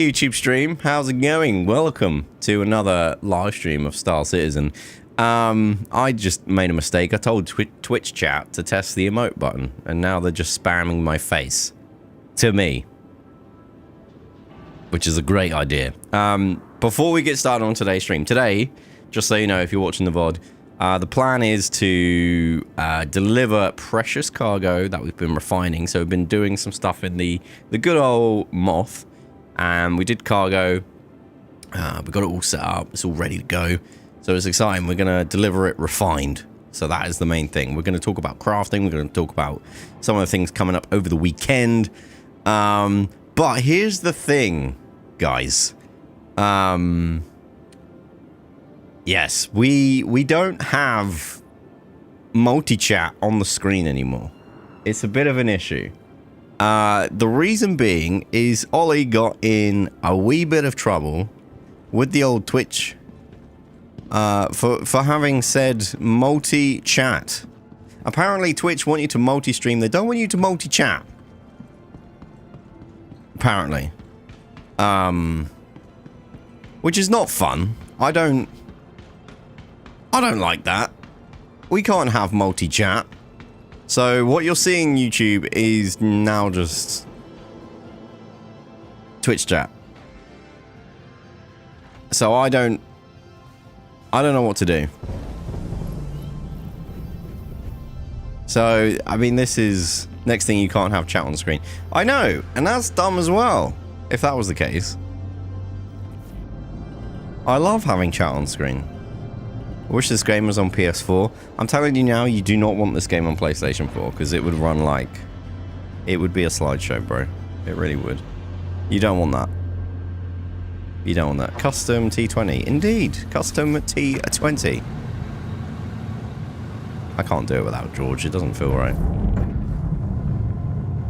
YouTube stream, how's it going? Welcome to another live stream of Star Citizen. I just made a mistake. I told Twitch chat to test the emote button, and now they're just spamming my face to me, which is a great idea. Before we get started on today's stream, today, just so you know, if you're watching the VOD, the plan is to deliver precious cargo that we've been refining. So we've been doing some stuff in the good old Moth, and we did cargo. We got it all set up. It's all ready to go. So it's exciting. We're going to deliver it refined. So that is the main thing. We're going to talk about crafting. We're going to talk about some of the things coming up over the weekend. But here's the thing, guys. Yes, we don't have multi-chat on the screen anymore. It's a bit of an issue. The reason being is Ollie got in a wee bit of trouble with the old Twitch for having said multi-chat. Apparently Twitch want you to multi-stream. They don't want you to multi-chat. Apparently. Which is not fun. I don't like that. We can't have multi-chat. So what you're seeing YouTube is now just Twitch chat. So I don't know what to do. So, I mean, this is next thing, you can't have chat on screen. I know, and that's dumb as well, if that was the case. I love having chat on screen. I wish this game was on PS4. I'm telling you now, you do not want this game on PlayStation 4, because it would run like... It would be a slideshow, bro. It really would. You don't want that. You don't want that. Custom T20. Indeed. Custom T20. I can't do it without George. It doesn't feel right.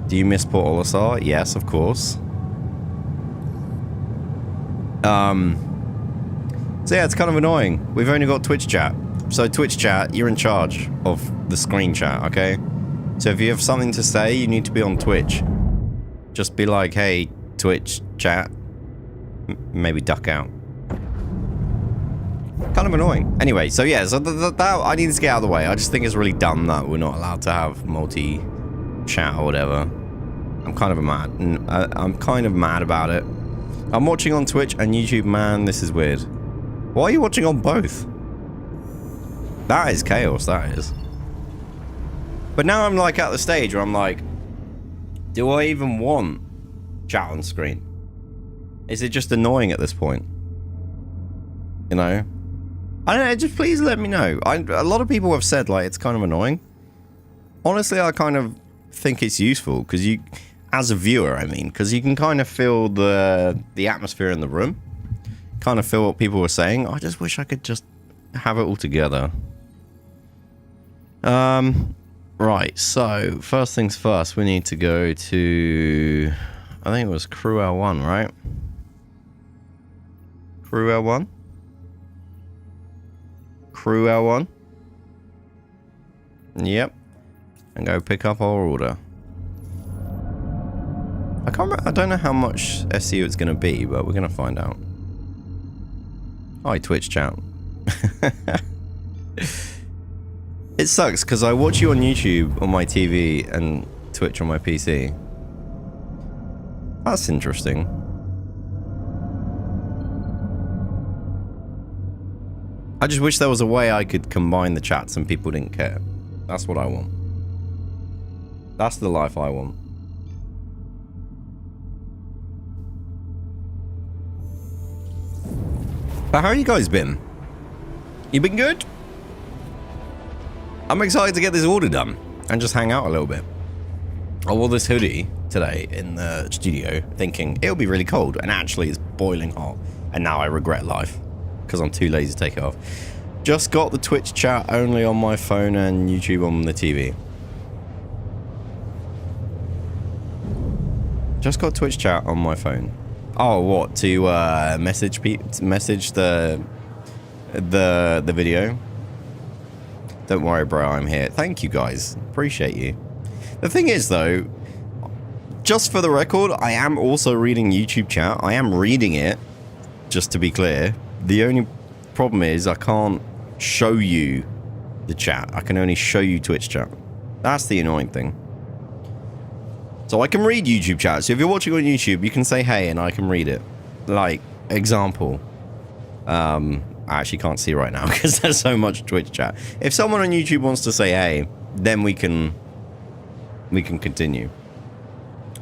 Do you miss Port Olisar? Yes, of course. So yeah, it's kind of annoying. We've only got Twitch chat. So Twitch chat, you're in charge of the screen chat, okay? So if you have something to say, you need to be on Twitch. Just be like, hey, Twitch chat. Maybe duck out. Kind of annoying. Anyway, so yeah, so that I need to get out of the way. I just think it's really dumb that we're not allowed to have multi-chat or whatever. I'm kind of mad about it. I'm watching on Twitch and YouTube, man, this is weird. Why are you watching on both? That is chaos, that is. But now I'm like at the stage where I'm like, do I even want chat on screen? Is it just annoying at this point? You know? I don't know, just please let me know. A lot of people have said, like, it's kind of annoying. Honestly, I kind of think it's useful, because you, as a viewer, I mean, because you can kind of feel the atmosphere in the room. Kind of feel what people were saying. I just wish I could just have it all together. Right, so, first things first, we need to go to... I think it was Crew L1, right? Crew L1? Crew L1? Yep. And go pick up our order. I can't remember, I don't know how much SEO it's going to be, but we're going to find out. Hi, Twitch chat. It sucks, because I watch you on YouTube on my TV and Twitch on my PC. That's interesting. I just wish there was a way I could combine the chats and people didn't care. That's what I want. That's the life I want. But how you guys been? You been good? I'm excited to get this order done and just hang out a little bit. I wore this hoodie today in the studio thinking it'll be really cold, and actually it's boiling hot, and now I regret life because I'm too lazy to take it off. Just got the Twitch chat only on my phone and YouTube on the TV. Just got Twitch chat on my phone. Oh, what, to message the video? Don't worry, bro, I'm here. Thank you guys, appreciate you. The thing is though, just for the record, I am also reading YouTube chat. I am reading it, just to be clear. The only problem is I can't show you the chat. I can only show you Twitch chat. That's the annoying thing. So I can read YouTube chat. So if you're watching on YouTube, you can say hey and I can read it. Like, example. I actually can't see right now because there's so much Twitch chat. If someone on YouTube wants to say hey, then we can continue.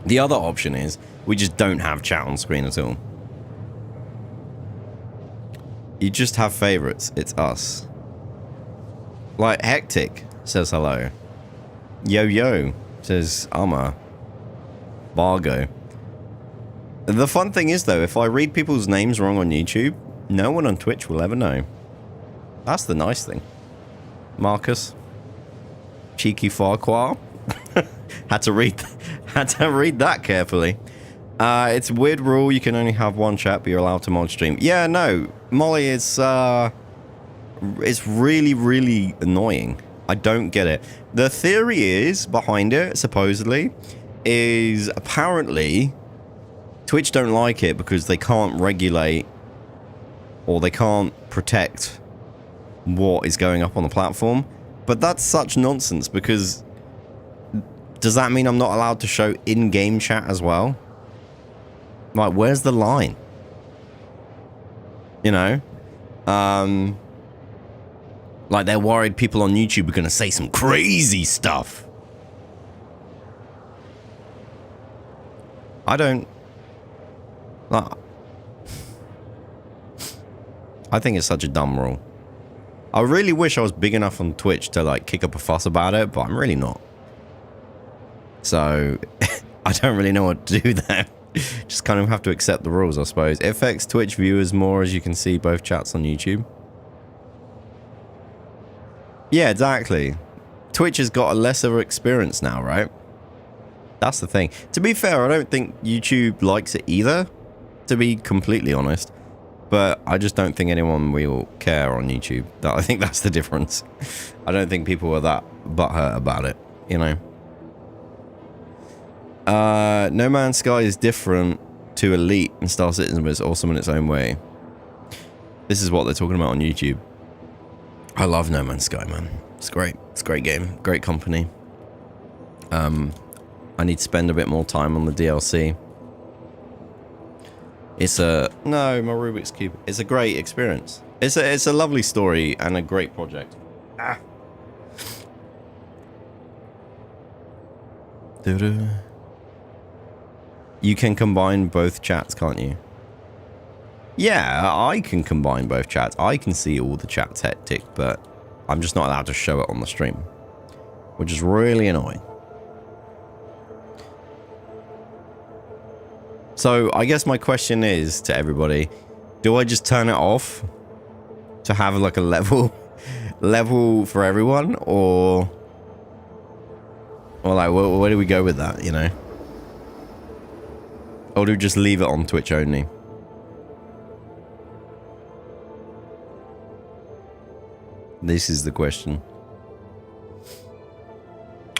The other option is we just don't have chat on screen at all. You just have favorites. It's us. Like Hectic says hello. Yo Yo says Amma. Bargo. The fun thing is though, if I read people's names wrong on YouTube, no one on Twitch will ever know. That's the nice thing. Marcus. Cheeky Farquhar. had to read that carefully. It's a weird rule. You can only have one chat, but you're allowed to mod stream. Yeah, no, Molly, it's really, really annoying. I don't get it. The theory is behind it, supposedly, is apparently Twitch don't like it because they can't regulate or they can't protect what is going up on the platform. But that's such nonsense because does that mean I'm not allowed to show in-game chat as well? Like, where's the line? You know? Like, they're worried people on YouTube are going to say some crazy stuff. I don't... I think it's such a dumb rule. I really wish I was big enough on Twitch to, like, kick up a fuss about it, but I'm really not. So, I don't really know what to do there. Just kind of have to accept the rules, I suppose. It affects Twitch viewers more, as you can see both chats on YouTube. Yeah, exactly. Twitch has got a lesser experience now, right? That's the thing. To be fair, I don't think YouTube likes it either, to be completely honest. But I just don't think anyone will care on YouTube. I think that's the difference. I don't think people are that butthurt about it, you know? No Man's Sky is different to Elite and Star Citizen, but it's awesome in its own way. This is what they're talking about on YouTube. I love No Man's Sky, man. It's great. It's a great game. Great company. I need to spend a bit more time on the DLC. It's a... No, my Rubik's Cube. It's a great experience. It's a lovely story and a great project. Ah. You can combine both chats, can't you? Yeah, I can combine both chats. I can see all the chats hectic, but I'm just not allowed to show it on the stream, which is really annoying. So I guess my question is to everybody, do I just turn it off to have like a level for everyone, or like where do we go with that, you know? Or do we just leave it on Twitch only? This is the question.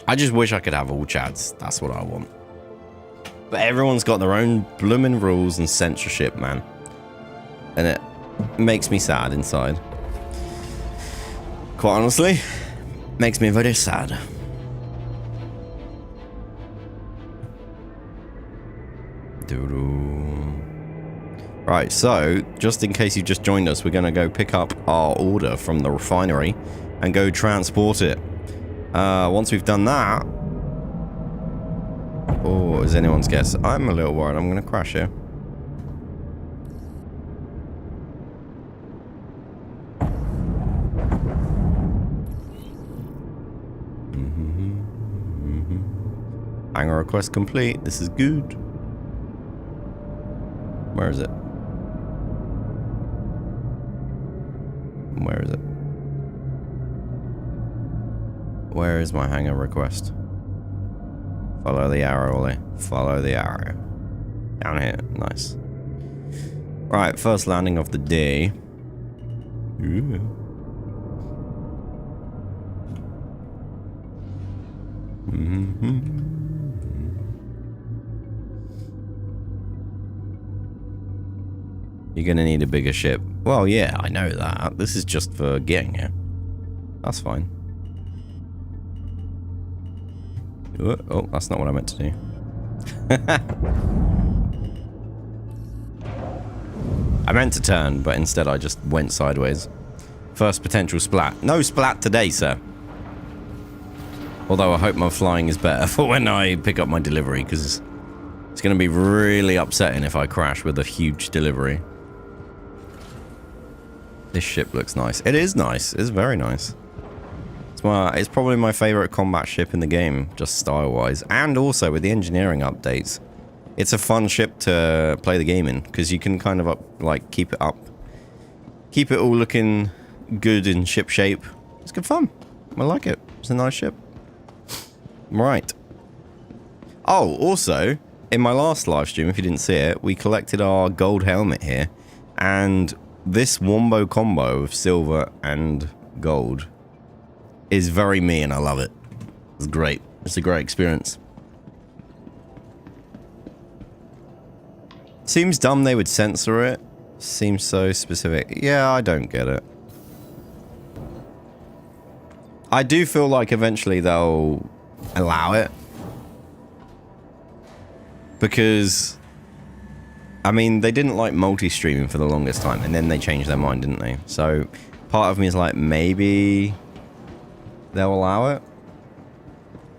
I just wish I could have all chats. That's what I want. But everyone's got their own blooming rules and censorship, man. And it makes me sad inside. Quite honestly, makes me very sad. Right, so, just in case you just joined us, we're going to go pick up our order from the refinery and go transport it. Once we've done that... Oh, is anyone's guess? I'm a little worried I'm going to crash here. Hangar request complete. This is good. Where is it? Where is it? Where is my hangar request? Follow the arrow, Ollie. Follow the arrow. Down here. Nice. Right, first landing of the day. Ooh. You're gonna need a bigger ship. Well, yeah, I know that. This is just for getting here. That's fine. Oh, that's not what I meant to do. I meant to turn, but instead I just went sideways. First potential splat. No splat today, sir. Although I hope my flying is better for when I pick up my delivery, because it's going to be really upsetting if I crash with a huge delivery. This ship looks nice. It is nice. It's very nice. It's probably my favorite combat ship in the game, just style-wise. And also with the engineering updates. It's a fun ship to play the game in, because you can kind of keep it up. Keep it all looking good in ship shape. It's good fun. I like it. It's a nice ship. Right. Oh, also, in my last live stream, if you didn't see it, we collected our gold helmet here. And this wombo combo of silver and gold is very me, and I love it. It's great. It's a great experience. Seems dumb they would censor it. Seems so specific. Yeah, I don't get it. I do feel like eventually they'll allow it. Because, I mean, they didn't like multi-streaming for the longest time, and then they changed their mind, didn't they? So, part of me is like, maybe they'll allow it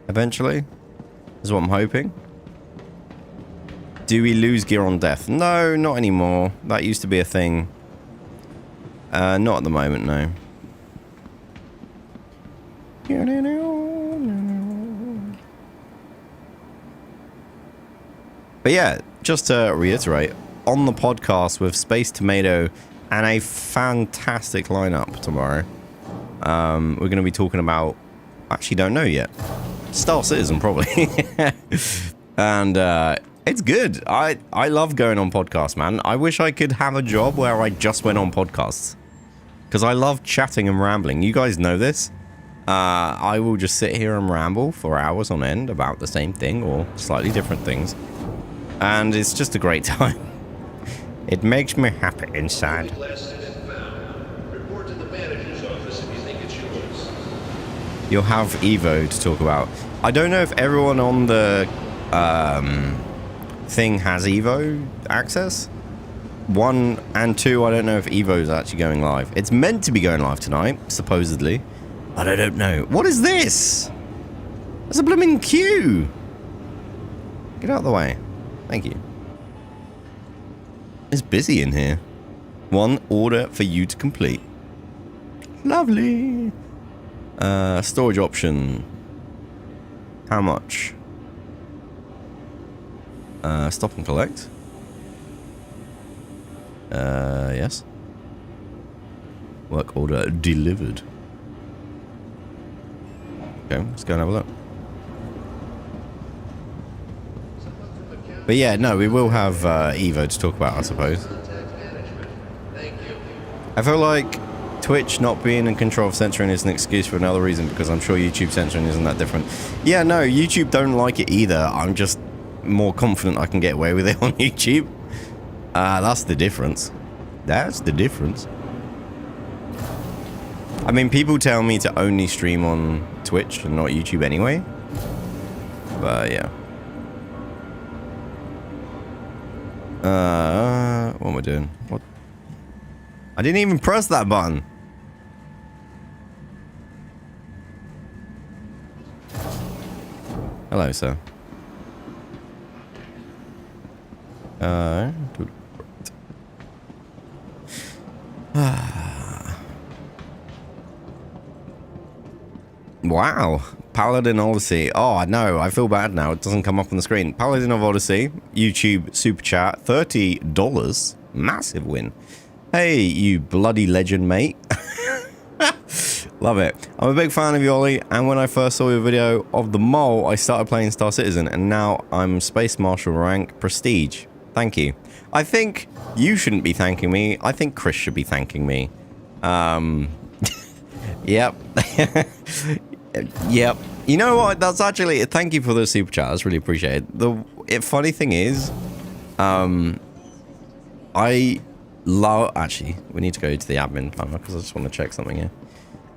eventually, is what I'm hoping. Do we lose gear on death? No, not anymore. That used to be a thing. Not at the moment, no. But yeah, just to reiterate, on the podcast with Space Tomato and a fantastic lineup tomorrow. We're going to be talking about, actually don't know yet, Star Citizen probably. And it's good. I love going on podcasts, man. I wish I could have a job where I just went on podcasts, because I love chatting and rambling. You guys know this. I will just sit here and ramble for hours on end about the same thing or slightly different things. And it's just a great time. It makes me happy inside. You'll have Evo to talk about. I don't know if everyone on the thing has Evo access. 1 and 2, I don't know if Evo is actually going live. It's meant to be going live tonight, supposedly. But I don't know. What is this? There's a blooming queue. Get out of the way. Thank you. It's busy in here. 1 order for you to complete. Lovely. Storage option. How much? Stop and collect. Yes. Work order delivered. Okay, let's go and have a look. But yeah, no, we will have Evo to talk about, I suppose. I feel like Twitch not being in control of censoring is an excuse for another reason, because I'm sure YouTube censoring isn't that different. Yeah, no, YouTube don't like it either. I'm just more confident I can get away with it on YouTube. That's the difference. That's the difference. I mean, people tell me to only stream on Twitch and not YouTube anyway. But yeah. What am I doing? What? I didn't even press that button. Hello, sir. Wow. Paladin Odyssey. Oh, I know. I feel bad now. It doesn't come up on the screen. Paladin of Odyssey. YouTube Super Chat. $30. Massive win. Hey, you bloody legend, mate. Love it. I'm a big fan of you, Ollie, and when I first saw your video of the mole, I started playing Star Citizen, and now I'm Space Marshal rank Prestige. Thank you. I think you shouldn't be thanking me. I think Chris should be thanking me. Yep. Yep. You know what? That's actually... Thank you for the super chat. That's really appreciated. The funny thing is, I Actually, we need to go to the admin panel because I just want to check something here.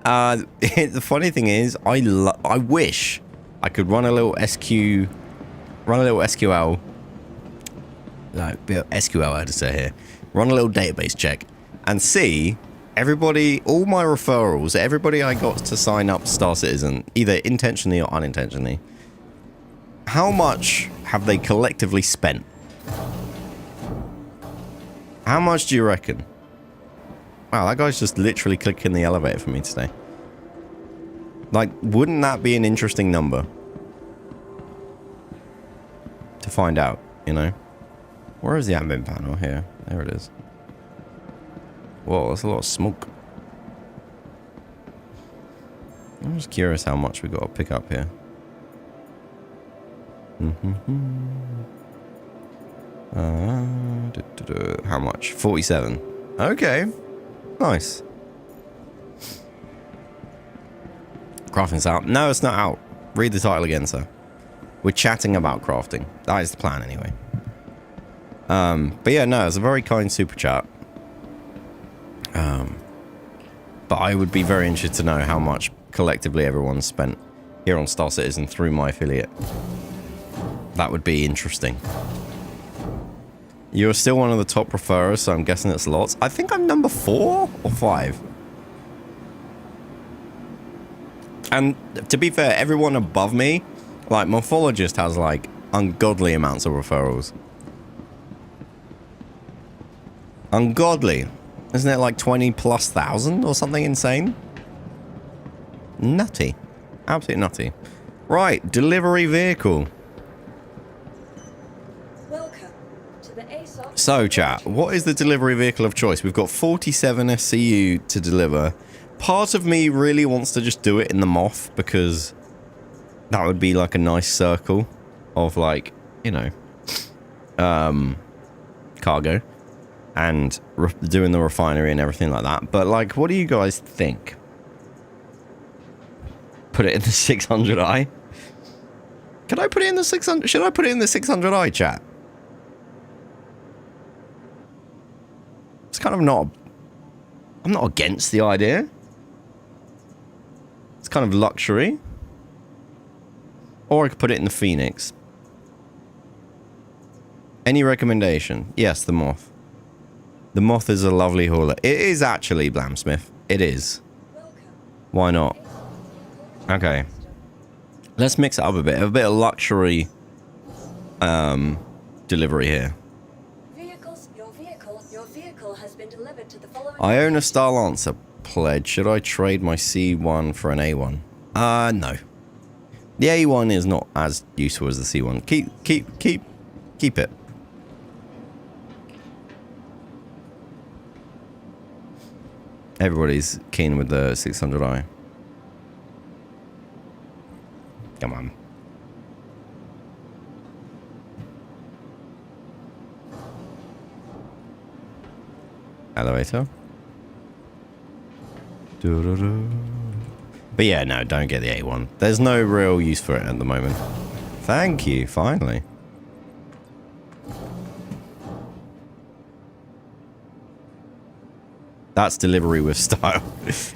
The funny thing is, I wish I could run a little SQL, like bit of SQL, I had to say here, run a little database check and see everybody, all my referrals, everybody I got to sign up Star Citizen, either intentionally or unintentionally. How much have they collectively spent? How much do you reckon? Wow, that guy's just literally clicking the elevator for me today. Like, wouldn't that be an interesting number to find out, you know? Where is the admin panel here? There it is. Whoa, that's a lot of smoke. I'm just curious how much we got to pick up here. How much? 47. Okay. Nice. Crafting's out. No, it's not out. Read the title again, sir. We're chatting about crafting. That is the plan, anyway. But yeah, no, it's a very kind super chat. But I would be very interested to know how much collectively everyone's spent here on Star Citizen through my affiliate. That would be interesting. You're still one of the top referrers, so I'm guessing it's lots. I think I'm number 4 or 5. And to be fair, everyone above me, like Morphologist has like ungodly amounts of referrals. Ungodly. Isn't it like 20,000+ or something insane? Nutty. Absolutely nutty. Right, delivery vehicle. So, chat, what is the delivery vehicle of choice? We've got 47 SCU to deliver. Part of me really wants to just do it in the Moth because that would be like a nice circle of like, you know, cargo and doing the refinery and everything like that. But like, what do you guys think? Put it in the 600i? Can I put it in the 600? Should I put it in the 600i, chat? It's kind of not... I'm not against the idea. It's kind of luxury. Or I could put it in the Phoenix. Any recommendation? Yes, the Moth. The Moth is a lovely hauler. It is actually, Blamsmith. It is. Why not? Okay. Let's mix it up a bit. A bit of luxury delivery here. I own a Star Lancer pledge. Should I trade my C1 for an A1? No. The A1 is not as useful as the C1. Keep it. Everybody's keen with the 600i. Come on. Elevator. But yeah, no, don't get the A1. There's no real use for it at the moment. Thank you, finally. That's delivery with style.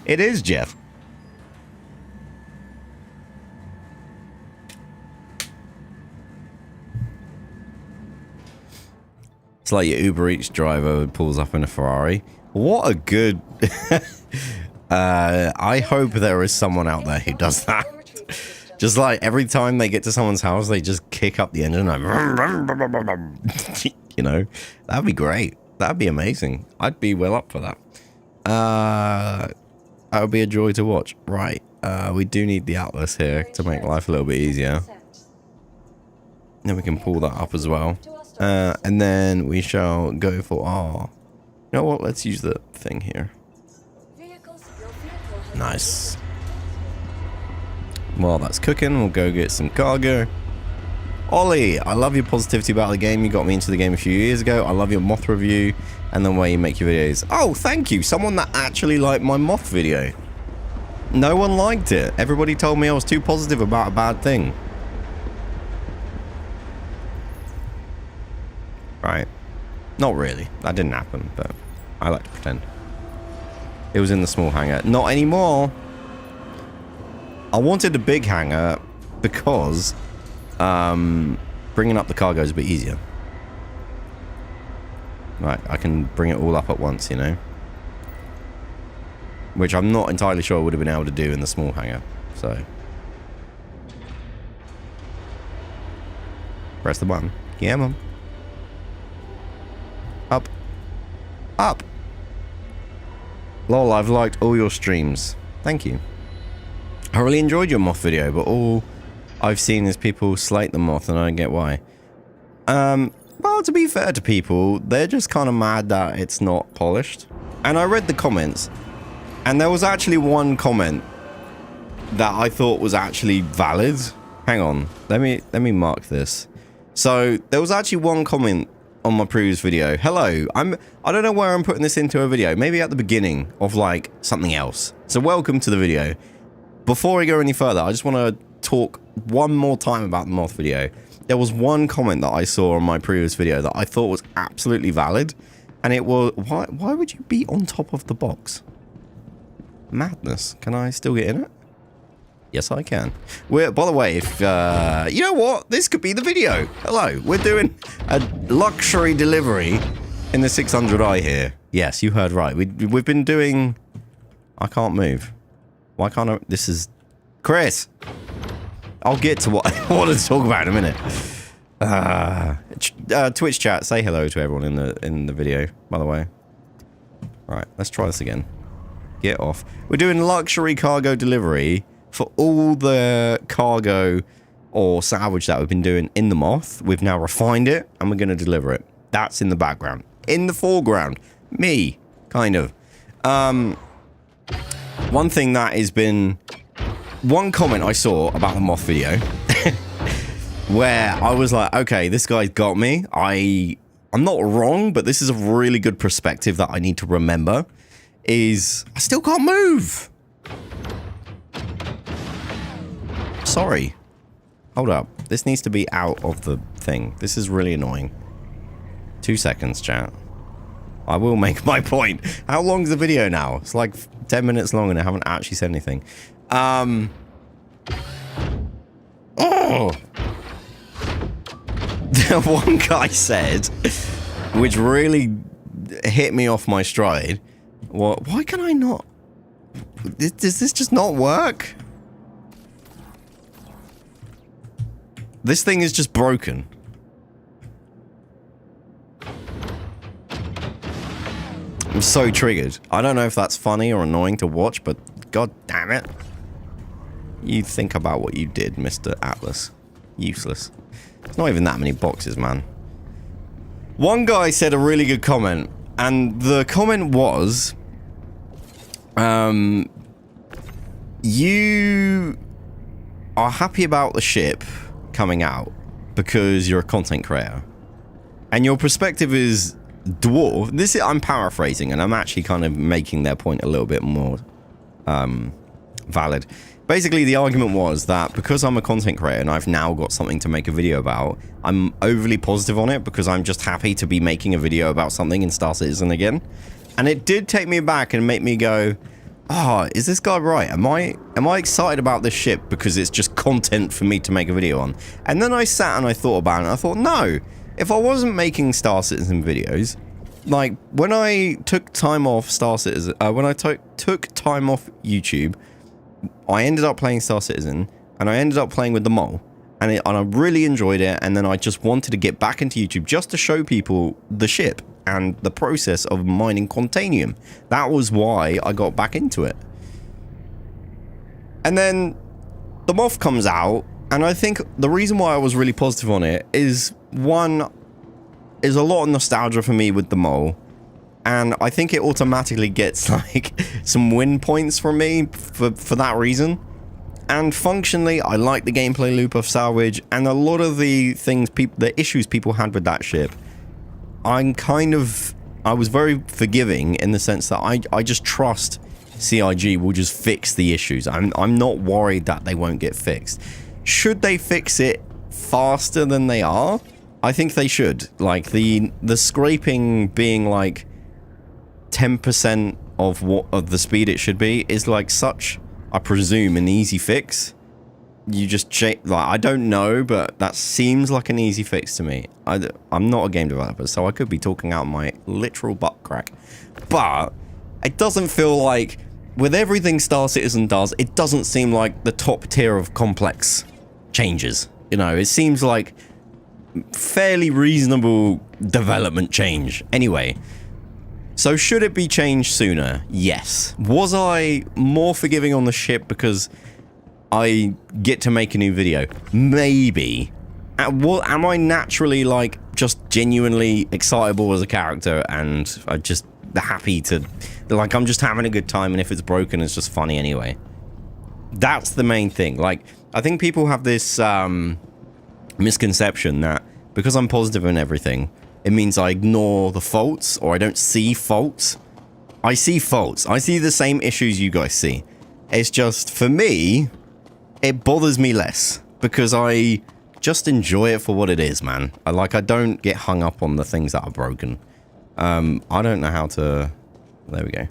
It is, Jeff. It's like your Uber Eats driver who pulls up in a Ferrari. What a good... I hope there is someone out there who does that. Just like every time they get to someone's house, they just kick up the engine. Like, you know, that'd be great. That'd be amazing. I'd be well up for that. That would be a joy to watch. Right. We do need the Atlas here to make life a little bit easier. Then we can pull that up as well. And then we shall go for our... You know what? Let's use the thing here. Nice. While that's cooking, we'll go get some cargo. Ollie, I love your positivity about the game. You got me into the game a few years ago. I love your Moth review and the way you make your videos. Oh, thank you. Someone that actually liked my Moth video. No one liked it. Everybody told me I was too positive about a bad thing. Right. Not really. That didn't happen, but I like to pretend. It was in the small hangar. Not anymore. I wanted a big hangar because bringing up the cargo is a bit easier. Right, I can bring it all up at once, you know. Which I'm not entirely sure I would have been able to do in the small hangar. So. Press the button. Yeah, mum. Up. Up. Lol, I've liked all your streams. Thank you. I really enjoyed your moth video, but all I've seen is people slate the moth, and I don't get why. Well, to be fair to people, they're just kind of mad that it's not polished. And I read the comments, and there was actually one comment that I thought was actually valid. Hang on, let me mark this. So there was actually one comment on my previous video. Hello, I don't know where I'm putting this into a video. Maybe at the beginning of like something else. So welcome to the video. Before I go any further, I just want to talk one more time about the moth video. There was one comment that I saw on my previous video that I thought was absolutely valid, and it was, why would you be on top of the box? Madness. Can I still get in it? Yes, I can. By the way, if you know what, this could be the video. Hello, we're doing a luxury delivery in the 600i here. Yes, you heard right. We've been doing. I can't move. Why can't I? This is Chris. I'll get to what I wanted to talk about in a minute. Twitch chat, say hello to everyone in the video, by the way. Right, let's try this again. Get off. We're doing luxury cargo delivery for all the cargo or salvage that we've been doing in the Moth. We've now refined it, and we're going to deliver it. That's in the background. In the foreground, me, kind of. One thing that has been... One comment I saw about the Moth video where I was like, okay, this guy's got me. I'm not wrong, but this is a really good perspective that I need to remember, is I still can't move. Sorry. Hold up. This needs to be out of the thing. This is really annoying. 2 seconds, chat. I will make my point. How long is the video now? It's like 10 minutes long and I haven't actually said anything. Oh! One guy said, which really hit me off my stride. Why can I not? Does this just not work? This thing is just broken. I'm so triggered. I don't know if that's funny or annoying to watch, but god damn it. You think about what you did, Mr. Atlas. Useless. It's not even that many boxes, man. One guy said a really good comment, and the comment was, you are happy about the ship coming out because you're a content creator. And your perspective is dwarf. I'm paraphrasing, and I'm actually kind of making their point a little bit more valid. Basically, the argument was that because I'm a content creator and I've now got something to make a video about, I'm overly positive on it because I'm just happy to be making a video about something in Star Citizen again. And it did take me back and make me go, oh, is this guy right? Am I excited about this ship because it's just content for me to make a video on? And then I sat and I thought about it and I thought, no, if I wasn't making Star Citizen videos, like when I took time off Star Citizen, when I took time off YouTube, I ended up playing Star Citizen, and I ended up playing with the mole, and I really enjoyed it, and then I just wanted to get back into YouTube just to show people the ship and the process of mining Quantanium. That was why I got back into it. And then the Moth comes out, and I think the reason why I was really positive on it is, one, is a lot of nostalgia for me with the mole. And I think it automatically gets, like, some win points from me for that reason. And functionally, I like the gameplay loop of Salvage, and a lot of the things, the issues people had with that ship, I was very forgiving in the sense that I just trust CIG will just fix the issues. I'm not worried that they won't get fixed. Should they fix it faster than they are? I think they should. Like, the scraping being, like, 10% of what of the speed it should be is like such, I presume, an easy fix. You just like, I don't know, but that seems like an easy fix to me. I'm not a game developer, so I could be talking out my literal butt crack, but it doesn't feel like, with everything Star Citizen does, it doesn't seem like the top tier of complex changes. You know, it seems like fairly reasonable development change. Anyway, so should it be changed sooner? Yes. Was I more forgiving on the ship because I get to make a new video? Maybe. Am I naturally, like, just genuinely excitable as a character, and I just happy to, like, I'm just having a good time, and if it's broken, it's just funny anyway? That's the main thing. Like, I think people have this misconception that because I'm positive in everything, it means I ignore the faults, or I don't see faults. I see faults. I see the same issues you guys see. It's just, for me, it bothers me less because I just enjoy it for what it is, man. I don't get hung up on the things that are broken. I don't know how to... There we go.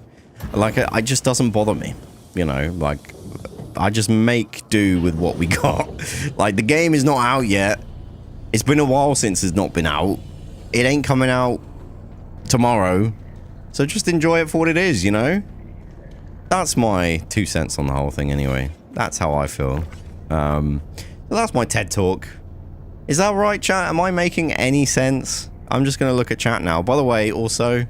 Like, it just doesn't bother me. You know, like, I just make do with what we got. Like, the game is not out yet. It's been a while since it's not been out. It ain't coming out tomorrow. So just enjoy it for what it is, you know? That's my 2 cents on the whole thing anyway. That's how I feel. That's my TED Talk. Is that right, chat? Am I making any sense? I'm just going to look at chat now. By the way, also,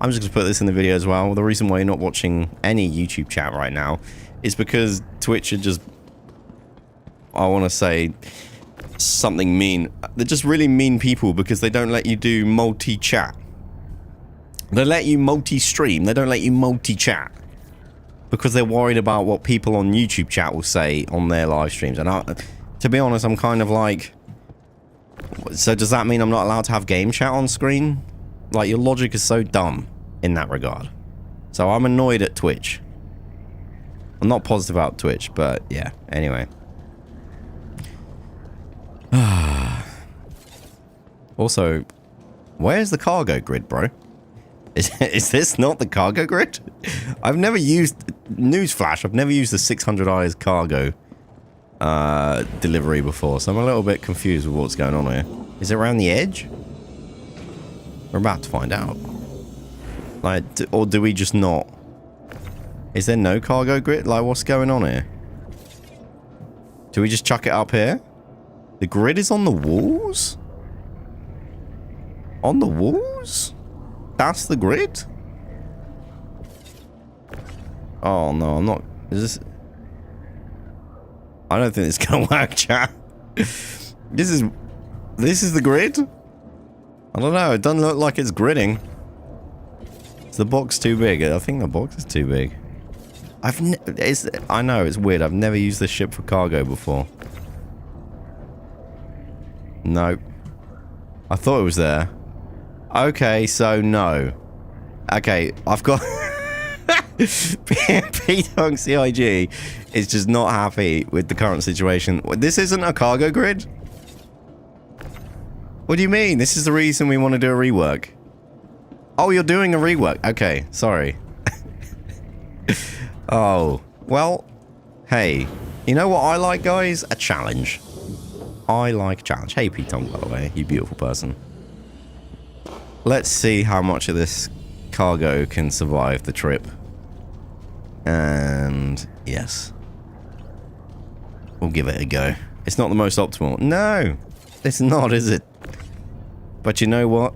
I'm just going to put this in the video as well. The reason why you're not watching any YouTube chat right now is because Twitch are just... I want to say something mean. They're just really mean people because they don't let you do multi-chat. They let you multi-stream. They don't let you multi-chat. Because they're worried about what people on YouTube chat will say on their live streams. And to be honest, I'm kind of like... So does that mean I'm not allowed to have game chat on screen? Like, your logic is so dumb in that regard. So I'm annoyed at Twitch. I'm not positive about Twitch, but yeah, anyway. Also, where's the cargo grid, bro? Is this not the cargo grid? I've never used... Newsflash, I've never used the 600 eyes cargo delivery before, so I'm a little bit confused with what's going on here. Is it around the edge? We're about to find out. Like, or do we just not? Is there no cargo grid? Like, what's going on here? Do we just chuck it up here? The grid is on the walls? On the walls? That's the grid? Oh, no, I'm not... Is this... I don't think it's gonna work, chat. This is the grid? I don't know, it doesn't look like it's gridding. Is the box too big? I think the box is too big. I know, it's weird. I've never used this ship for cargo before. Nope. I thought it was there. Okay, so no. Okay, I've got... P-Dunk CIG is just not happy with the current situation. This isn't a cargo grid? What do you mean? This is the reason we want to do a rework. Oh, you're doing a rework. Okay, sorry. Oh, well, hey. You know what I like, guys? A challenge. I like a challenge. Hey, P-Dunk, by the way. You beautiful person. Let's see how much of this cargo can survive the trip. And yes, we'll give it a go. It's not the most optimal. No, it's not, is it? But you know what?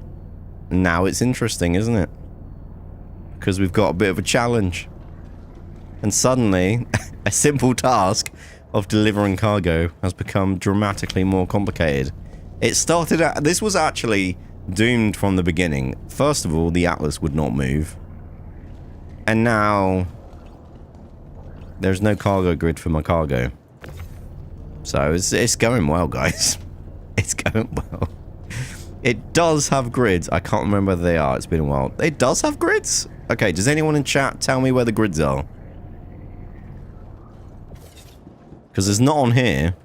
Now it's interesting, isn't it? Because we've got a bit of a challenge. And suddenly, a simple task of delivering cargo has become dramatically more complicated. It started out... This was actually doomed from the beginning. First of all, the Atlas would not move. And now... There's no cargo grid for my cargo. So it's going well, guys. It's going well. It does have grids. I can't remember whether they are. It's been a while. It does have grids? Okay, does anyone in chat tell me where the grids are? Because it's not on here.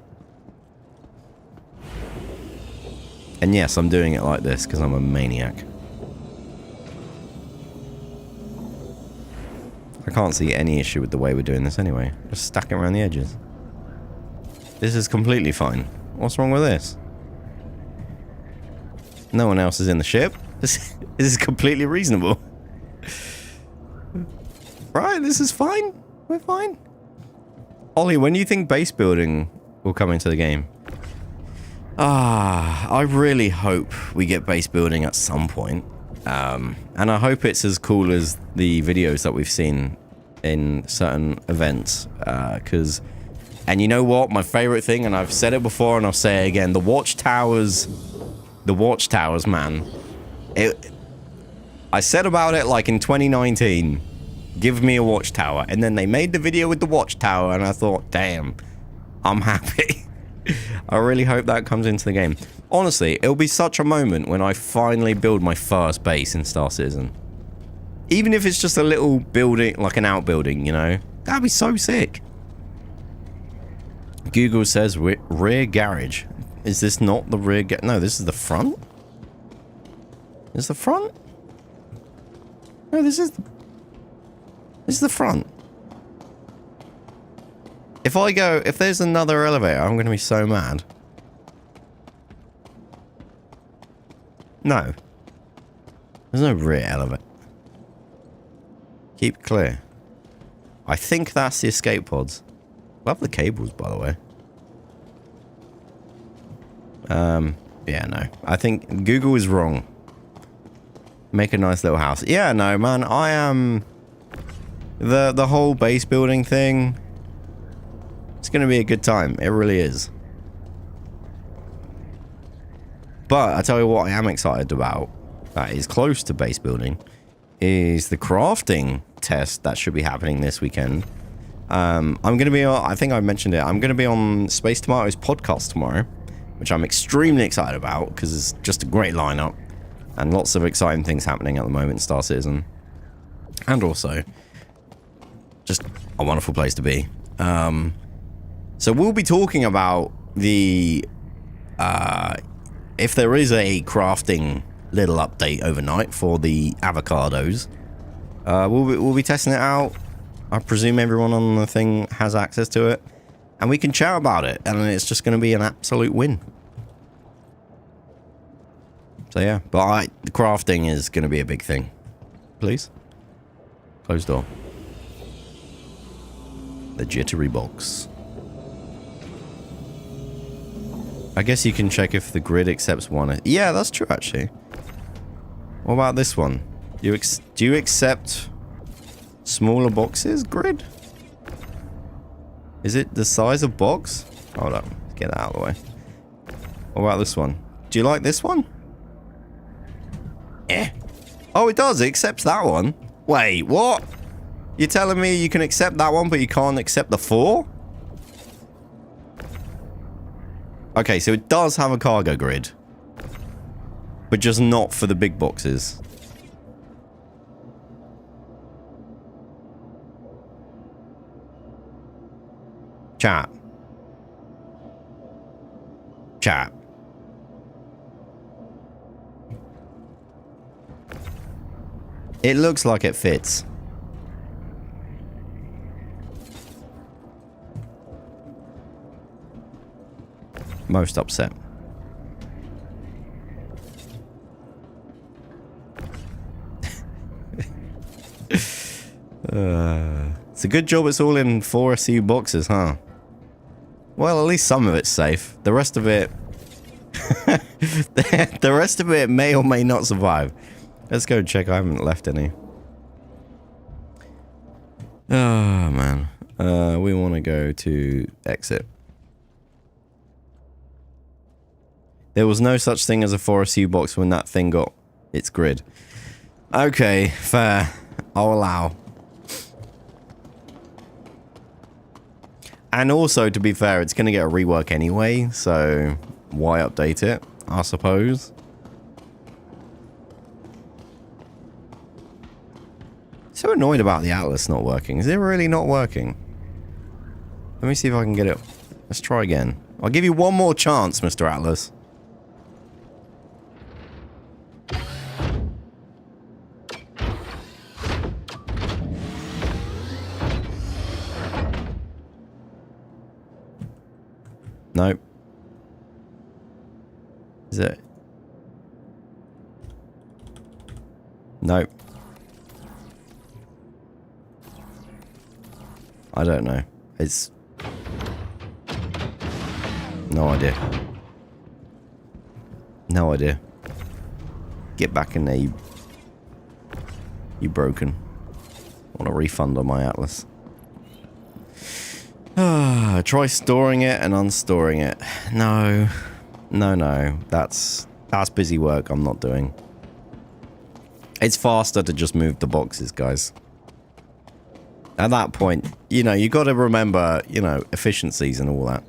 And yes, I'm doing it like this because I'm a maniac. I can't see any issue with the way we're doing this anyway. Just stacking around the edges. This is completely fine. What's wrong with this? No one else is in the ship. This is completely reasonable. Right, this is fine. We're fine. Ollie, when do you think base building will come into the game? I really hope we get base building at some point. And I hope it's as cool as the videos that we've seen in certain events. And you know what? My favorite thing, and I've said it before and I'll say it again, the watchtowers, man. I said about it like in 2019, give me a watchtower. And then they made the video with the watchtower and I thought, damn, I'm happy. I really hope that comes into the game. Honestly, it'll be such a moment when I finally build my first base in Star Citizen. Even if it's just a little building, like an outbuilding, you know? That'd be so sick. Google says rear garage. Is this not the rear garage? No, this is the front? Is the front? No, this is the front. If there's another elevator, I'm going to be so mad. No. There's no rear elevator. Keep clear. I think that's the escape pods. Love the cables, by the way. Yeah, no. I think Google is wrong. Make a nice little house. Yeah, no, man. I am... The whole base building thing... It's going to be a good time. It really is. But I tell you what I am excited about, that is close to base building, is the crafting test that should be happening this weekend. I'm going to be on, I think I mentioned it, I'm going to be on Space Tomatoes podcast tomorrow, which I'm extremely excited about because it's just a great lineup and lots of exciting things happening at the moment in Star Citizen. And also, just a wonderful place to be. So we'll be talking about the, if there is a crafting little update overnight for the avocados, we'll be testing it out. I presume everyone on the thing has access to it, and we can chat about it, and it's just going to be an absolute win. So yeah, but the crafting is going to be a big thing. Please. Closed door. The jittery box. I guess you can check if the grid accepts one. Yeah, that's true, actually. What about this one? Do you accept smaller boxes, grid? Is it the size of box? Hold up. Let's get that out of the way. What about this one? Do you like this one? Eh. Oh, it does. It accepts that one. Wait, what? You're telling me you can accept that one, but you can't accept the 4? Okay, so it does have a cargo grid. But just not for the big boxes. Chat. Chat. It looks like it fits. Most upset. It's a good job it's all in 4 SU boxes, huh? Well, at least some of it's safe. The rest of it... the rest of it may or may not survive. Let's go check. I haven't left any. Oh, man. We want to go to exit. There was no such thing as a 4SU box when that thing got its grid. Okay, fair. I'll allow. And also, to be fair, it's going to get a rework anyway, so why update it, I suppose. So annoyed about the Atlas not working. Is it really not working? Let me see if I can get it. Let's try again. I'll give you one more chance, Mr. Atlas. Nope. Is it? Nope. I don't know. It's... No idea. No idea. Get back in there, you broken. I want a refund on my Atlas. Try storing it and unstoring it. No. No. That's busy work I'm not doing. It's faster to just move the boxes, guys. At that point, you know, you got to remember, you know, efficiencies and all that.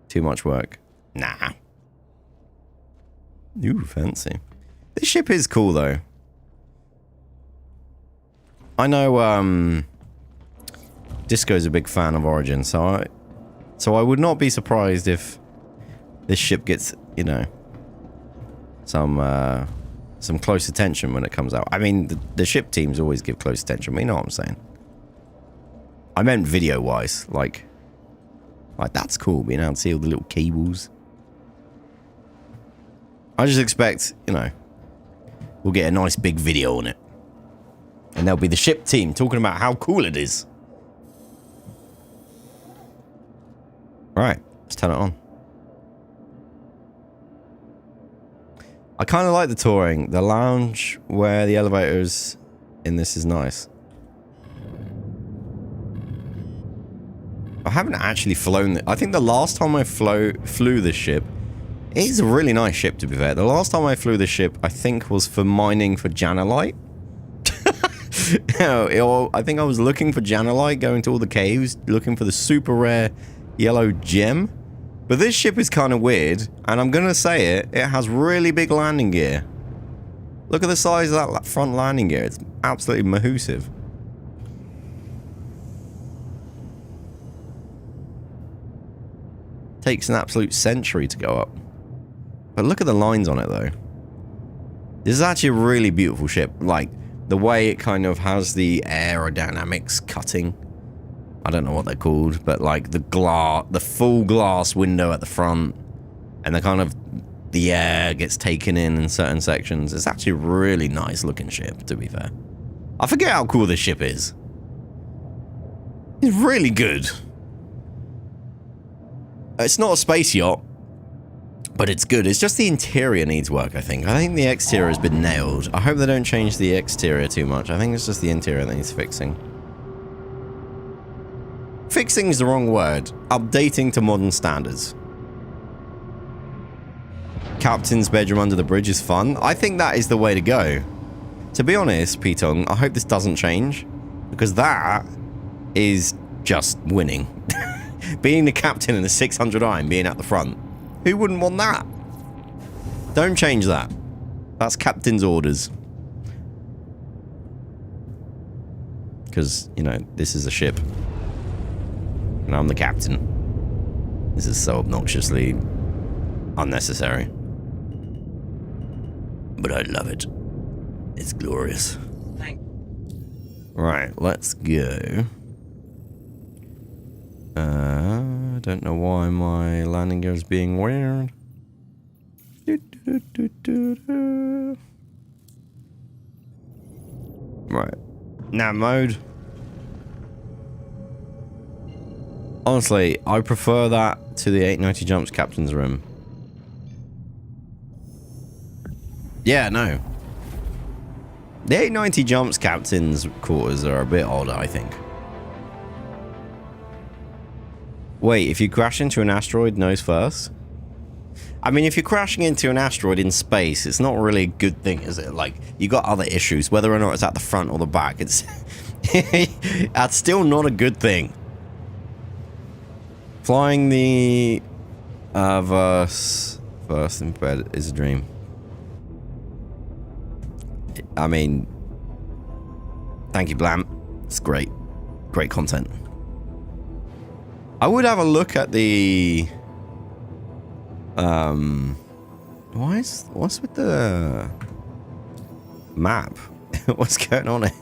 Too much work. Nah. Ooh, fancy. This ship is cool, though. I know, Disco's a big fan of Origin, so I would not be surprised if this ship gets, you know, some close attention when it comes out. I mean, the ship teams always give close attention. You know what I'm saying? I meant video-wise, like that's cool, being able to see all the little cables. I just expect, you know, we'll get a nice big video on it. And there'll be the ship team talking about how cool it is. Right, let's turn it on. I kind of like the touring. The lounge where the elevators in this is nice. I haven't actually flown... I think the last time I flew this ship... It is a really nice ship, to be fair. The last time I flew this ship, I think, was for mining for Janolite. I think I was looking for Janolite, going to all the caves, looking for the super rare yellow gem. But this ship is kind of weird, and I'm going to say it has really big landing gear. Look at the size of that front landing gear. It's absolutely mahoosive. Takes an absolute century to go up. But look at the lines on it, though. This is actually a really beautiful ship. Like, the way it kind of has the aerodynamics cutting. I don't know what they're called, but like the full glass window at the front, and the kind of the air gets taken in certain sections. It's actually a really nice looking ship, to be fair. I forget how cool this ship is. It's really good. It's not a space yacht, but it's good. It's just the interior needs work, I think. I think the exterior has been nailed. I hope they don't change the exterior too much. I think it's just the interior that needs fixing. Fixing is the wrong word. Updating to modern standards. Captain's bedroom under the bridge is fun. I think that is the way to go. To be honest, Petong, I hope this doesn't change, because that is just winning. Being the captain in the 600i and being at the front. Who wouldn't want that? Don't change that. That's captain's orders. Because, you know, this is a ship. And I'm the captain. This is so obnoxiously unnecessary. But I love it. It's glorious. Right, let's go. I don't know why my landing gear is being weird. Right. Nav mode. Honestly, I prefer that to the 890 jumps captain's room. Yeah, no. The 890 jumps captain's quarters are a bit odd, I think. Wait, if you crash into an asteroid nose first? I mean, if you're crashing into an asteroid in space, it's not really a good thing, is it? Like, you got other issues, whether or not it's at the front or the back. It's that's still not a good thing. Flying the verse first in bed is a dream. I mean, thank you, Blam. It's great. Great content. I would have a look at the what's with the map? What's going on here?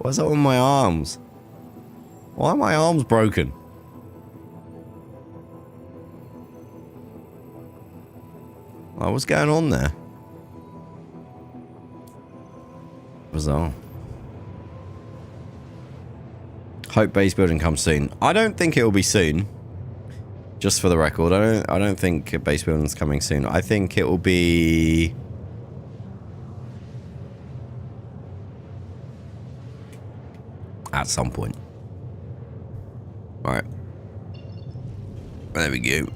What's up with my arms? Why are my arms broken? Oh, what's going on there? Bizarre. Hope base building comes soon. I don't think it will be soon. Just for the record, I don't think base building is coming soon. I think it will be at some point. All right. There we go.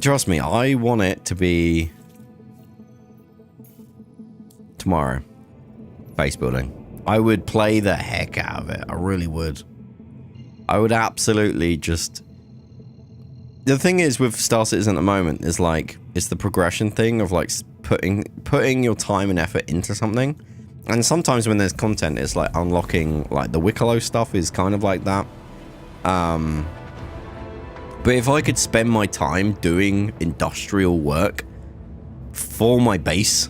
Trust me, I want it to be tomorrow. Base building. I would play the heck out of it. I really would. I would absolutely just... The thing is with Star Citizen at the moment is like, it's the progression thing of like putting your time and effort into something. And sometimes when there's content, it's like unlocking, like the Wicklow stuff is kind of like that. But if I could spend my time doing industrial work for my base,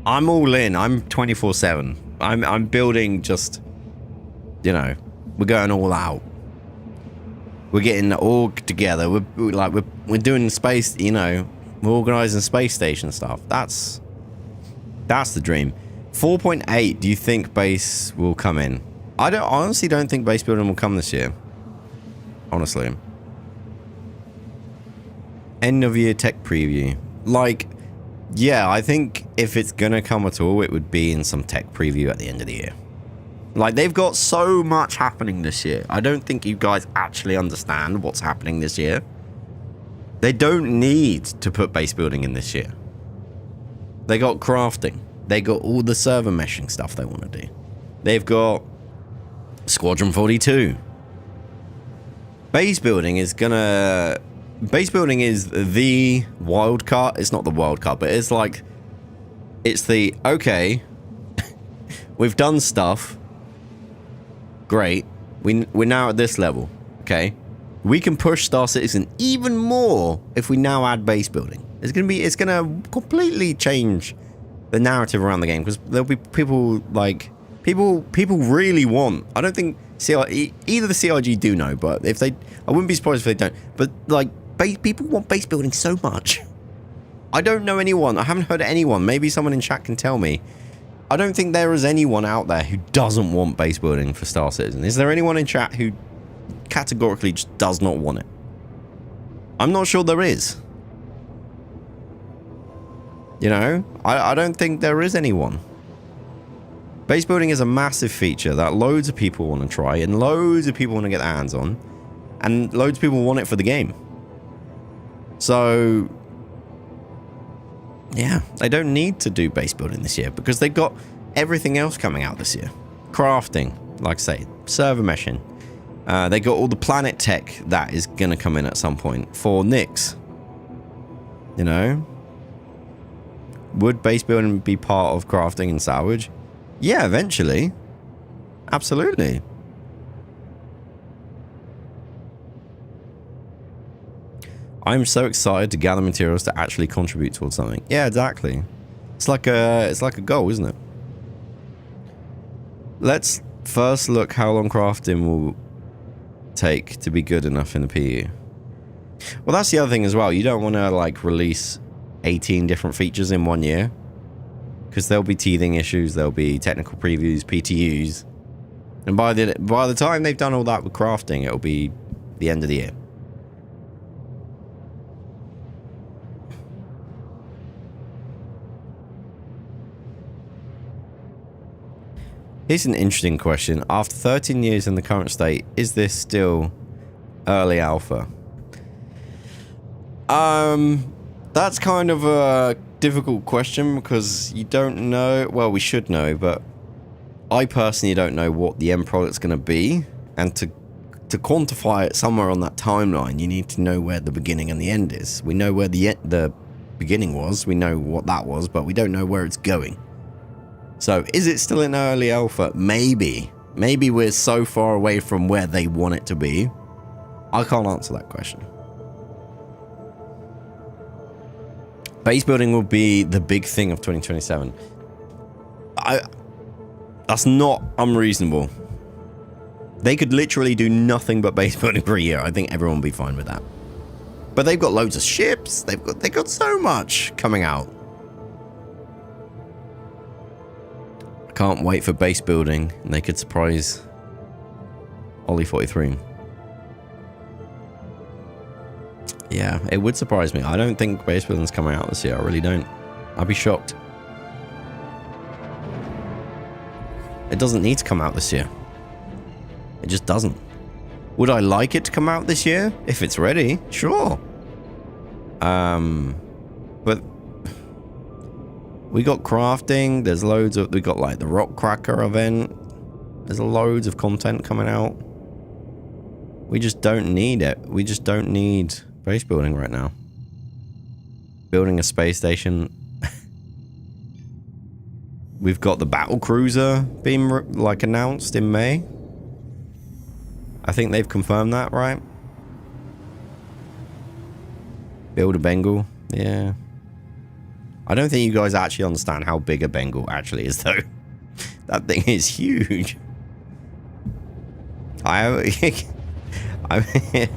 I'm all in. I'm 24/7. I'm building just, you know, we're going all out. We're getting the org together. We're doing space, you know, we're organizing space station stuff. That's the dream. 4.8, do you think base will come in? I honestly don't think base building will come this year. Honestly. End of year tech preview. Like, yeah, I think if it's gonna come at all, it would be in some tech preview at the end of the year. Like, they've got so much happening this year. I don't think you guys actually understand what's happening this year. They don't need to put base building in this year. They got crafting. They got all the server meshing stuff they want to do. They've got Squadron 42. Base building is gonna... Base building is the wild card. It's not the wild card, but it's like... It's the, okay, we've done stuff. Great. We're now at this level, okay? We can push Star Citizen even more if we now add base building. It's gonna completely change the narrative around the game, because there'll be people like... People really want... I don't think... either the CRG do know, but if they... I wouldn't be surprised if they don't. But, like, people want base building so much. I don't know anyone. I haven't heard anyone. Maybe someone in chat can tell me. I don't think there is anyone out there who doesn't want base building for Star Citizen. Is there anyone in chat who categorically just does not want it? I'm not sure there is. You know? I don't think there is anyone. Base building is a massive feature that loads of people want to try, and loads of people want to get their hands on, and loads of people want it for the game. So, yeah, they don't need to do base building this year because they've got everything else coming out this year. Crafting, like I say, server meshing. They got all the planet tech that is going to come in at some point for Nyx. You know? Would base building be part of crafting and salvage? Yeah, eventually. Absolutely. I'm so excited to gather materials to actually contribute towards something. Yeah, exactly. It's like a goal, isn't it? Let's first look how long crafting will take to be good enough in the PU. Well, that's the other thing as well. You don't want to like release 18 different features in 1 year, because there'll be teething issues, there'll be technical previews, PTUs, and by the time they've done all that with crafting, it'll be the end of the year. Here's an interesting question. After 13 years in the current state, is this still early alpha? That's kind of a difficult question because you don't know. Well, we should know, but I personally don't know what the end product's going to be. And to quantify it somewhere on that timeline, you need to know where the beginning and the end is. We know where the beginning was. We know what that was, but we don't know where it's going. So, is it still in early alpha? Maybe. Maybe we're so far away from where they want it to be. I can't answer that question. Base building will be the big thing of 2027. That's not unreasonable. They could literally do nothing but base building per year. I think everyone will be fine with that. But they've got loads of ships. They've got so much coming out. I can't wait for base building. And they could surprise Ollie 43. Yeah, it would surprise me. I don't think base building's coming out this year. I really don't. I'd be shocked. It doesn't need to come out this year. It just doesn't. Would I like it to come out this year? If it's ready, sure. But we got crafting. There's loads of... We got like the Rock Cracker event. There's loads of content coming out. We just don't need it. We just don't need base building right now. Building a space station. We've got the battle cruiser being like announced in May. I think they've confirmed that, right? Build a Bengal. Yeah. I don't think you guys actually understand how big a Bengal actually is, though. That thing is huge. The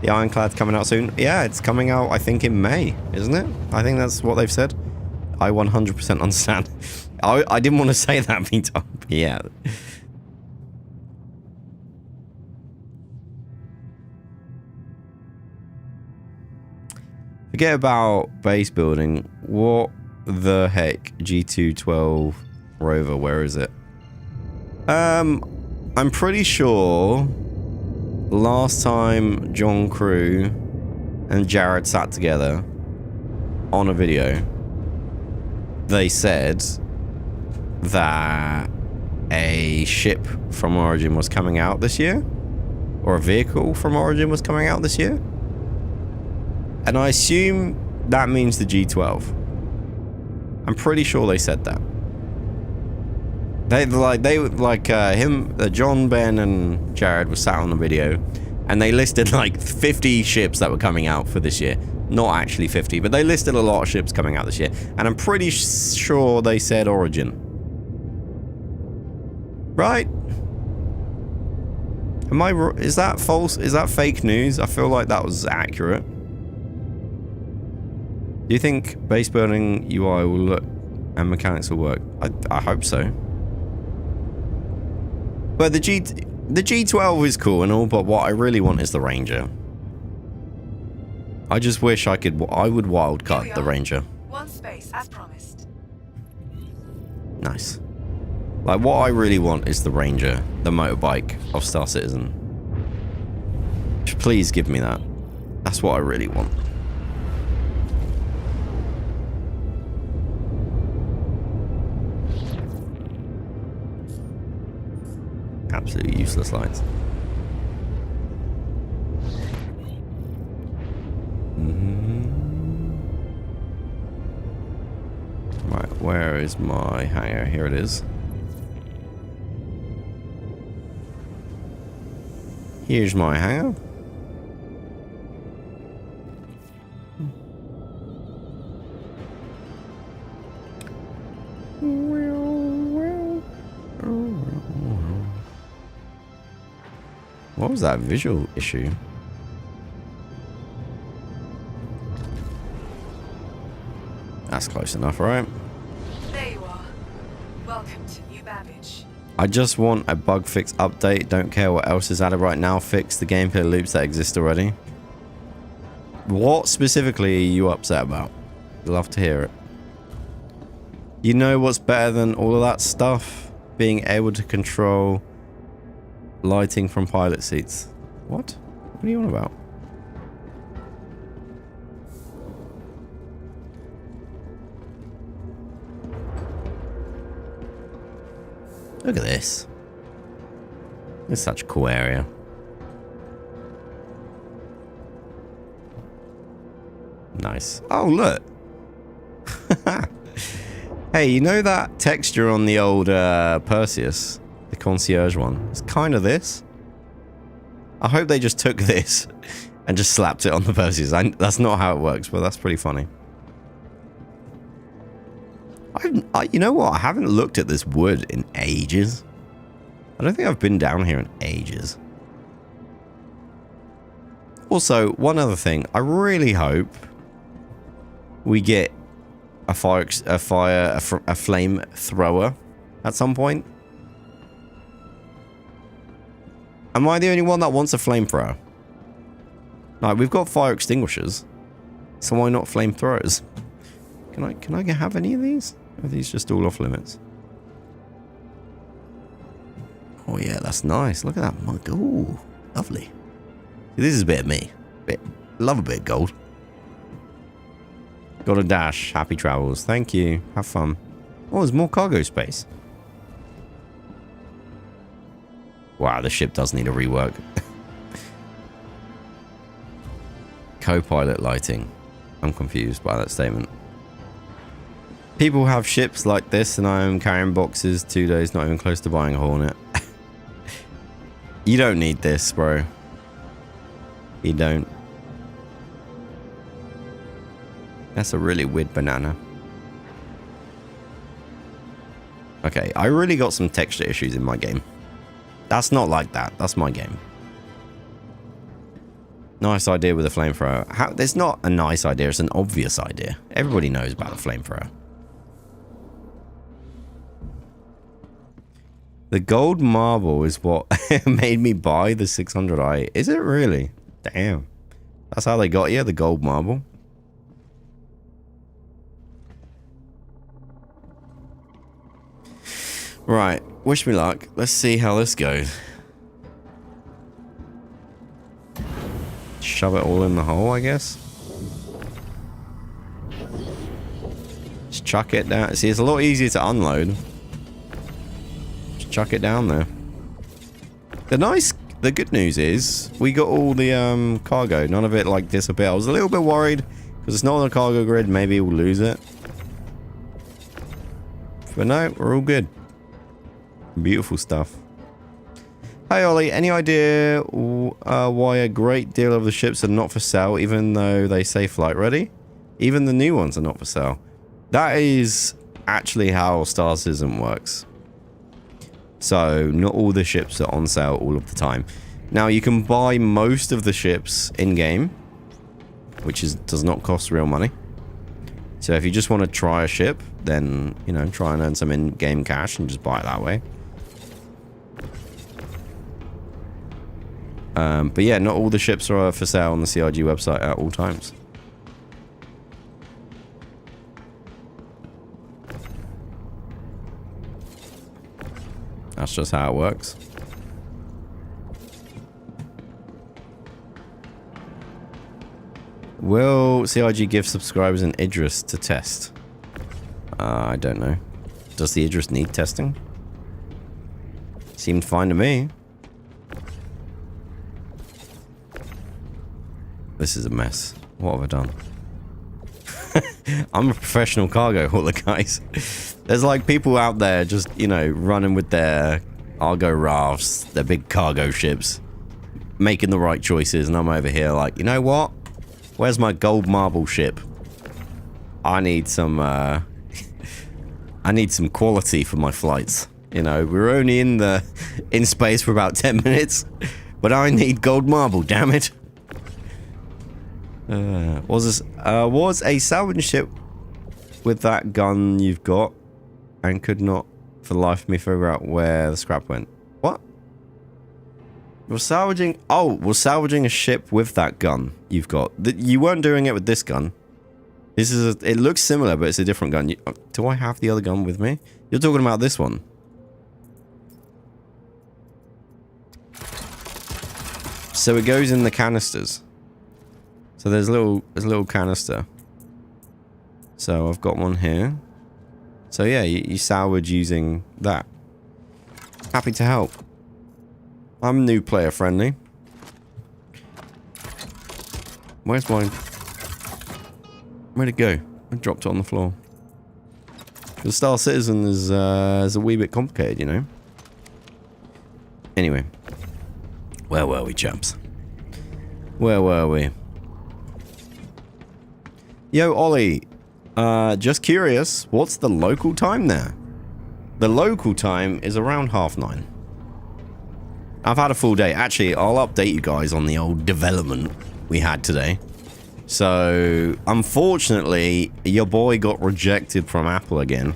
Ironclad's coming out soon. Yeah, it's coming out, I think, in May, isn't it? I think that's what they've said. I 100% understand. I didn't want to say that, meantime. Yeah. Forget about base building. What the heck? G212 rover, where is it? I'm pretty sure last time John Crew and Jared sat together on a video, they said that a ship from Origin was coming out this year, or a vehicle from Origin was coming out this year. And I assume that means the G12. I'm pretty sure they said that. John, Ben, and Jared were sat on the video, and they listed like 50 ships that were coming out for this year. Not actually 50, but they listed a lot of ships coming out this year. And I'm pretty sure they said Origin. Right? Is that false? Is that fake news? I feel like that was accurate. Do you think base building UI will look and mechanics will work? I hope so. But the G12 is cool and all, but what I really want is the Ranger. I just wish I would wildcard the Ranger. One space as promised. Nice. Like, what I really want is the Ranger, the motorbike of Star Citizen. Just please give me that. That's what I really want. Absolutely useless lights. Right, where is my hangar? Here it is. Here's my hangar. What was that visual issue? That's close enough, right? There you are. Welcome to New Babbage. I just want a bug fix update. Don't care what else is added right now. Fix the gameplay loops that exist already. What specifically are you upset about? Love to hear it. You know what's better than all of that stuff? Being able to control lighting from pilot seats. What? What are you on about? Look at this. It's such a cool area. Nice. Oh, look. Hey, you know that texture on the old Perseus? The concierge one. It's kind of this. I hope they just took this and just slapped it on the Perseus. That's not how it works, but that's pretty funny. You know what? I haven't looked at this wood in ages. I don't think I've been down here in ages. Also, one other thing. I really hope we get a flame thrower at some point. Am I the only one that wants a flamethrower? Like, we've got fire extinguishers, so why not flamethrowers? Can I have any of these? Or are these just all off limits? Oh yeah, that's nice. Look at that mug. Ooh, lovely. See, this is a bit of me. Love a bit of gold. Got a dash. Happy travels. Thank you. Have fun. Oh, there's more cargo space. Wow, the ship does need a rework. Co-pilot lighting. I'm confused by that statement. People have ships like this and I am carrying boxes 2 days, not even close to buying a Hornet. You don't need this, bro. You don't. That's a really weird banana. Okay, I really got some texture issues in my game. That's not like that. That's my game. Nice idea with a flamethrower. There's not a nice idea. It's an obvious idea. Everybody knows about a flamethrower. The gold marble is what made me buy the 600i. Is it really? Damn. That's how they got you, the gold marble. Right. Wish me luck. Let's see how this goes. Shove it all in the hole, I guess. Just chuck it down. See, it's a lot easier to unload. Just chuck it down there. The good news is we got all the cargo. None of it like disappeared. I was a little bit worried because it's not on the cargo grid. Maybe we'll lose it. But no, we're all good. Beautiful stuff. Hey Ollie, any idea why a great deal of the ships are not for sale even though they say flight ready? Even the new ones are not for sale. That is actually how Star Citizen works. So not all the ships are on sale all of the time. Now you can buy most of the ships in-game, which does not cost real money. So if you just want to try a ship, then, you know, try and earn some in-game cash and just buy it that way. But yeah, not all the ships are for sale on the CRG website at all times. That's just how it works. Will CRG give subscribers an Idris to test? I don't know. Does the Idris need testing? Seemed fine to me. This is a mess. What have I done? I'm a professional cargo hauler, guys. There's like people out there just, you know, running with their Argo rafts, their big cargo ships, making the right choices, and I'm over here like, you know what? Where's my gold marble ship? I need some, I need some quality for my flights. You know, we're only in space for about 10 minutes, but I need gold marble, damn it. Was a salvage ship with that gun you've got and could not for the life of me figure out where the scrap went. What? We're salvaging... Oh, we're salvaging a ship with that gun you've got. You weren't doing it with this gun. This is it looks similar, but it's a different gun. Do I have the other gun with me? You're talking about this one. So it goes in the canisters. So there's a little canister. So I've got one here. So yeah, you salvage using that. Happy to help. I'm new player friendly. Where's mine? Where'd it go? I dropped it on the floor. The Star Citizen is a wee bit complicated, you know. Anyway. Where were we, chaps? Where were we? Yo, Ollie. Just curious, what's the local time there? The local time is around 9:30. I've had a full day. Actually, I'll update you guys on the old development we had today. So, unfortunately, your boy got rejected from Apple again.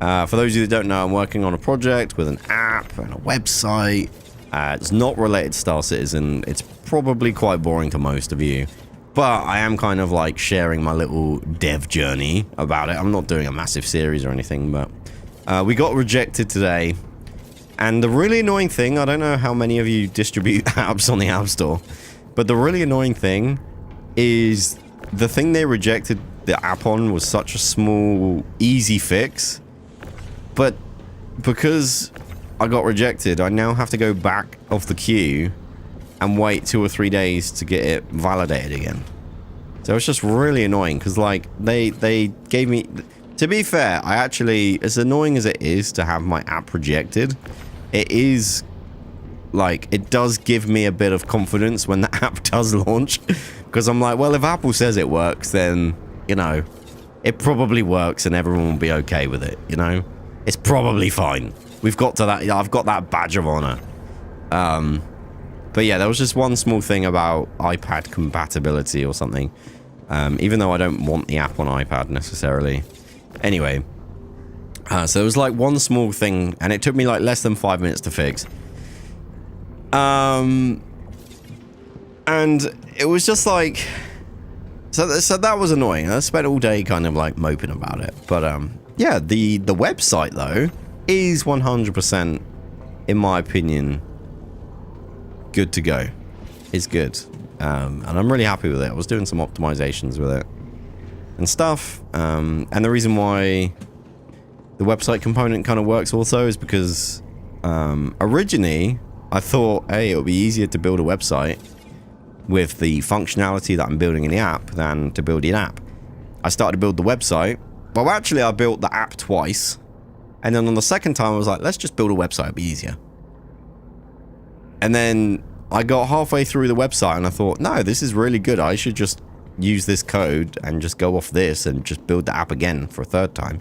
For those of you that don't know, I'm working on a project with an app and a website. It's not related to Star Citizen. It's probably quite boring to most of you. But I am kind of like sharing my little dev journey about it. I'm not doing a massive series or anything, but we got rejected today. And the really annoying thing, I don't know how many of you distribute apps on the App Store, but the really annoying thing is the thing they rejected the app on was such a small, easy fix. But because I got rejected, I now have to go back off the queue and wait 2 or 3 days to get it validated again. So it's just really annoying because, like, they gave me... To be fair, I actually... As annoying as it is to have my app rejected, it is... Like, it does give me a bit of confidence when the app does launch. Because I'm like, well, if Apple says it works, then, you know, it probably works and everyone will be okay with it, you know? It's probably fine. We've got to that... I've got that badge of honor. But yeah, there was just one small thing about iPad compatibility or something. Even though I don't want the app on iPad necessarily. Anyway. So it was like one small thing, and it took me like less than 5 minutes to fix. And it was just like... So that was annoying. I spent all day kind of like moping about it. But yeah, the website though is 100%, in my opinion, good to go. It's good. And I'm really happy with it. I was doing some optimizations with it and stuff. And the reason why the website component kind of works also is because originally I thought, hey, it would be easier to build a website with the functionality that I'm building in the app than to build the app. I started to build the website. Well, actually, I built the app twice. And then on the second time, I was like, let's just build a website. It'll be easier. And then I got halfway through the website and I thought, no, this is really good. I should just use this code and just go off this and just build the app again for a third time.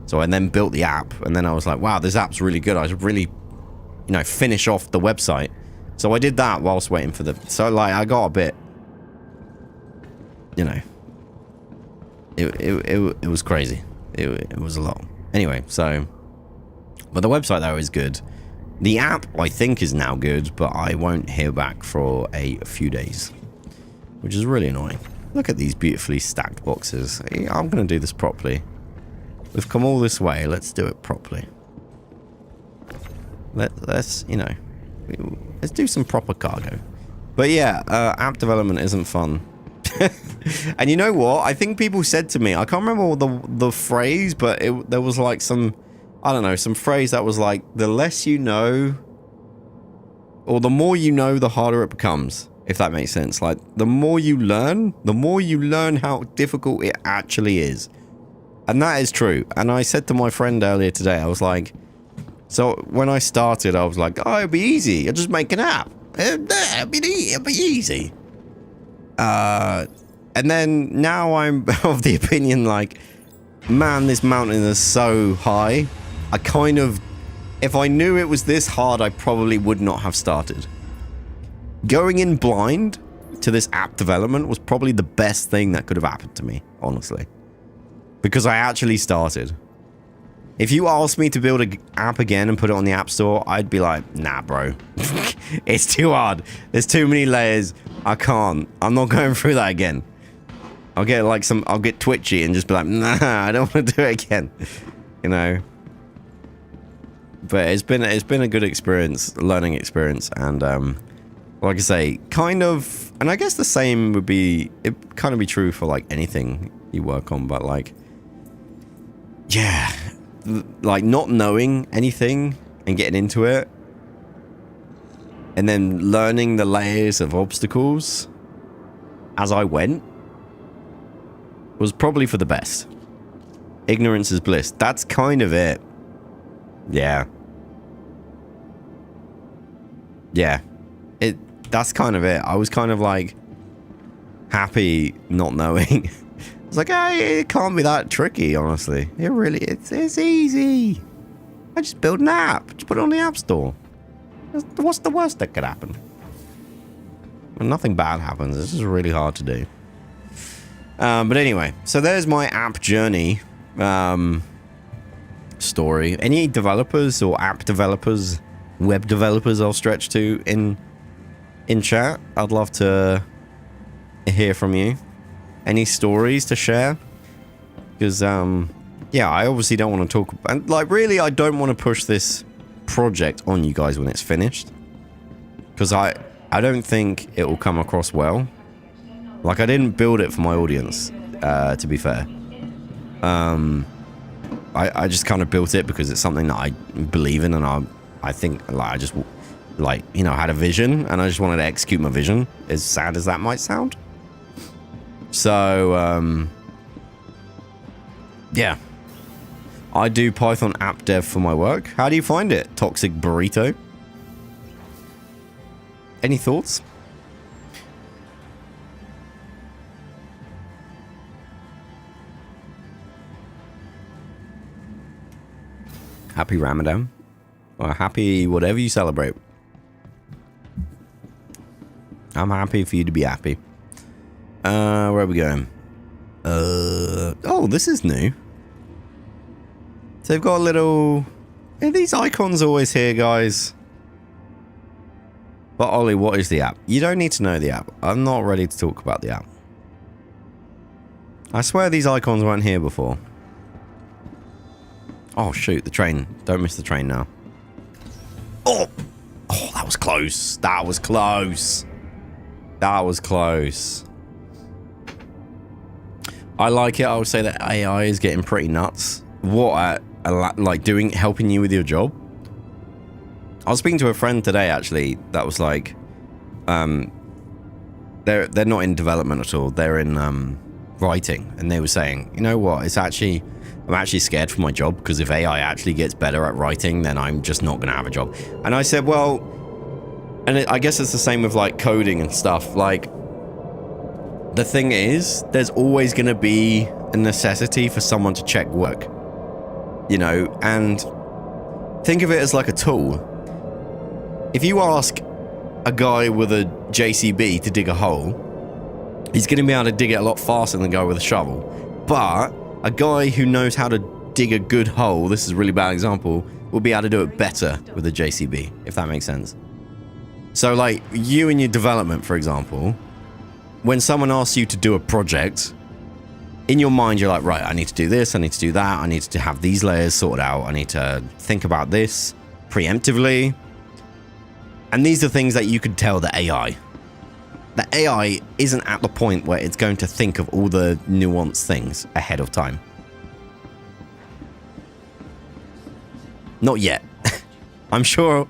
So I then built the app, and then I was like, wow, this app's really good. I should really, you know, finish off the website. So I did that whilst waiting for the... So, like, I got a bit... You know... It was crazy. It was a lot. Anyway, so... But the website, though, is good. The app, I think, is now good, but I won't hear back for a few days. Which is really annoying. Look at these beautifully stacked boxes. I'm going to do this properly. We've come all this way. Let's do it properly. Let's, you know... Let's do some proper cargo. But yeah, app development isn't fun. And you know what? I think people said to me, I can't remember the phrase, but there was like some, I don't know, some phrase that was like, the less you know, or the more you know, the harder it becomes, if that makes sense. Like, the more you learn how difficult it actually is. And that is true. And I said to my friend earlier today, I was like, so when I started, I was like, oh, it'll be easy. I'll just make an app. It'll be easy. And then now I'm of the opinion, like, man, this mountain is so high. I kind of, if I knew it was this hard, I probably would not have started. Going in blind to this app development was probably the best thing that could have happened to me, honestly. Because I actually started. If you asked me to build an app again and put it on the App Store, I'd be like, nah, bro. It's too hard. There's too many layers. I can't. I'm not going through that again. I'll get like I'll get twitchy and just be like, nah, I don't want to do it again. You know? But it's been a good experience, learning experience. And, like I say, kind of, and I guess the same would be, it kind of be true for like anything you work on, but like, yeah. Like, not knowing anything and getting into it and then learning the layers of obstacles as I went was probably for the best. Ignorance is bliss. That's kind of it. Yeah. Yeah. That's kind of it. I was kind of like happy not knowing It's like, hey, it can't be that tricky, honestly. It really, it's easy. I just build an app. Just put it on the App Store. What's the worst that could happen? Well, nothing bad happens. This is really hard to do. But anyway, so there's my app journey story. Any developers or app developers, web developers I'll stretch to in chat? I'd love to hear from you. Any stories to share? Because, yeah, I obviously don't want to talk... And, like, really, I don't want to push this project on you guys when it's finished. Because I don't think it will come across well. Like, I didn't build it for my audience, to be fair. I just kind of built it because it's something that I believe in, and I think, like, I just, like, you know, had a vision, and I just wanted to execute my vision, as sad as that might sound. So, yeah. I do Python app dev for my work. How do you find it, Toxic Burrito? Any thoughts? Happy Ramadan. Or happy whatever you celebrate. I'm happy for you to be happy. Where are we going? Oh, this is new. So they've got a little... Are these icons always here, guys? But Ollie, what is the app? You don't need to know the app. I'm not ready to talk about the app. I swear these icons weren't here before. Oh, shoot, the train. Don't miss the train now. Oh! Oh, that was close. That was close. That was close. I like it. I would say that AI is getting pretty nuts. What, like helping you with your job? I was speaking to a friend today, actually, that was like, they're not in development at all. They're in writing, and they were saying, you know what? I'm actually scared for my job, because if AI actually gets better at writing, then I'm just not going to have a job. And I said, well, and I guess it's the same with like coding and stuff. Like, the thing is, there's always going to be a necessity for someone to check work, you know, and think of it as like a tool. If you ask a guy with a JCB to dig a hole, he's going to be able to dig it a lot faster than the guy with a shovel. But a guy who knows how to dig a good hole, this is a really bad example, will be able to do it better with a JCB, if that makes sense. So, like, you in your development, for example, when someone asks you to do a project, in your mind, you're like, right, I need to do this, I need to do that, I need to have these layers sorted out, I need to think about this preemptively. And these are things that you could tell the AI. The AI isn't at the point where it's going to think of all the nuanced things ahead of time. Not yet. I'm sure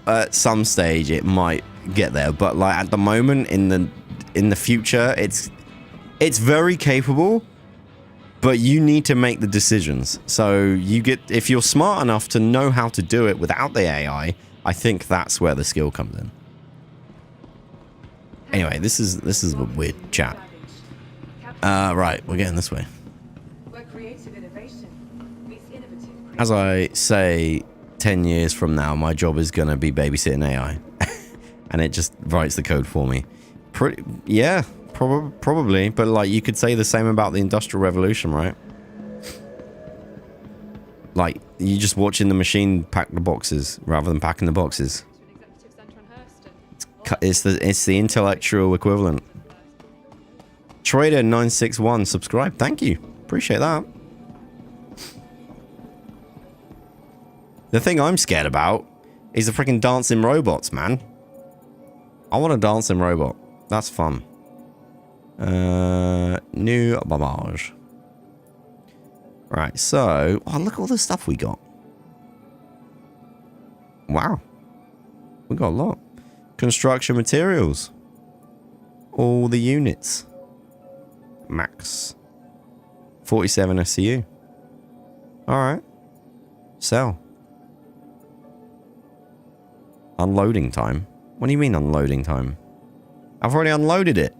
at some stage it might get there, but like at the moment in the future, it's very capable, but you need to make the decisions. So if you're smart enough to know how to do it without the AI, I think that's where the skill comes in. Anyway, this is a weird chat. Right, we're getting this way. As I say, 10 years from now, my job is going to be babysitting AI. And it just writes the code for me. Yeah, probably. But like, you could say the same about the Industrial Revolution, right? Like, you just watching the machine pack the boxes rather than packing the boxes. It's the intellectual equivalent. Trader961 subscribe. Thank you. Appreciate that. The thing I'm scared about is the freaking dancing robots, man. I want a dancing robot. That's fun. New Bamage. Right, so... Oh, look at all the stuff we got. Wow. We got a lot. Construction materials. All the units. Max. 47 SCU. Alright. Sell. Unloading time. What do you mean unloading time? I've already unloaded it.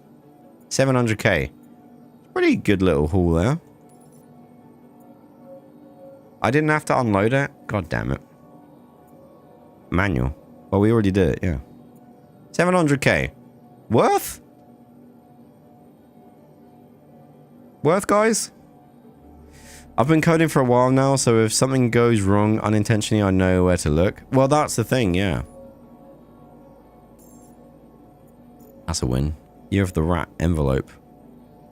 700k. Pretty good little haul there. I didn't have to unload it. God damn it. Manual. Well, we already did it, yeah. 700k. Worth? Worth, guys? I've been coding for a while now, so if something goes wrong unintentionally, I know where to look. Well, that's the thing, yeah. That's a win. Year of the Rat envelope.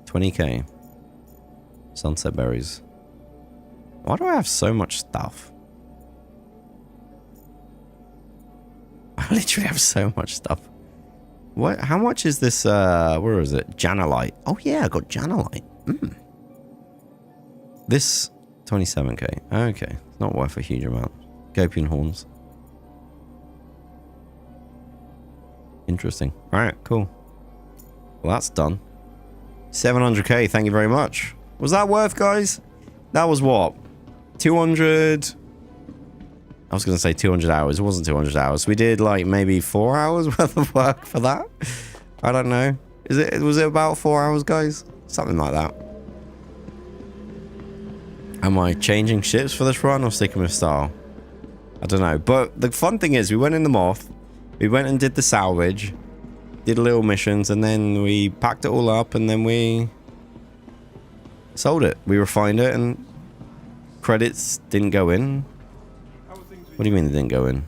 20k. Sunset berries. Why do I have so much stuff? I literally have so much stuff. What? How much is this, where is it? Janolite. Oh yeah, I got Janolite. This, 27k. Okay, it's not worth a huge amount. Gopian horns. Interesting. Alright, cool. Well, that's done. 700k, thank you very much. Was that worth, guys? That was what? 200... I was going to say 200 hours. It wasn't 200 hours. We did like maybe 4 hours worth of work for that. I don't know. Was it about 4 hours, guys? Something like that. Am I changing ships for this run or sticking with style? I don't know. But the fun thing is we went in the Moth. We went and did the salvage. Did little missions and then we packed it all up and then we sold it. We refined it and credits didn't go in. What do you mean they didn't go in?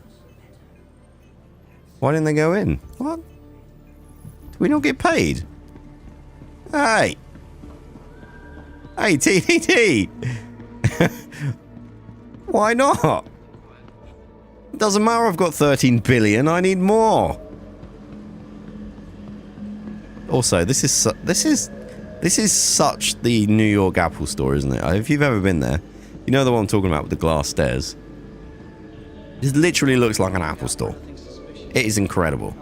Why didn't they go in? What? Do we not get paid? Hey! Hey, TDT! Why not? It doesn't matter, I've got 13 billion, I need more! Also, this is such the New York Apple store, isn't it? If you've ever been there, you know the one I'm talking about with the glass stairs. This literally looks like an Apple store. It is incredible.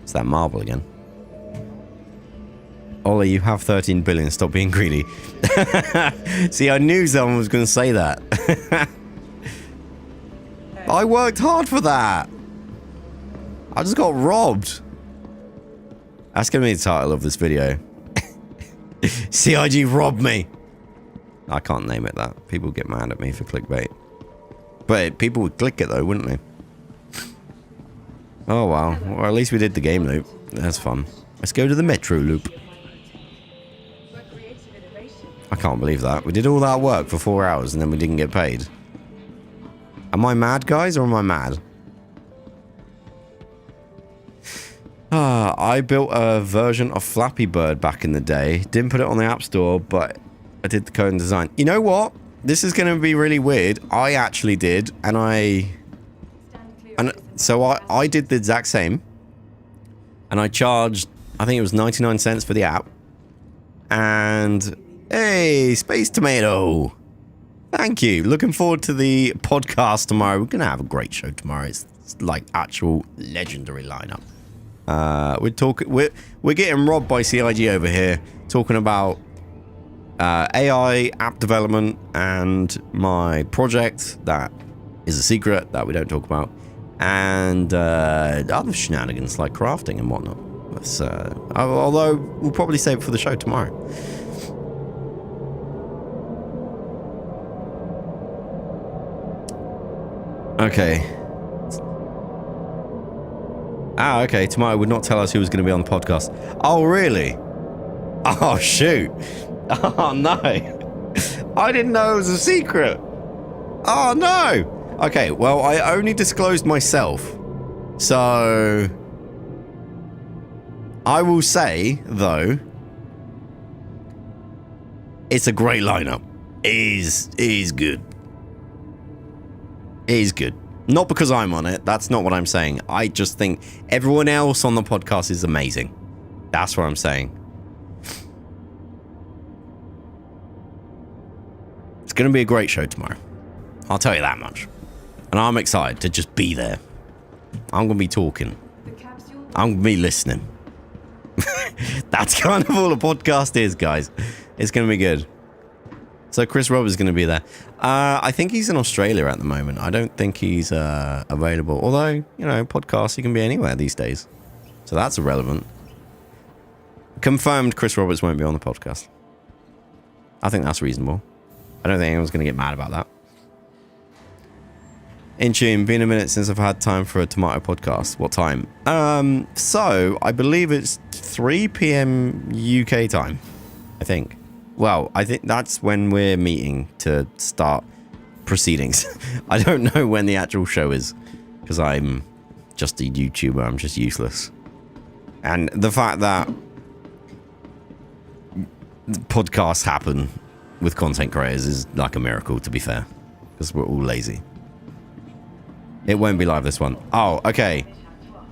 It's that marble again. Ollie, you have 13 billion. Stop being greedy. See, I knew someone was going to say that. I worked hard for that. I just got robbed. That's going to be the title of this video. CIG robbed me. I can't name it that. People get mad at me for clickbait. But people would click it though, wouldn't they? Oh wow. Well, at least we did the game loop. That's fun. Let's go to the metro loop. I can't believe that. We did all that work for 4 hours and then we didn't get paid. Am I mad, guys, or am I mad? I built a version of Flappy Bird back in the day. Didn't put it on the App Store, but I did the code and design. You know what? This is going to be really weird. I actually did, and so I did the exact same. And I charged, I think it was 99 cents for the app. And, hey, Space Tomato. Thank you. Looking forward to the podcast tomorrow. We're going to have a great show tomorrow. It's like actual legendary lineup. We're getting robbed by CIG over here, talking about AI app development and my project that is a secret that we don't talk about, and other shenanigans like crafting and whatnot. That's, although we'll probably save it for the show tomorrow. Okay. Ah, okay. Tomorrow would not tell us who was going to be on the podcast. Oh, really? Oh, shoot. Oh, no. I didn't know it was a secret. Oh, no. Okay, well, I only disclosed myself. So, I will say, though, it's a great lineup. It is good. It is good. Not because I'm on it. That's not what I'm saying. I just think everyone else on the podcast is amazing. That's what I'm saying. It's going to be a great show tomorrow. I'll tell you that much. And I'm excited to just be there. I'm going to be talking. I'm going to be listening. That's kind of all a podcast is, guys. It's going to be good. So Chris Roberts is going to be there. I think he's in Australia at the moment. I don't think he's available. Although, you know, podcasts, he can be anywhere these days. So that's irrelevant. Confirmed Chris Roberts won't be on the podcast. I think that's reasonable. I don't think anyone's going to get mad about that. In tune, been a minute since I've had time for a tomato podcast. What time? So I believe it's 3 p.m. UK time. I think. Well, I think that's when we're meeting to start proceedings. I don't know when the actual show is because I'm just a YouTuber. I'm just useless. And the fact that podcasts happen with content creators is like a miracle, to be fair, because we're all lazy. It won't be live, this one. Oh, okay.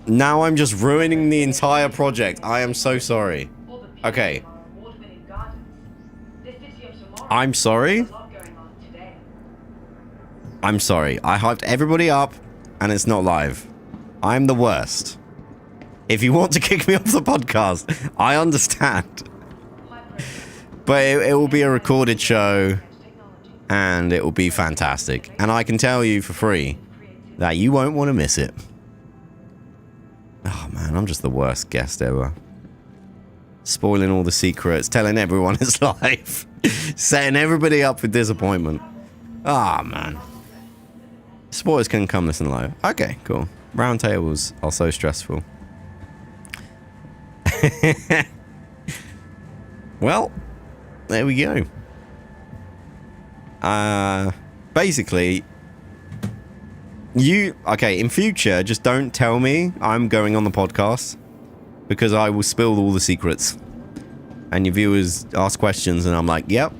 Now I'm just ruining the entire project. I am so sorry. Okay. I'm sorry. I'm sorry. I hyped everybody up and it's not live. I'm the worst. If you want to kick me off the podcast, I understand. But it will be a recorded show and it will be fantastic. And I can tell you for free that you won't want to miss it. Oh man, I'm just the worst guest ever. Spoiling all the secrets, telling everyone it's live, setting everybody up for disappointment. Ah man. Spoilers can come listen live. Okay, cool. Round tables are so stressful. Well, there we go. Basically, okay, in future, just don't tell me I'm going on the podcast because I will spill all the secrets. And your viewers ask questions and I'm like, yep,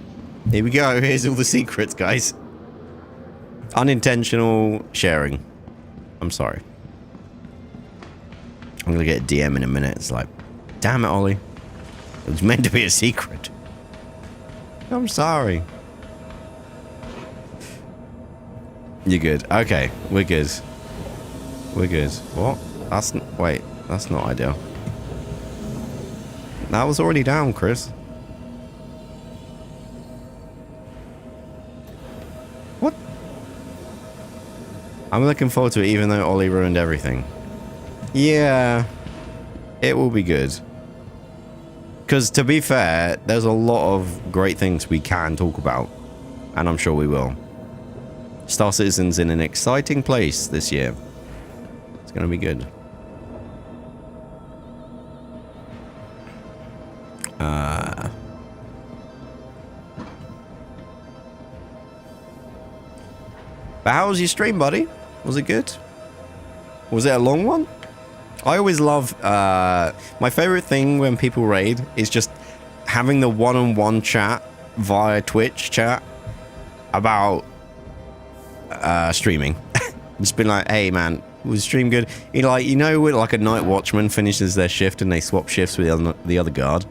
here we go. Here's all the secrets, guys. Unintentional sharing. I'm sorry. I'm going to get a DM in a minute. It's like, damn it, Ollie. It was meant to be a secret. I'm sorry. You're good. Okay, we're good. We're good. What? Wait, that's not ideal. That was already down, Chris. What? I'm looking forward to it even though Ollie ruined everything. Yeah. It will be good. Because to be fair, there's a lot of great things we can talk about. And I'm sure we will. Star Citizen's in an exciting place this year. It's going to be good. But how was your stream, buddy? Was it good? Was it a long one? I always love... my favorite thing when people raid is just having the one-on-one chat via Twitch chat about... streaming. Just been like, hey man, was stream good? You know when like a night watchman finishes their shift and they swap shifts with the other guard.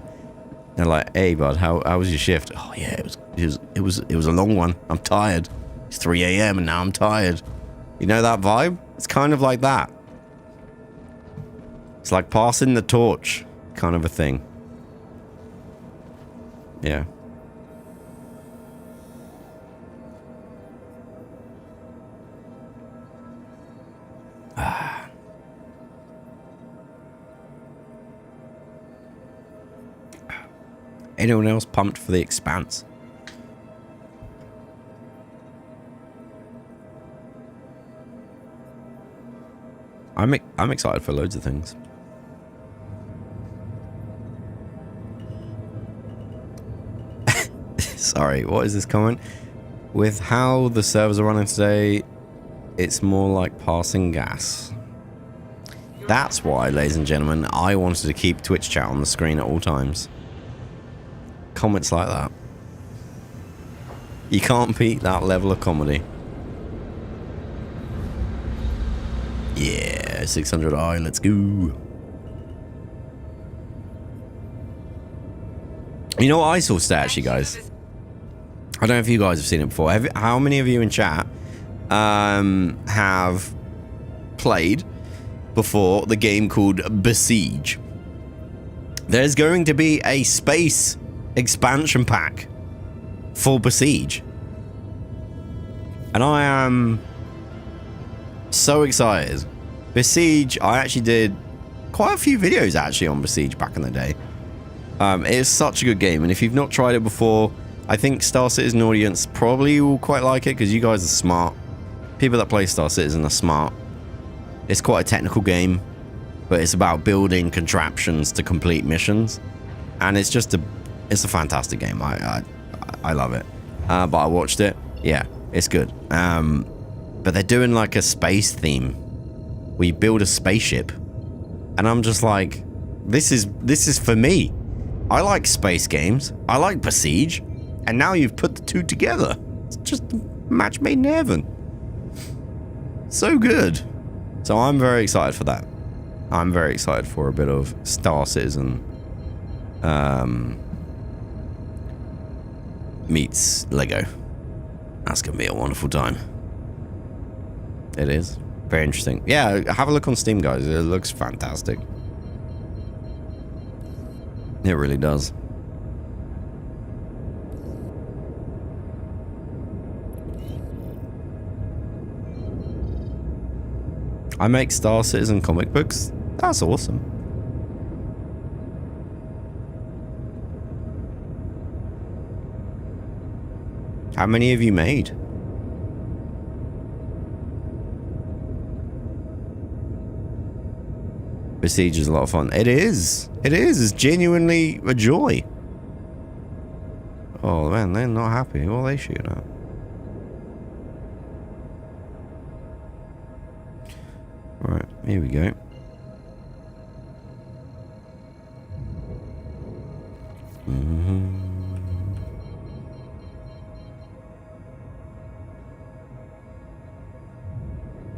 They're like, hey bud, how was your shift? Oh yeah, it was a long one. I'm tired. It's 3 a.m. and now I'm tired. You know that vibe? It's kind of like that. It's like passing the torch kind of a thing. Yeah. Anyone else pumped for The Expanse? I'm excited for loads of things. Sorry, what is this comment? With how the servers are running today, it's more like passing gas. That's why, ladies and gentlemen, I wanted to keep Twitch chat on the screen at all times. Comments like that. You can't beat that level of comedy. Yeah, 600i, let's go. You know what I saw today, actually, guys? I don't know if you guys have seen it before. How many of you in chat have played before the game called Besiege? There's going to be a space expansion pack for Besiege. And I am so excited. Besiege, I actually did quite a few videos actually on Besiege back in the day. It is such a good game, and if you've not tried it before, I think Star Citizen audience probably will quite like it because you guys are smart. People that play Star Citizen are smart. It's quite a technical game, but it's about building contraptions to complete missions, and it's a fantastic game. I love it. But I watched it. Yeah, it's good. But they're doing like a space theme where you build a spaceship, and I'm just like, this is for me. I like space games. I like Besiege, and now you've put the two together. It's just a match made in heaven. So good. So I'm very excited for that. I'm very excited for a bit of Star Citizen meets Lego. That's gonna be a wonderful time. It is. Very interesting. Yeah, have a look on Steam, guys. It looks fantastic. It really does. I make Star Citizen comic books. That's awesome. How many have you made? Besiege is a lot of fun. It is. It is. It's genuinely a joy. Oh man, they're not happy. What are they shooting at? Alright, here we go.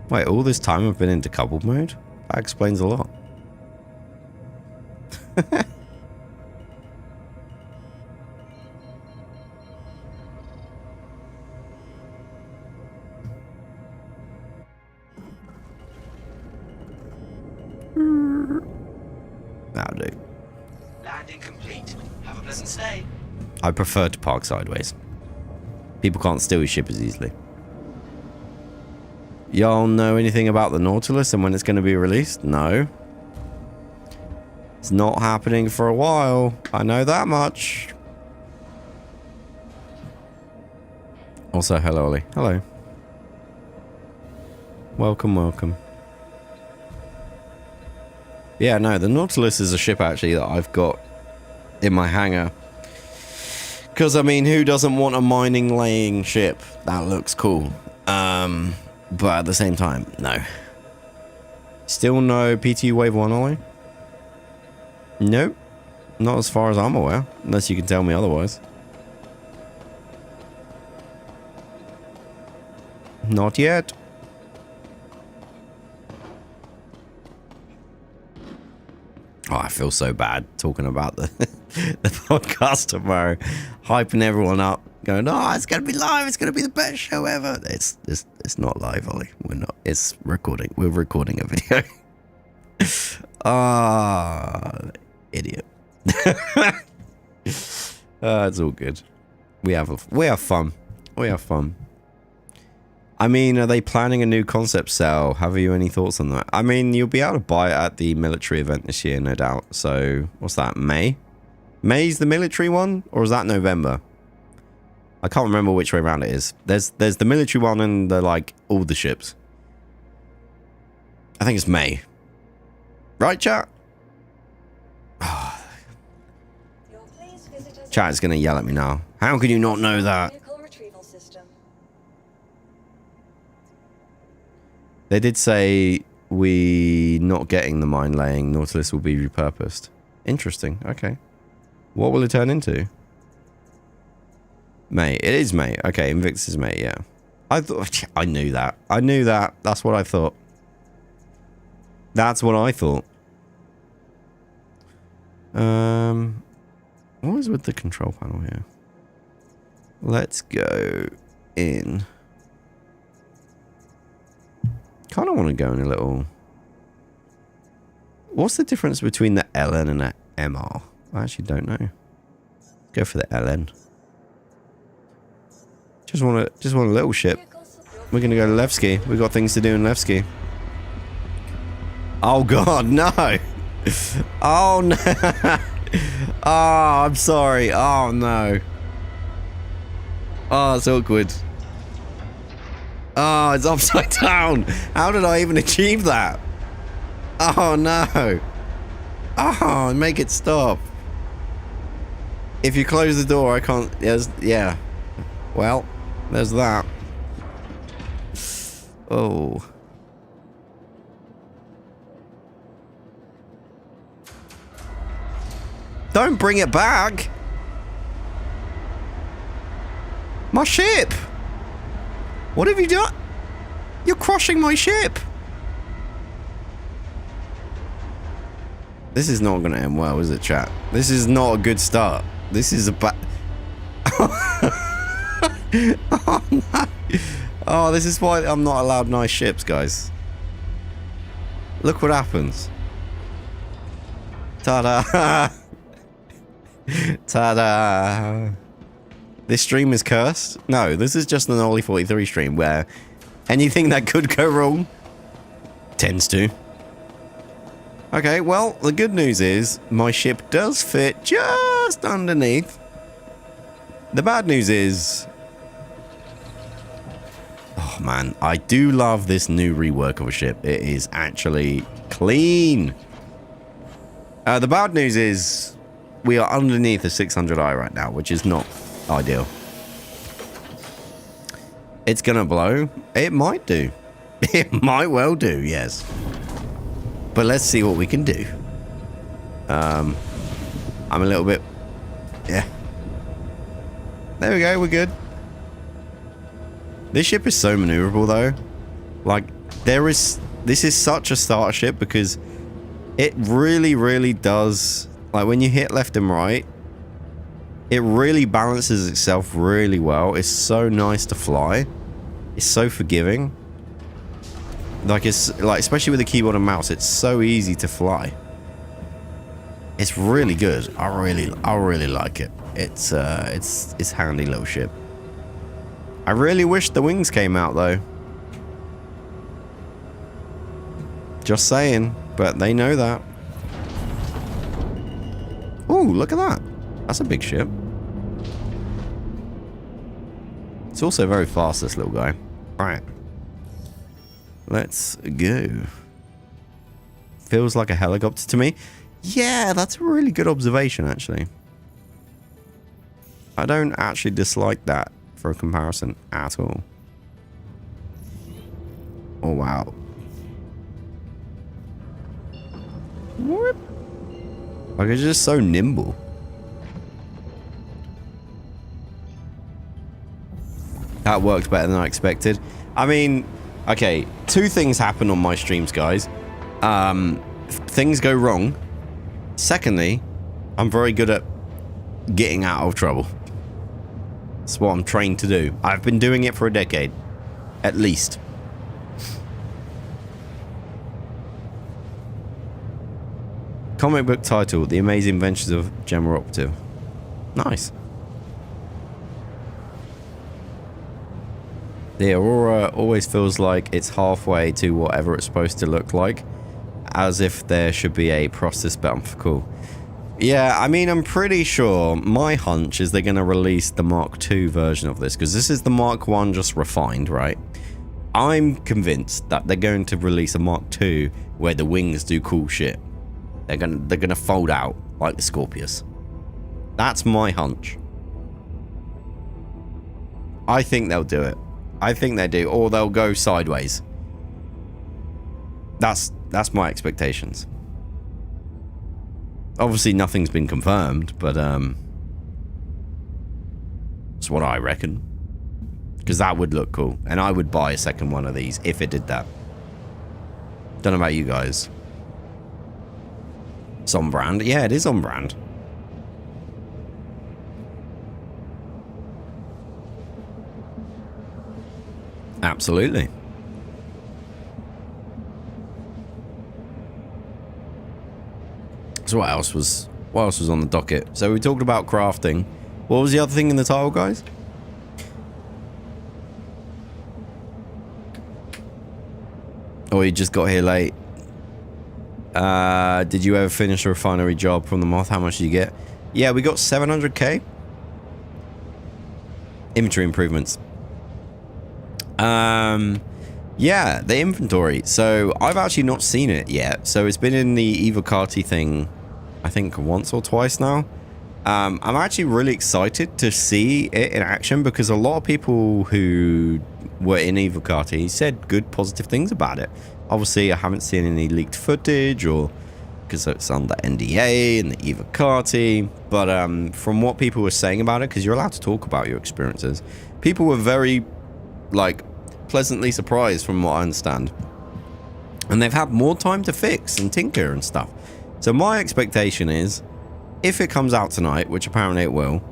Wait, all this time I've been in decoupled mode? That explains a lot. That'll do. Landing complete. Have a pleasant stay. I prefer to park sideways. People can't steal your ship as easily. Y'all know anything about the Nautilus and when it's going to be released? No. It's not happening for a while. I know that much. Also, hello, Ollie. Hello. Welcome, welcome. Yeah, no, the Nautilus is a ship actually that I've got in my hangar. Because, I mean, who doesn't want a mining laying ship? That looks cool. But at the same time, no. Still no PT Wave 1, Ollie? Nope. Not as far as I'm aware. Unless you can tell me otherwise. Not yet. Oh, I feel so bad talking about the podcast tomorrow, hyping everyone up, going, "Oh, it's gonna be live. It's gonna be the best show ever." It's not live, Ollie. We're not. It's recording. We're recording a video. Idiot. It's all good. We have fun. We have fun. I mean, are they planning a new concept cell? Have you any thoughts on that? I mean, you'll be able to buy it at the military event this year, no doubt. So, what's that, May? May's the military one? Or is that November? I can't remember which way around it is. There's the military one and the, like, all the ships. I think it's May. Right, chat? Chat is going to yell at me now. How can you not know that? They did say we not getting the mine laying. Nautilus will be repurposed. Interesting. Okay. What will it turn into? May. It is May. Okay, Invictus is May, yeah. I thought I knew that. I knew that. That's what I thought. That's what I thought. What is with the control panel here? Let's go in. Kind of want to go in a little... What's the difference between the LN and the MR? I actually don't know. Go for the LN. Just want a little ship. We're gonna go to Levski. We got things to do in Levski. Oh God, no! Oh no! Oh, I'm sorry. Oh no! Oh, it's awkward. Oh, it's upside down. How did I even achieve that? Oh no! Oh, make it stop. If you close the door, I can't. Yeah. Well, there's that. Oh. Don't bring it back. My ship. What have you done? You're crushing my ship. This is not going to end well, is it, chat? This is not a good start. This is a bad... Oh, no. Oh, this is why I'm not allowed nice ships, guys. Look what happens. Ta-da. Ta-da. This stream is cursed? No, this is just an Ollie 43 stream where anything that could go wrong tends to. Okay, well, the good news is my ship does fit just underneath. The bad news is... Oh, man, I do love this new rework of a ship. It is actually clean. The bad news is we are underneath a 600i right now, which is not ideal. It's gonna blow. It might do. It might well do, yes. But let's see what we can do. I'm a little bit... Yeah. There we go, we're good. This ship is so maneuverable, though. Like, this is such a starter ship because it really, really does... Like, when you hit left and right, it really balances itself really well. It's so nice to fly. It's so forgiving. Like, it's like, especially with the keyboard and mouse, it's so easy to fly. It's really good. I really like it. It's a handy little ship. I really wish the wings came out though. Just saying, but they know that. Ooh, look at that. That's a big ship. It's also very fast, this little guy. Alright. Let's go. Feels like a helicopter to me. Yeah, that's a really good observation, actually. I don't actually dislike that for a comparison at all. Oh, wow. Whoop. Like, it's just so nimble. That worked better than I expected. I mean, okay, two things happen on my streams, guys. Things go wrong. Secondly, I'm very good at getting out of trouble. That's what I'm trained to do. I've been doing it for a decade. At least. Comic book title, The Amazing Adventures of Gemma Operative. Nice. The Aurora always feels like it's halfway to whatever it's supposed to look like. As if there should be a process bump. Cool. Yeah, I mean, I'm pretty sure my hunch is they're going to release the Mark II version of this. Because this is the Mark I just refined, right? I'm convinced that they're going to release a Mark II where the wings do cool shit. They're gonna fold out like the Scorpius. That's my hunch. I think they'll do it. I think they do, or they'll go sideways. That's my expectations. Obviously, nothing's been confirmed, but it's what I reckon. Because that would look cool, and I would buy a second one of these if it did that. Don't know about you guys. It's on brand. Yeah, it is on brand. Absolutely. So what else was on the docket? So we talked about crafting. What was the other thing in the title, guys? Or you just got here late. Did you ever finish a refinery job from the Moth? How much did you get? Yeah, we got 700k. Inventory improvements. Yeah, the inventory. So I've actually not seen it yet. So it's been in the Evocati thing, I think once or twice now. I'm actually really excited to see it in action because a lot of people who were in Evocati said good, positive things about it. Obviously, I haven't seen any leaked footage or because it's under NDA and the Evocati. But from what people were saying about it, because you're allowed to talk about your experiences, people were very, like, pleasantly surprised from what I understand. And they've had more time to fix and tinker and stuff. So my expectation is, if it comes out tonight, which apparently it will,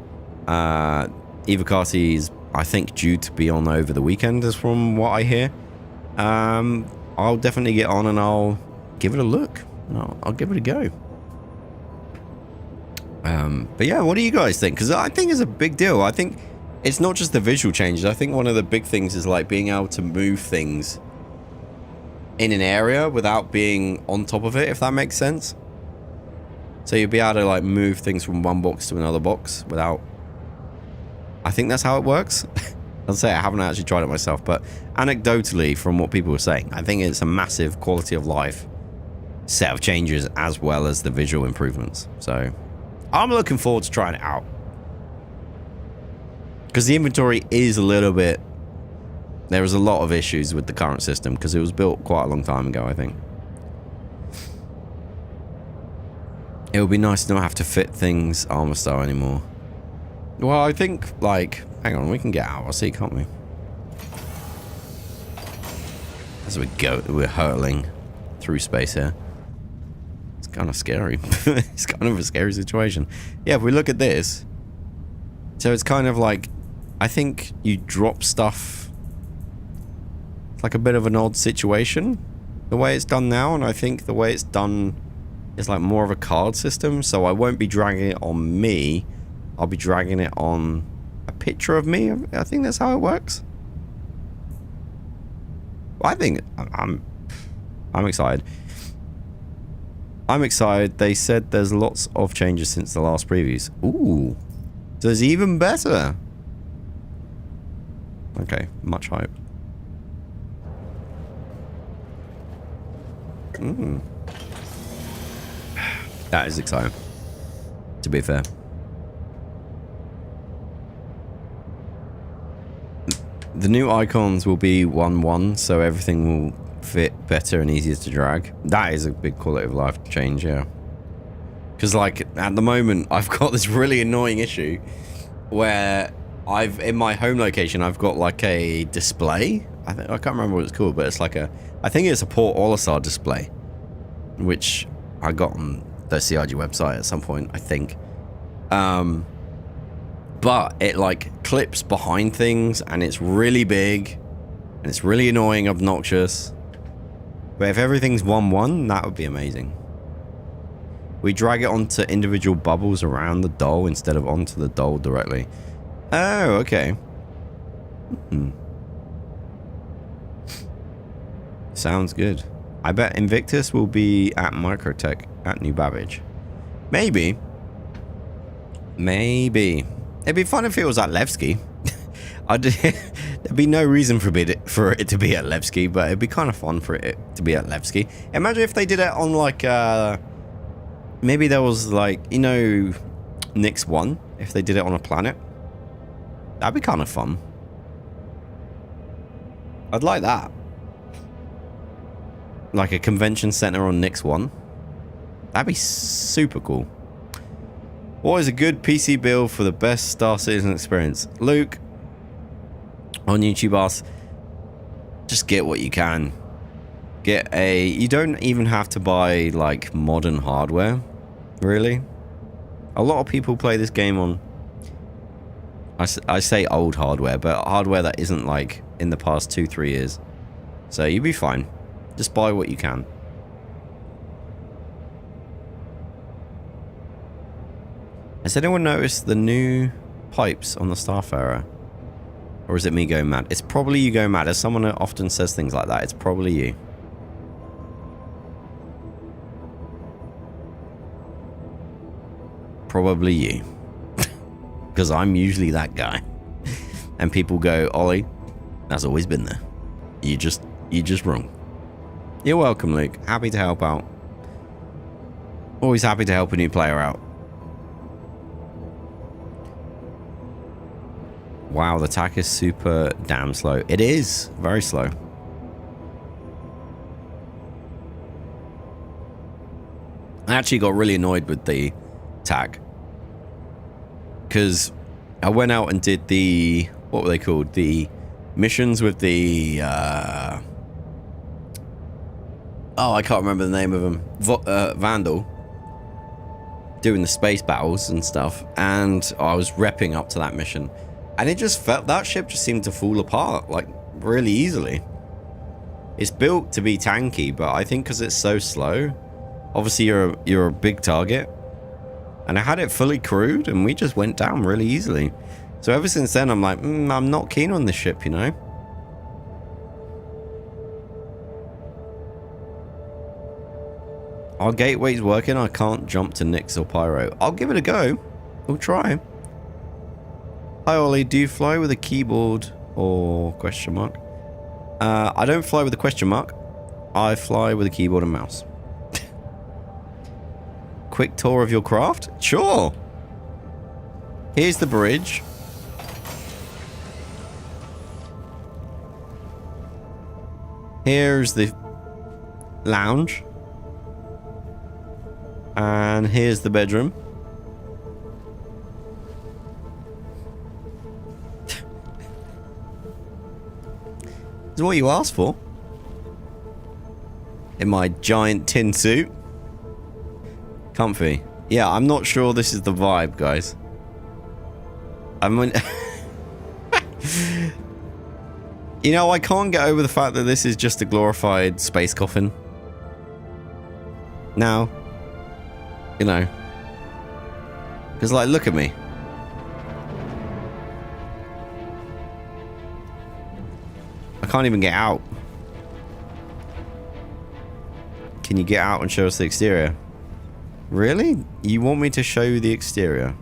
Evocati is, I think, due to be on over the weekend, is from what I hear. I'll definitely get on and I'll give it a look. I'll give it a go. But yeah, what do you guys think? Because I think it's a big deal. I think it's not just the visual changes. I think one of the big things is like being able to move things in an area without being on top of it, if that makes sense. So you'll be able to like move things from one box to another box without... I think that's how it works. I'll say I haven't actually tried it myself, but anecdotally from what people were saying, I think it's a massive quality of life set of changes as well as the visual improvements. So I'm looking forward to trying it out. Because the inventory is a little bit... There is a lot of issues with the current system because it was built quite a long time ago, I think. It would be nice to not have to fit things armor style anymore. Well, I think, like... Hang on, we can get out. I'll see, can't we? As we go, we're hurtling through space here. It's kind of scary. It's kind of a scary situation. Yeah, if we look at this... So it's kind of like... I think you drop stuff... It's like a bit of an odd situation, the way it's done now, and I think the way it's done is like more of a card system, so I won't be dragging it on me. I'll be dragging it on a picture of me. I think that's how it works. Well, I think I'm excited. I'm excited. They said there's lots of changes since the last previews. Ooh. So it's even better. Okay, much hype. That is exciting, to be fair. The new icons will be 1-1, so everything will fit better and easier to drag. That is a big quality of life change, yeah. Because, like, at the moment, I've got this really annoying issue where in my home location, I've got, like, a display. I can't remember what it's called, but it's like I think it's a Port Olisar display, which I got on the CRG website at some point, I think. But it like clips behind things and it's really big and it's really annoying, obnoxious. But if everything's 1-1, that would be amazing. We drag it onto individual bubbles around the doll instead of onto the doll directly. Oh, okay. Sounds good. I bet Invictus will be at Microtech at New Babbage. Maybe. Maybe. It'd be fun if it was at Levski. There'd be no reason for it to be at Levski, but it'd be kind of fun for it to be at Levski. Imagine if they did it on like, maybe there was like, you know, Nyx 1, if they did it on a planet. That'd be kind of fun. I'd like that. Like a convention center on Nyx 1. That'd be super cool. What is a good PC build for the best Star Citizen experience? Luke, on YouTube asks, just get what you can. You don't even have to buy like modern hardware, really. A lot of people play this game on, I say old hardware, but hardware that isn't like in the past 2-3 years. So you'll be fine. Just buy what you can. Has anyone noticed the new pipes on the Starfarer? Or is it me going mad? It's probably you going mad. As someone that often says things like that, it's probably you. Probably you. Because I'm usually that guy. And people go, Ollie, that's always been there. You're just wrong. You're welcome, Luke. Happy to help out. Always happy to help a new player out. Wow, the attack is super damn slow. It is very slow. I actually got really annoyed with the attack. Because I went out and did the... What were they called? The missions with the... Oh, I can't remember the name of them. Vandal. Doing the space battles and stuff. And I was repping up to that mission. And it just felt... That ship just seemed to fall apart. Like, really easily. It's built to be tanky, but I think because it's so slow... Obviously, you're a big target. And I had it fully crewed, and we just went down really easily. So ever since then, I'm like, I'm not keen on this ship, you know? Our gateway's working. I can't jump to Nyx or Pyro. I'll give it a go. We'll try. Hi, Ollie. Do you fly with a keyboard or question mark? I don't fly with a question mark. I fly with a keyboard and mouse. Quick tour of your craft? Sure. Here's the bridge. Here's the lounge. And here's the bedroom. Is what you asked for. In my giant tin suit. Comfy. Yeah, I'm not sure this is the vibe, guys. I mean... You know, I can't get over the fact that this is just a glorified space coffin. Now, you know. Because, like, look at me. I can't even get out. Can you get out and show us the exterior? Really? You want me to show you the exterior?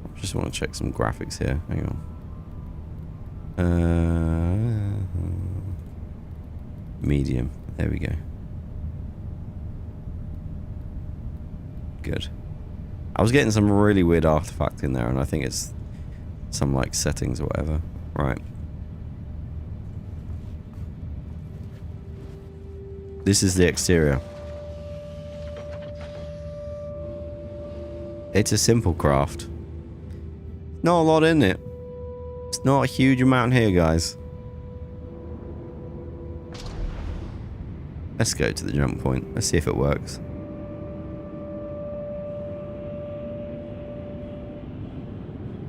I just want to check some graphics here. Hang on. Medium. There we go. Good. I was getting some really weird artifact in there, and I think it's some like settings or whatever. Right. This is the exterior. It's a simple craft. Not a lot in it. It's not a huge amount here, guys. Let's go to the jump point. Let's see if it works.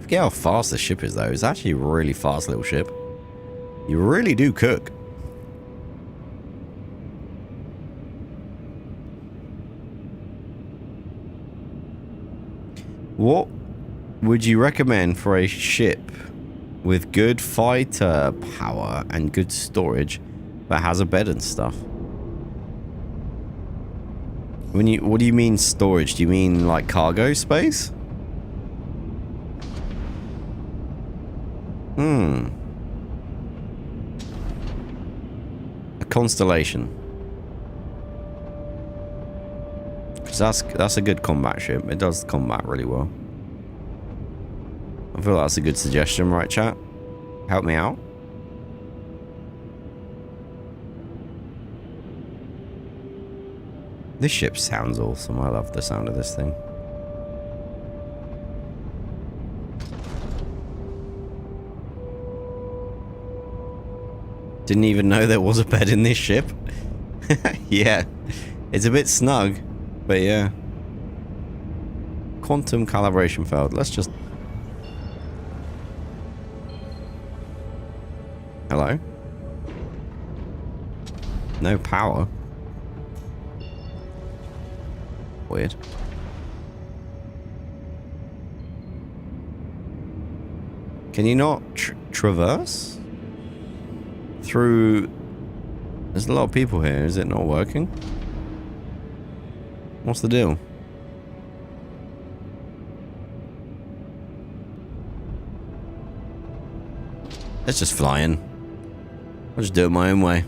Forget how fast the ship is, though. It's actually a really fast little ship. You really do cook. What would you recommend for a ship with good fighter power and good storage that has a bed and stuff? What do you mean storage? Do you mean like cargo space? A constellation. Because that's a good combat ship. It does combat really well. I feel that's a good suggestion, right, chat? Help me out. This ship sounds awesome. I love the sound of this thing. Didn't even know there was a bed in this ship. Yeah. It's a bit snug. But yeah. Quantum calibration failed. Let's just... Hello? No power. Weird. Can you not traverse? Through... There's a lot of people here. Is it not working? What's the deal? Let's just fly in. I'll just do it my own way.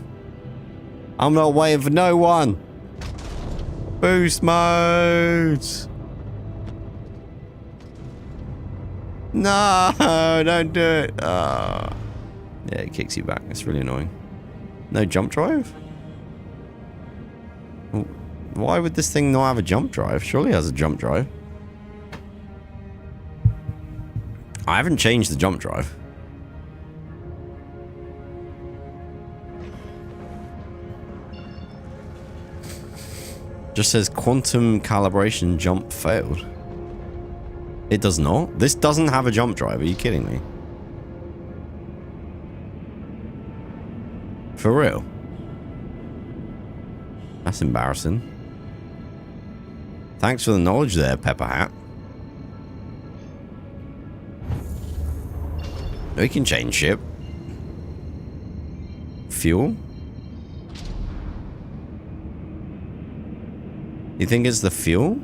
I'm not waiting for no one. Boost modes. No, don't do it. Yeah, it kicks you back. It's really annoying. No jump drive? Why would this thing not have a jump drive? Surely it has a jump drive. I haven't changed the jump drive. Just says quantum calibration jump failed. It does not. This doesn't have a jump drive. Are you kidding me? For real? That's embarrassing. Thanks for the knowledge there, Pepper Hat. We can change ship. Fuel? You think it's the fuel?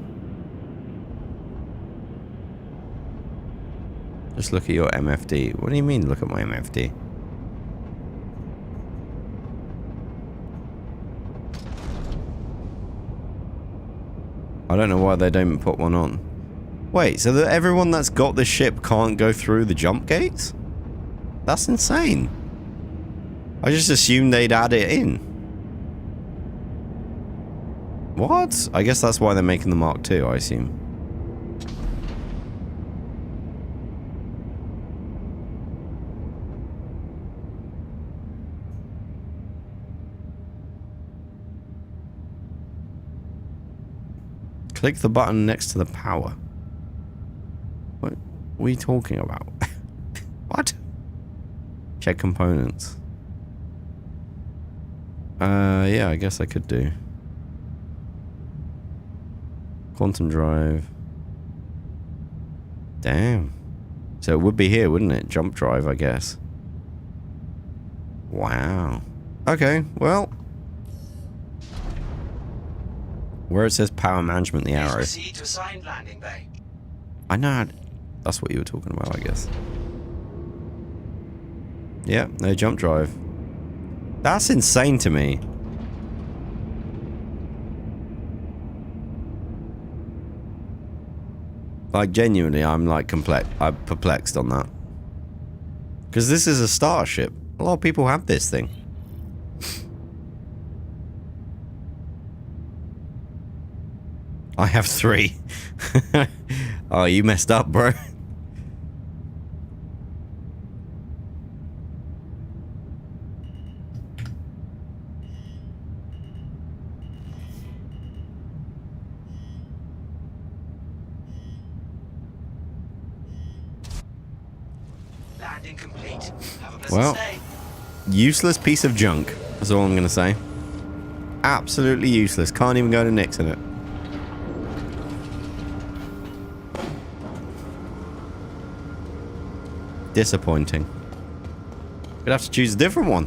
Just look at your MFD. What do you mean, look at my MFD? I don't know why they don't put one on. Wait, so that everyone that's got this ship can't go through the jump gates? That's insane. I just assumed they'd add it in. What? I guess that's why they're making the Mark II, I assume. Click the button next to the power. What are you talking about? What? Check components. Yeah, I guess I could do. Quantum drive. Damn. So it would be here, wouldn't it? Jump drive, I guess. Wow. Okay, well. Where it says power management, the arrow. Proceed to assigned landing bay. I know. That's what you were talking about, I guess. Yeah, no jump drive. That's insane to me. Like, genuinely, I'm like I'm perplexed on that. Because this is a starship. A lot of people have this thing. I have 3. Oh, you messed up, bro. Landing complete. Have a pleasant Well, stay. useless piece of junk. That's all I'm going to say. Absolutely useless. Can't even go to Nick's in it. Disappointing. We'd have to choose a different one.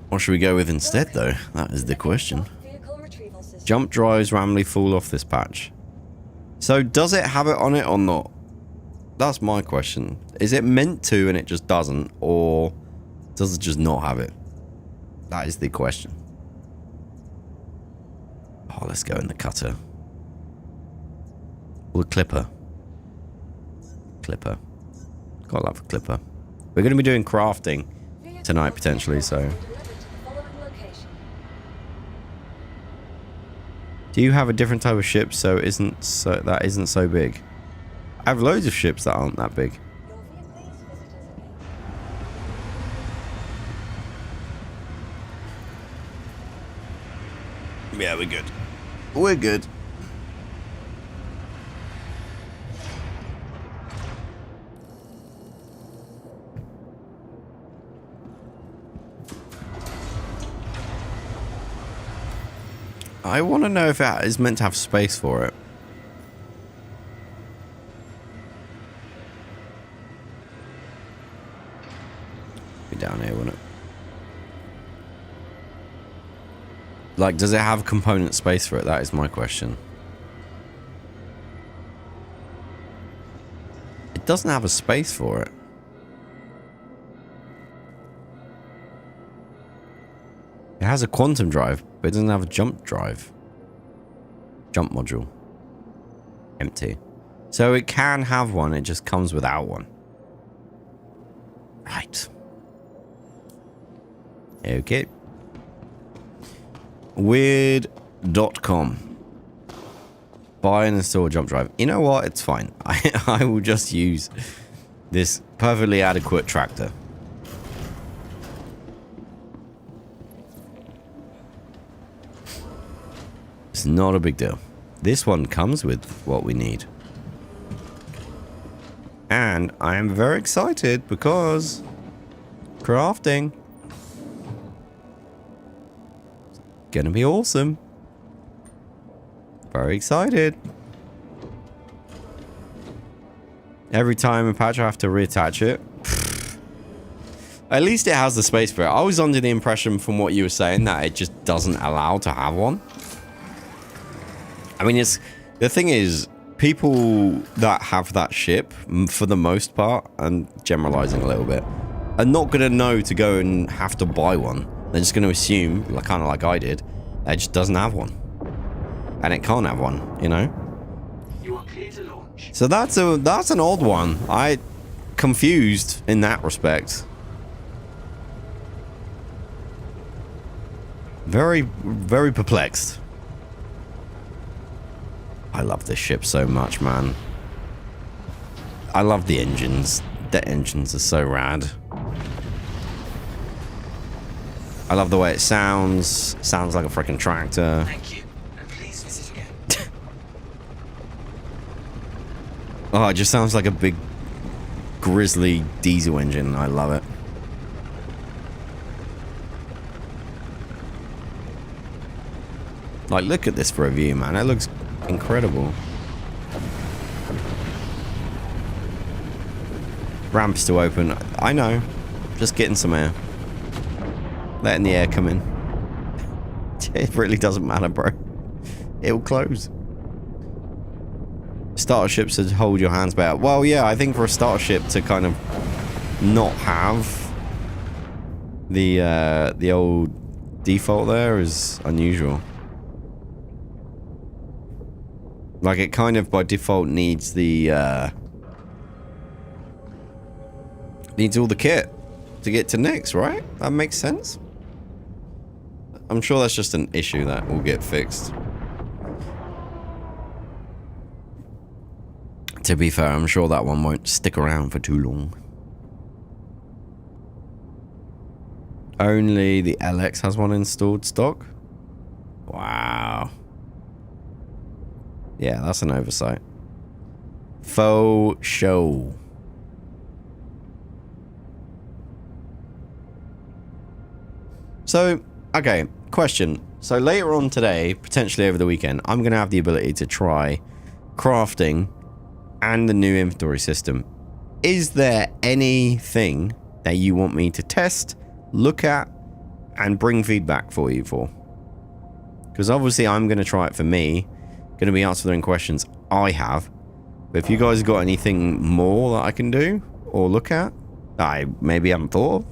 What should we go with instead, though? That is the question. Jump drives randomly fall off this patch. So, does it have it on it or not? That's my question. Is it meant to and it just doesn't? Or does it just not have it? That is the question. Oh, let's go in the cutter. Or the clipper. Clipper. Gotta love a clipper. We're going to be doing crafting tonight, potentially, so... Do you have a different type of ship that isn't so big? I have loads of ships that aren't that big. Yeah, we're good. We're good. I want to know if it is meant to have space for it. Be down here, wouldn't it? Like, does it have component space for it? That is my question. it doesn't have a space for it. It has a quantum drive, but it doesn't have a jump drive. Jump module. Empty. So it can have one, it just comes without one. Right. Okay. Weird.com. Buy and install a jump drive. You know what? It's fine. I will just use this perfectly adequate tractor. It's not a big deal. This one comes with what we need. And I am very excited because crafting is gonna be awesome. Very excited. Every time a patch I have to reattach it. At least it has the space for it. I was under the impression from what you were saying that it just doesn't allow to have one. I mean, it's the thing is, people that have that ship, for the most part, and generalizing a little bit, are not going to know to go and have to buy one. They're just going to assume, like, kind of like I did, that it just doesn't have one. And it can't have one, you know? You are clear to launch. So that's an odd one. I confused in that respect. Very, very perplexed. I love this ship so much, man. I love the engines. The engines are so rad. I love the way it sounds. Sounds like a freaking tractor. Thank you. And please visit again. Oh, it just sounds like a big grizzly diesel engine. I love it. Like, look at this for a view, man. It looks incredible. Ramps to open. I know. Just getting some air. Letting the air come in. It really doesn't matter, bro. It'll close. Starter ships to hold your hands back. Well, yeah, I think for a starter ship to kind of not have the old default there is unusual. Like, it kind of by default needs the needs all the kit to get to Nyx, right? That makes sense. I'm sure that's just an issue that will get fixed. To be fair, I'm sure that one won't stick around for too long. Only the LX has one installed stock? Wow. Yeah, that's an oversight. Faux show. So, okay, question. So later on today, potentially over the weekend, I'm going to have the ability to try crafting and the new inventory system. Is there anything that you want me to test, look at, and bring feedback for you for? Because obviously I'm going to try it for me. Going to be answering questions I have. But if you guys got anything more that I can do or look at that I maybe haven't thought of,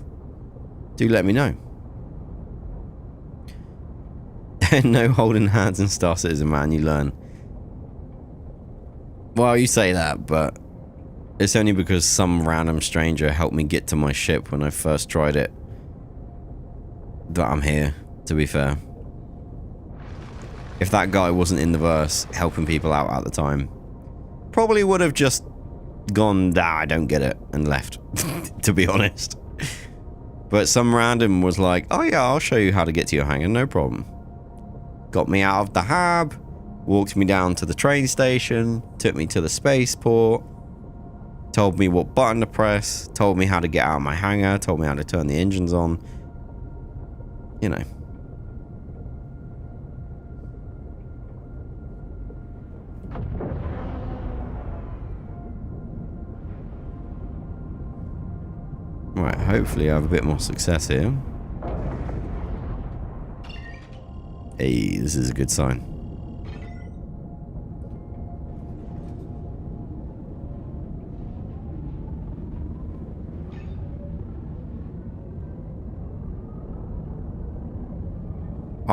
do let me know. No holding hands in Star Citizen, man. You learn. Well, you say that, but it's only because some random stranger helped me get to my ship when I first tried it that I'm here, to be fair. If that guy wasn't in the verse helping people out at the time, probably would have just gone, nah, I don't get it, and left, to be honest. But some random was like, oh yeah, I'll show you how to get to your hangar, no problem. Got me out of the hab, walked me down to the train station, took me to the spaceport, told me what button to press, told me how to get out of my hangar, told me how to turn the engines on. You know. Right, hopefully I have a bit more success here. Hey, this is a good sign.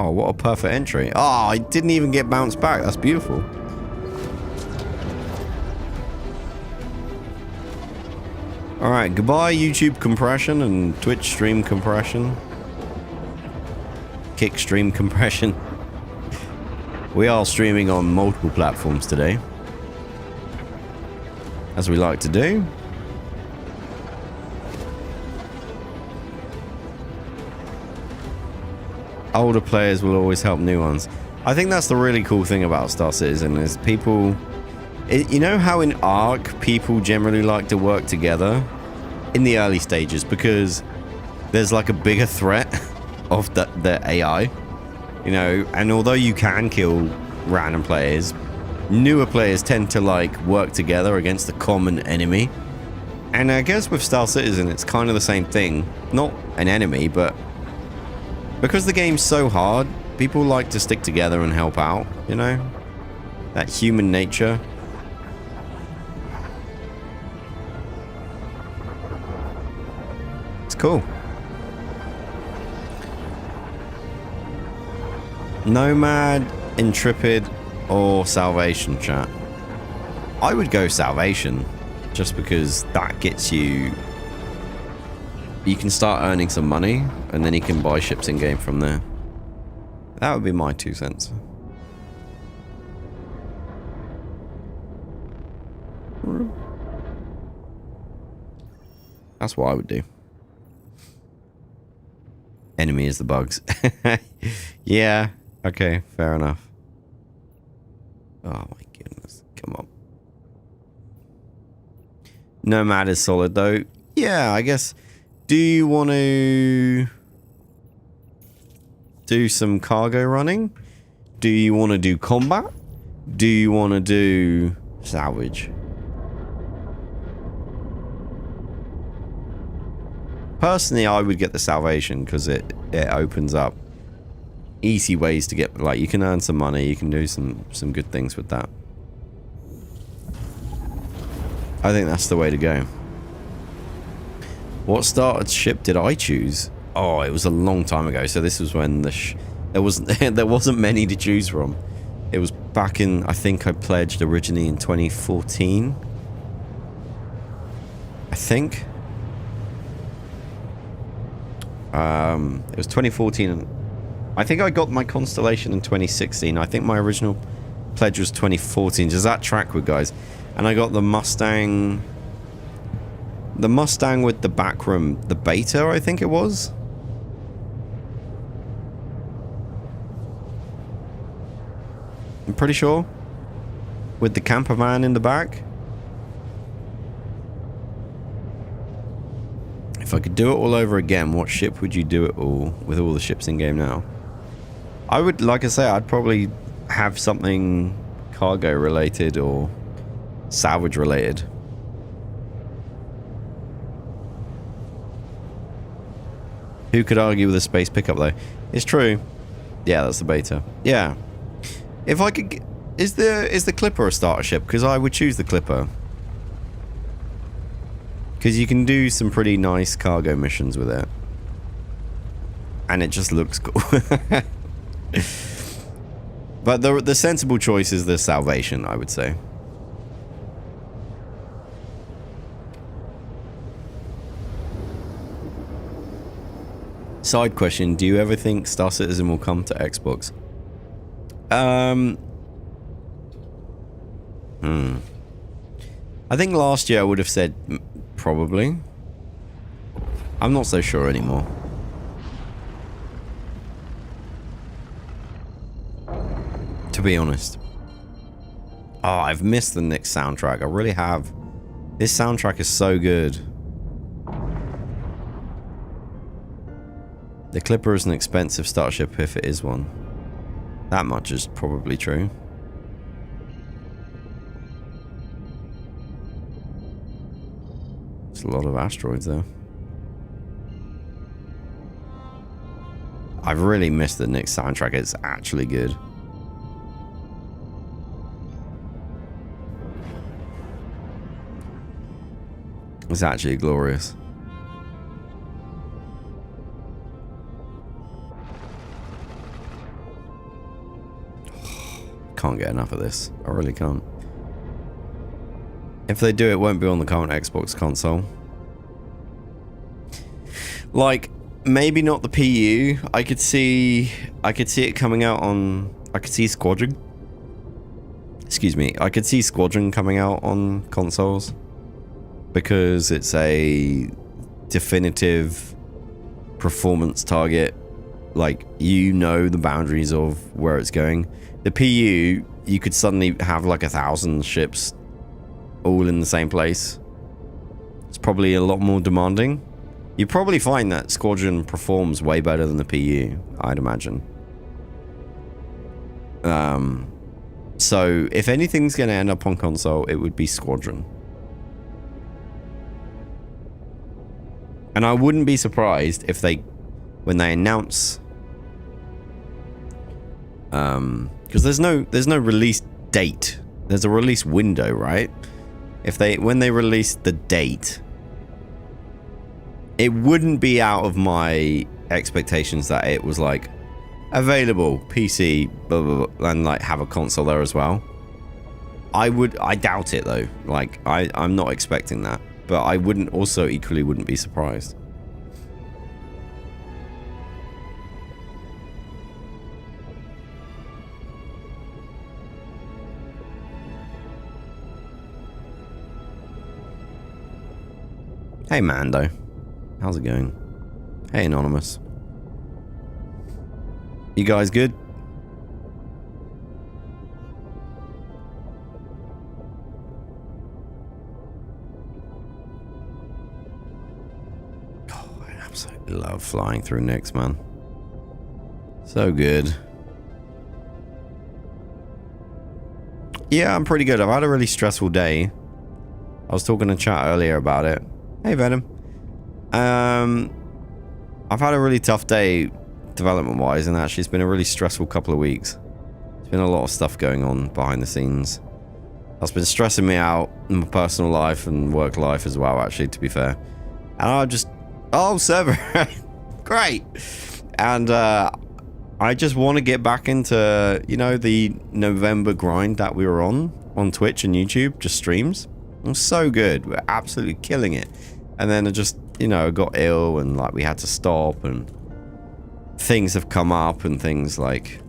Oh, what a perfect entry. Oh, I didn't even get bounced back. That's beautiful. Alright, goodbye YouTube compression and Twitch stream compression. Kick stream compression. We are streaming on multiple platforms today, as we like to do. Older players will always help new ones. I think that's the really cool thing about Star Citizen is people... You know how in Ark people generally like to work together in the early stages because there's like a bigger threat of the AI, you know, and although you can kill random players, newer players tend to like work together against the common enemy. And I guess with Star Citizen it's kind of the same thing, not an enemy, but because the game's so hard, people like to stick together and help out, you know, that human nature. Cool. Nomad, Intrepid, or Salvation, chat? I would go Salvation, just because that gets you... You can start earning some money, and then you can buy ships in-game from there. That would be my 2 cents. That's what I would do. Enemy is the bugs. Yeah, okay, fair enough. Oh my goodness, come on. Nomad is solid though. Yeah, I guess. Do you want to do some cargo running? Do you want to do combat? Do you want to do salvage? Personally, I would get the Salvation because it opens up easy ways to get, like, you can earn some money, you can do some good things with that. I think that's the way to go. What starter ship did I choose? Oh, it was a long time ago. So this was when there wasn't many to choose from. It was back in, I think I pledged originally in 2014. I think. It was 2014 and I think I got my Constellation in 2016. I think my original pledge was 2014. Does that track with guys? And I got the Mustang with the backroom, the beta, I think it was. I'm pretty sure. With the camper van in the back. If I could do it all over again, what ship would you do it all with all the ships in game now? I would, like I say, I'd probably have something cargo related or salvage related. Who could argue with a space pickup though? It's true. Yeah, that's the beta. Yeah. If I could, is the Clipper a starter ship? Because I would choose the Clipper. Because you can do some pretty nice cargo missions with it. And it just looks cool. But the sensible choice is the Salvation, I would say. Side question, do you ever think Star Citizen will come to Xbox? I think last year I would have said probably. I'm not so sure anymore. To be honest. Oh, I've missed the Nick soundtrack. I really have. This soundtrack is so good. The Clipper is an expensive starship if it is one. That much is probably true. There's a lot of asteroids there. I've really missed the Nick soundtrack. It's actually good. It's actually glorious. can't get enough of this. I really can't. If they do, it won't be on the current Xbox console. Like, maybe not the PU. I could see it coming out on... I could see Squadron. Excuse me. I could see Squadron coming out on consoles. Because it's a definitive performance target. Like, you know the boundaries of where it's going. The PU, you could suddenly have like 1,000 ships all in the same place. It's probably a lot more demanding. You probably find that Squadron performs way better than the PU, I'd imagine. So if anything's going to end up on console, it would be Squadron. And I wouldn't be surprised if when they announce, because there's no release date. There's a release window, right? When they release the date, it wouldn't be out of my expectations that it was like available PC, blah, blah, blah, and like have a console there as well. I doubt it though. Like I'm not expecting that, but I equally wouldn't be surprised. Hey Mando, how's it going? Hey Anonymous, you guys good? Oh, I absolutely love flying through Nyx, man. So good. Yeah, I'm pretty good. I've had a really stressful day. I was talking to chat earlier about it. Hey Venom. I've had a really tough day development-wise, and actually it's been a really stressful couple of weeks. There's been a lot of stuff going on behind the scenes. That's been stressing me out in my personal life and work life as well, actually, to be fair. And I just... Oh, server! Great! And I just want to get back into, you know, the November grind that we were on Twitch and YouTube, just streams. It was so good. We're absolutely killing it. And then I just, you know, got ill and like we had to stop and things have come up and things like...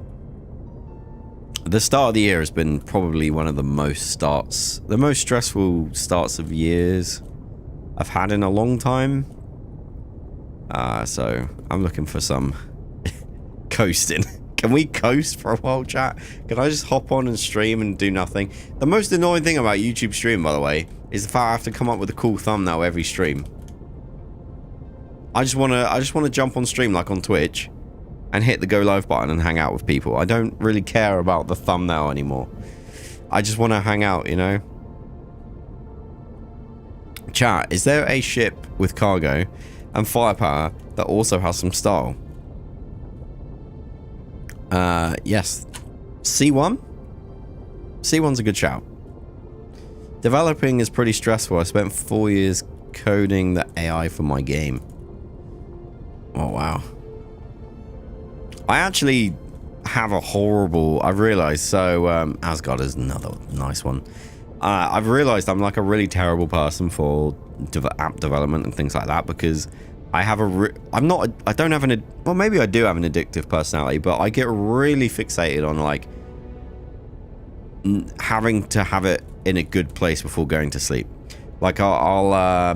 The start of the year has been probably one of the most stressful starts of years I've had in a long time. So I'm looking for some coasting. Can we coast for a while, chat? Can I just hop on and stream and do nothing? The most annoying thing about YouTube stream, by the way, is the fact I have to come up with a cool thumbnail every stream. I just wanna jump on stream like on Twitch and hit the go live button and hang out with people. I don't really care about the thumbnail anymore. I just want to hang out, you know? Chat, is there a ship with cargo and firepower that also has some style? Yes. C1? C1's a good shout. Developing is pretty stressful. I spent 4 years coding the AI for my game. Oh, wow. I actually have a horrible... I've realized, so, Asgard is another nice one. I've realized I'm like a really terrible person for app development and things like that because I have I don't have an... Well, maybe I do have an addictive personality, but I get really fixated on, like, having to have it in a good place before going to sleep. Like, I'll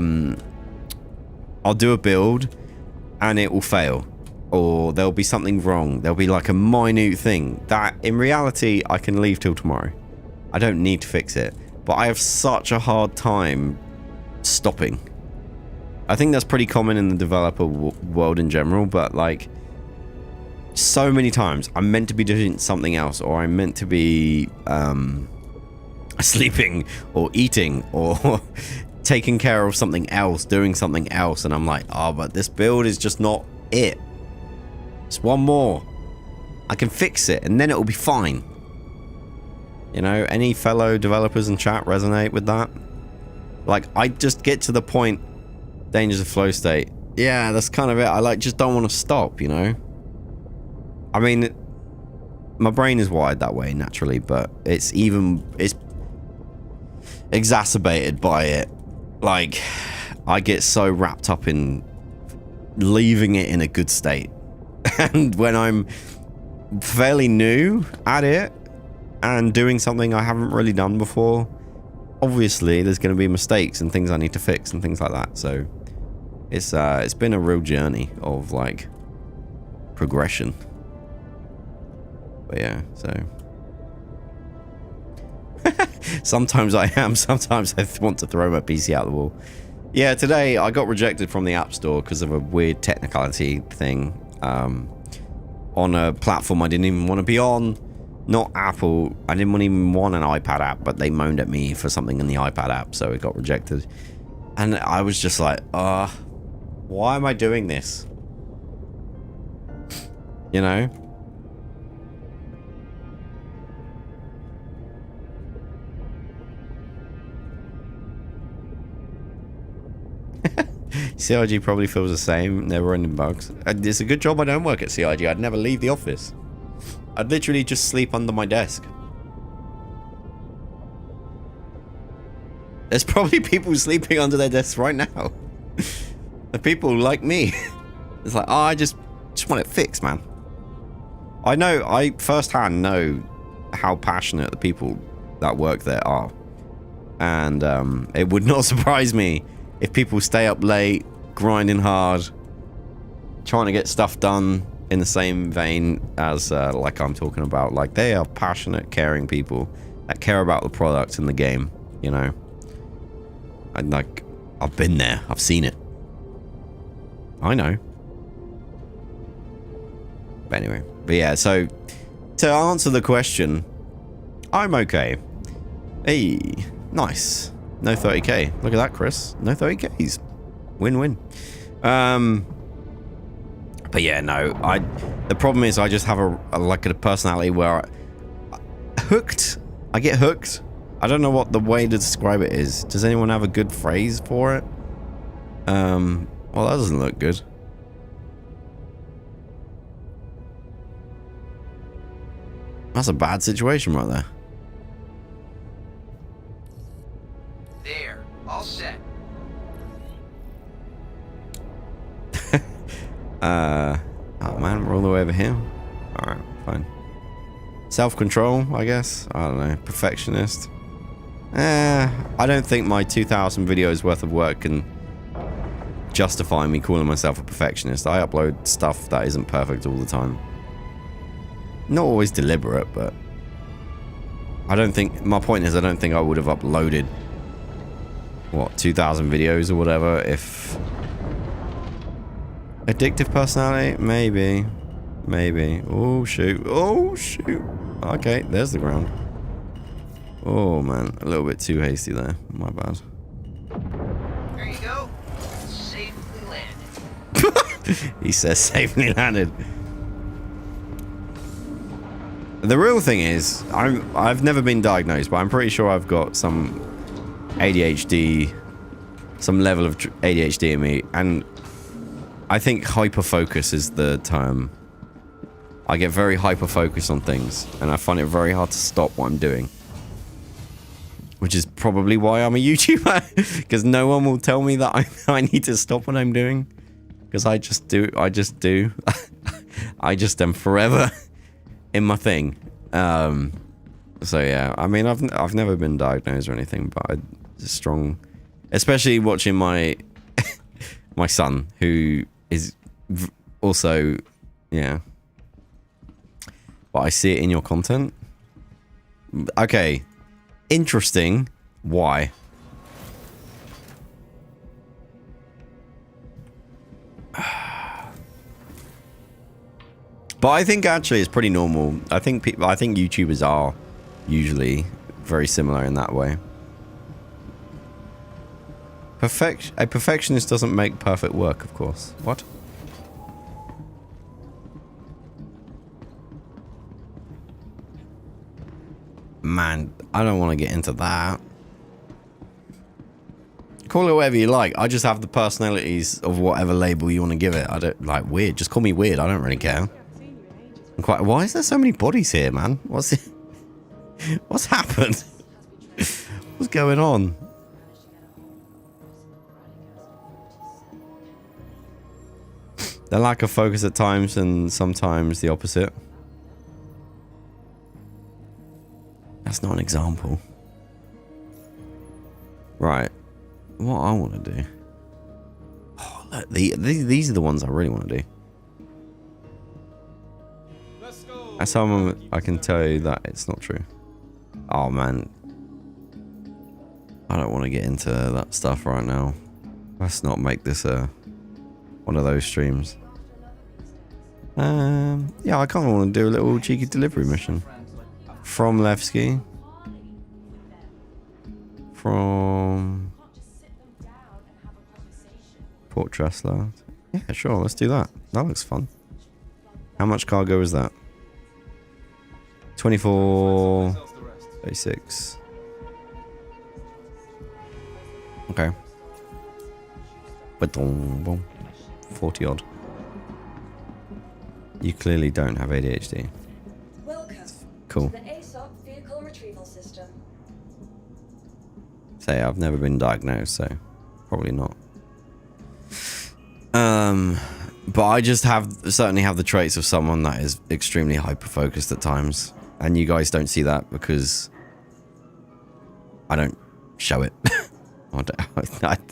do a build and it will fail. Or there'll be something wrong. There'll be like a minute thing that in reality I can leave till tomorrow. I don't need to fix it. But I have such a hard time stopping. I think that's pretty common in the developer world in general, but like so many times I'm meant to be doing something else, or I'm meant to be sleeping or eating or taking care of something else, doing something else, and I'm like, oh, but this build is just not it. It's one more. I can fix it and then it will be fine. You know, any fellow developers in chat resonate with that? Like, I just get to the point, dangers of flow state. Yeah, that's kind of it. I like just don't want to stop, you know? I mean, my brain is wired that way naturally, but it's exacerbated by it. Like, I get so wrapped up in leaving it in a good state. And when I'm fairly new at it and doing something I haven't really done before, obviously there's going to be mistakes and things I need to fix and things like that. So it's been a real journey of like progression. But yeah, so sometimes I am, sometimes I want to throw my PC out the wall. Yeah, today I got rejected from the App Store because of a weird technicality thing on a platform I didn't even want to be on. Not Apple. I didn't even want an iPad app, but they moaned at me for something in the iPad app, so it got rejected. And I was just like, why am I doing this? You know? CIG probably feels the same, never-ending bugs. It's a good job I don't work at CIG. I'd never leave the office. I'd literally just sleep under my desk. There's probably people sleeping under their desks right now. The people like me. It's like, oh, I just want it fixed, man. I firsthand know how passionate the people that work there are. And it would not surprise me if people stay up late, grinding hard, trying to get stuff done in the same vein as like I'm talking about. Like, they are passionate, caring people that care about the product and the game, you know. And like, I've been there, I've seen it. I know. But anyway, but yeah, so to answer the question, I'm okay. Hey, nice. No 30k. Look at that, Chris. No 30ks. Win-win. But yeah, no. The problem is I just have a personality where I get hooked. I don't know what the way to describe it is. Does anyone have a good phrase for it? Well, that doesn't look good. That's a bad situation right there. There, all set. Oh man, we're all the way over here. Alright, fine. Self-control, I guess. I don't know. Perfectionist. I don't think my 2,000 videos worth of work can justify me calling myself a perfectionist. I upload stuff that isn't perfect all the time. Not always deliberate, but I don't think, my point is I don't think I would have uploaded, what, 2,000 videos or whatever if... Addictive personality? Maybe. Maybe. Oh, shoot. Oh, shoot. Okay, there's the ground. Oh, man. A little bit too hasty there. My bad. There you go. Safely landed. He says safely landed. The real thing is, I've never been diagnosed, but I'm pretty sure I've got some ADHD, some level of ADHD in me, and I think hyperfocus is the term. I get very hyper-focused on things, and I find it very hard to stop what I'm doing. Which is probably why I'm a YouTuber, because no one will tell me that I need to stop what I'm doing. Because I just do. I just am forever in my thing. So yeah, I mean, I've never been diagnosed or anything, but it's strong, especially watching my my son, who is also, yeah. But I see it in your content. Okay, interesting. Why? But I think actually it's pretty normal. I think YouTubers are usually very similar in that way. A perfectionist doesn't make perfect work, of course. What? Man, I don't want to get into that. Call it whatever you like. I just have the personalities of whatever label you want to give it. I don't like weird. Just call me weird. I don't really care. Why is there so many bodies here, man? What's happened? What's going on? The lack of focus at times and sometimes the opposite. That's not an example. Right. What I want to do. Oh, look, these are the ones I really want to do. As someone, I can tell you that it's not true. Oh, man. I don't want to get into that stuff right now. Let's not make this one of those streams. Yeah, I kind of want to do a little cheeky delivery mission. From Levski. From Port Tressler. Yeah, sure, let's do that. That looks fun. How much cargo is that? 24, 36. Okay. 40 odd. You clearly don't have ADHD. Welcome cool. to the ASOP vehicle retrieval system. Say I've never been diagnosed, so probably not. But I just certainly have the traits of someone that is extremely hyper focused at times. And you guys don't see that because I don't show it.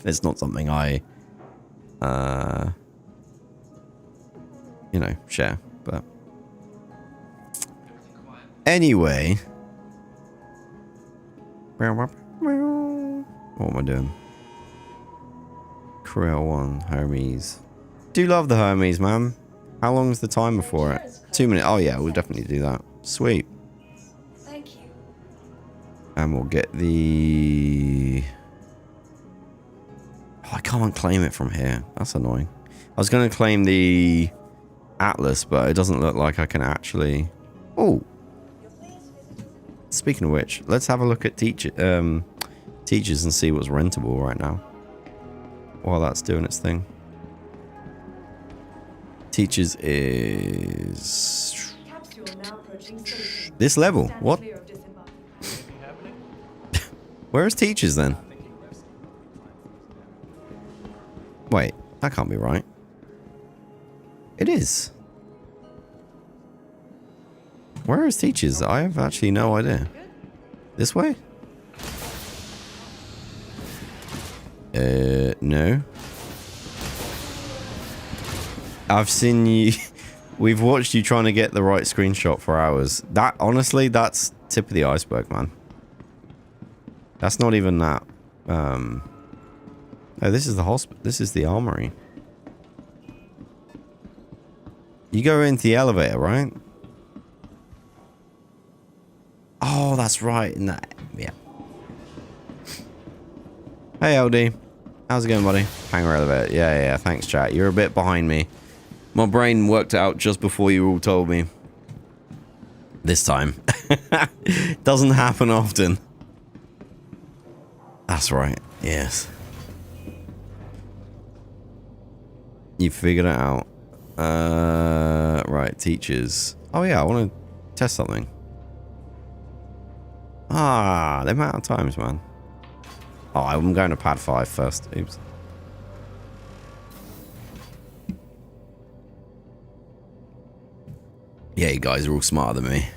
It's not something I, you know, share. But anyway, what am I doing? Krill 1, Hermes. Do love the Hermes, man. How long is the timer for it? 2 minutes. Oh yeah, we'll definitely do that. Sweet. Thank you. And we'll get the... Oh, I can't claim it from here. That's annoying. I was going to claim the Atlas, but it doesn't look like I can actually... Oh. Speaking of which, let's have a look at teachers and see what's rentable right now. While that's doing its thing. Teachers is... This level? What? Where is teachers then? Wait, that can't be right. It is. Where is teachers? I have actually no idea. This way? No. I've seen you... We've watched you trying to get the right screenshot for hours. That, honestly, that's tip of the iceberg, man. That's not even that. Oh, this is the hospital. This is the armory. You go into the elevator, right? Oh, that's right. In that, yeah. Hey, LD. How's it going, buddy? Hangar elevator. Yeah. Thanks, chat. You're a bit behind me. My brain worked out just before you all told me. This time. Doesn't happen often. That's right. Yes. You figured it out. Right, teachers. Oh yeah, I want to test something. Ah, the amount of times, man. Oh, I'm going to pad 5 first. Oops. Yeah, you guys are all smarter than me.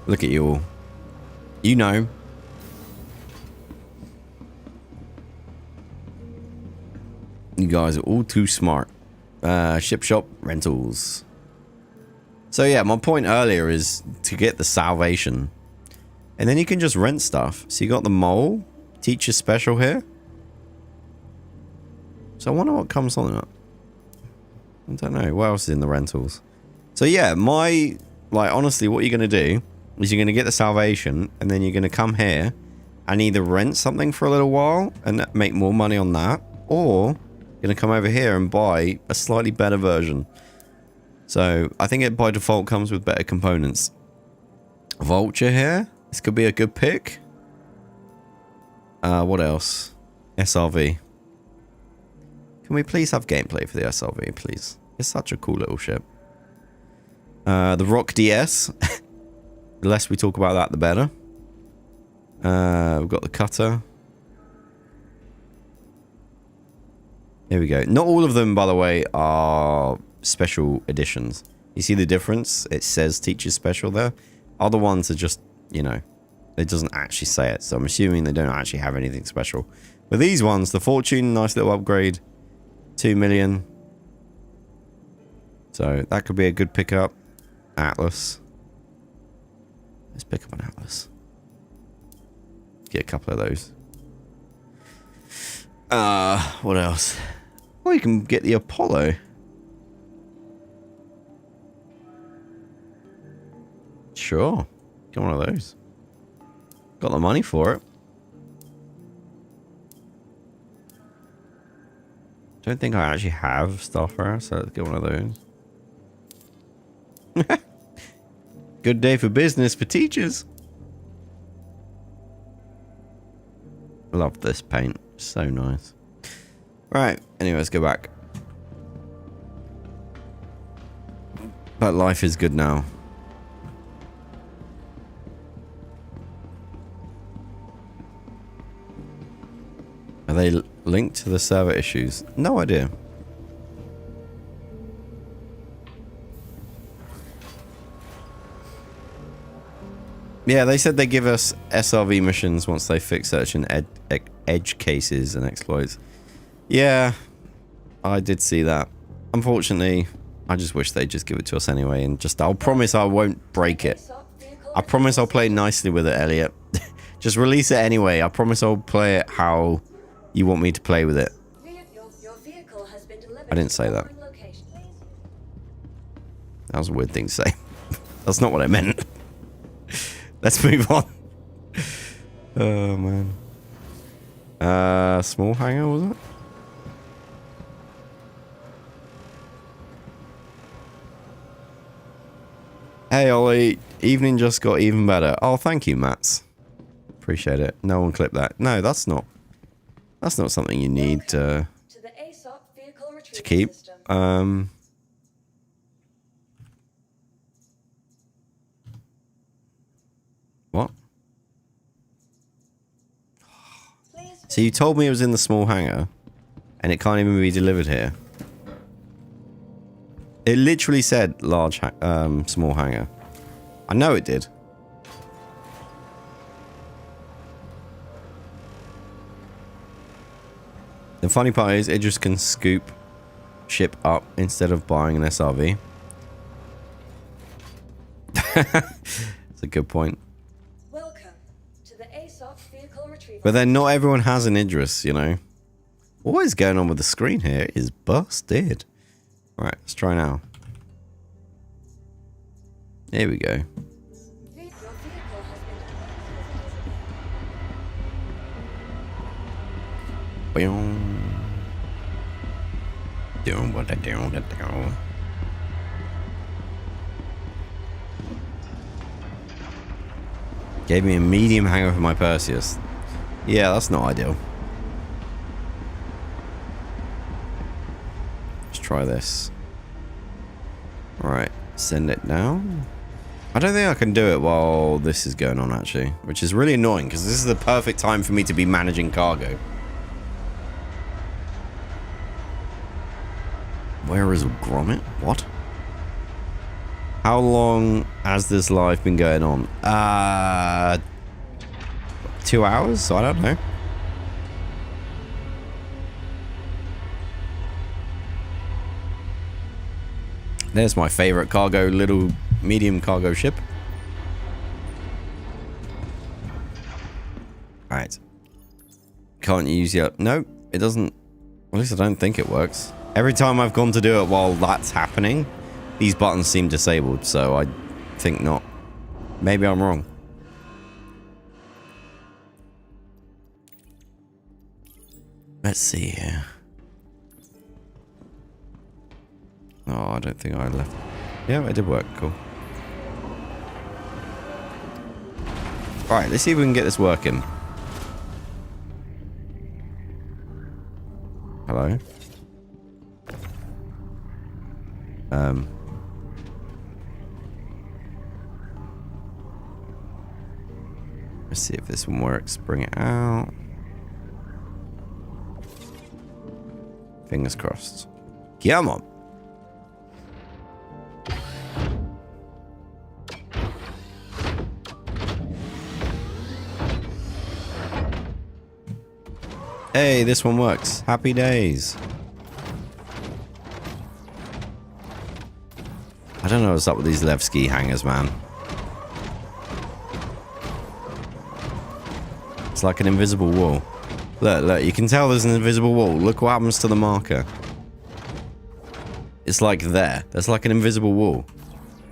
Look at you all. You know. You guys are all too smart. Ship shop rentals. So yeah, my point earlier is to get the salvation. And then you can just rent stuff. So you got the mole. Teacher special here. So I wonder what comes on it. I don't know. What else is in the rentals? So yeah, honestly, what you're going to do is you're going to get the salvation and then you're going to come here and either rent something for a little while and make more money on that, or you're going to come over here and buy a slightly better version. So I think it by default comes with better components. Vulture here. This could be a good pick. What else? SRV. Can we please have gameplay for the SRV, please? It's such a cool little ship. The Rock DS. The less we talk about that, the better. We've got the cutter. Here we go. Not all of them, by the way, are special editions. You see the difference? It says Teacher's Special there. Other ones are just, you know, it doesn't actually say it. So I'm assuming they don't actually have anything special. But these ones, the Fortune, nice little upgrade. 2 million. So that could be a good pickup. Atlas. Let's pick up an Atlas. Get a couple of those. What else? Oh, you can get the Apollo. Sure. Get one of those. Got the money for it. Don't think I actually have Starfire, so let's get one of those. Good day for business for teachers. Love this paint. So nice. Right. Anyway, let's go back. But life is good now. Are they linked to the server issues? No idea. Yeah, they said they give us SRV missions once they fix certain edge cases and exploits. Yeah, I did see that. Unfortunately, I just wish they'd just give it to us anyway, and just I'll promise I won't break it. I promise I'll play nicely with it, Elliot. Just release it anyway. I promise I'll play it how you want me to play with it. I didn't say that. That was a weird thing to say. That's not what I meant. Let's move on. Oh, man. Small hangar, was it? Hey, Ollie. Evening just got even better. Oh, thank you, Mats. Appreciate it. No one clipped that. No, that's not something you need to keep. What? So you told me it was in the small hangar, and it can't even be delivered here. It literally said large, small hangar. I know it did. The funny part is, it just can scoop ship up instead of buying an SRV. That's a good point. Welcome to the ASOP vehicle retrieval. But then not everyone has an Idris, you know. What is going on with the screen here? It is busted. Right, let's try now. Here we go. Gave me a medium hangar for my Perseus. Yeah, that's not ideal. Let's try this. Alright, send it down. I don't think I can do it while this is going on, actually. Which is really annoying, because this is the perfect time for me to be managing cargo. Where is Gromit? What? How long has this live been going on? 2 hours? I don't know. There's my favorite cargo, little medium cargo ship. Alright. Can't use yet. No, it doesn't. At least I don't think it works. Every time I've gone to do it while that's happening, these buttons seem disabled, so I think not. Maybe I'm wrong. Let's see here. Oh, I don't think I left. Yeah, it did work. Cool. Alright, let's see if we can get this working. Hello? Let's see if this one works. Bring it out. Fingers crossed. Come on. Hey, this one works. Happy days. I don't know what's up with these Levski hangers, man. It's like an invisible wall. Look, look, you can tell there's an invisible wall. Look what happens to the marker. It's like there. There's like an invisible wall.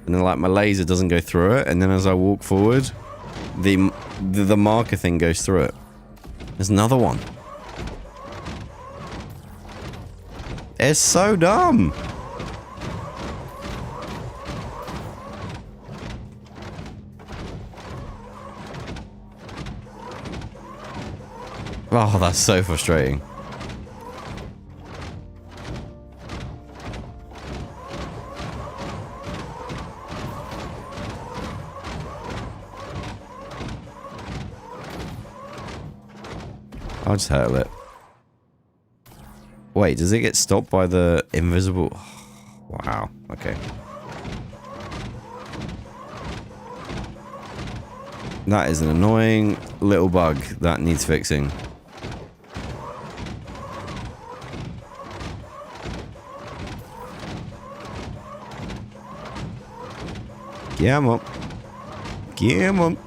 And then like my laser doesn't go through it. And then as I walk forward, the marker thing goes through it. There's another one. It's so dumb. Oh, that's so frustrating. I'll just hurdle it. Wait, does it get stopped by the invisible? Wow, okay. That is an annoying little bug that needs fixing. Come on. Come on.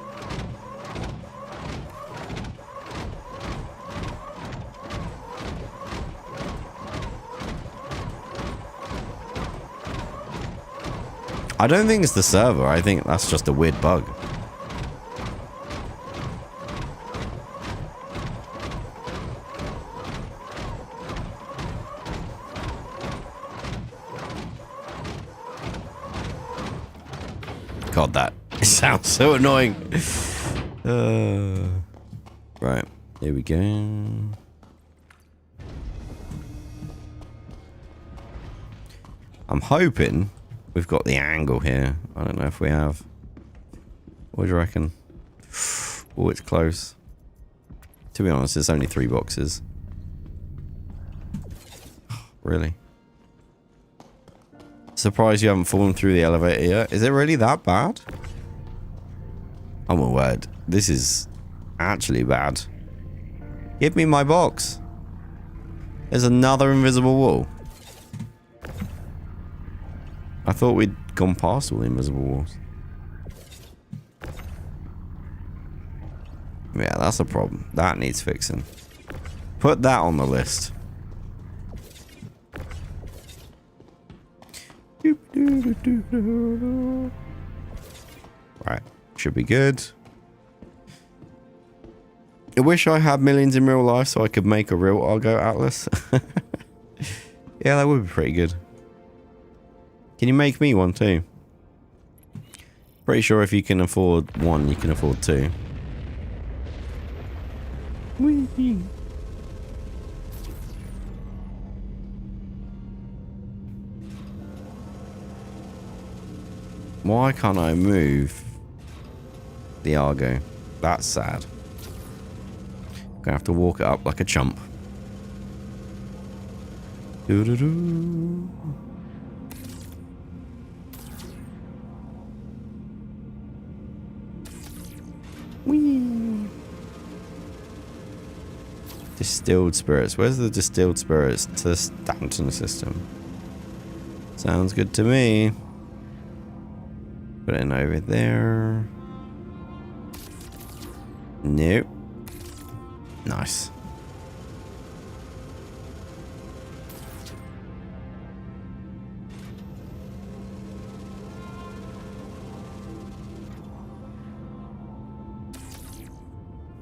I don't think it's the server. I think that's just a weird bug. God, that sounds so annoying. Right, here we go. I'm hoping we've got the angle here. I don't know if we have. What do you reckon? Oh, it's close. To be honest, it's only 3 boxes. Really? Surprised you haven't fallen through the elevator yet. Is it really that bad? Oh my word. This is actually bad. Give me my box. There's another invisible wall. I thought we'd gone past all the invisible walls. Yeah, that's a problem. That needs fixing. Put that on the list. Right, should be good. I wish I had millions in real life so I could make a real Argo Atlas. Yeah, that would be pretty good. Can you make me one too? Pretty sure if you can afford one, you can afford two. Whee! Why can't I move the Argo? That's sad. Gonna have to walk it up like a chump. Doo-doo-doo. Whee! Distilled spirits. Where's the distilled spirits to the Stanton system? Sounds good to me. Put it in over there. Nope. Nice.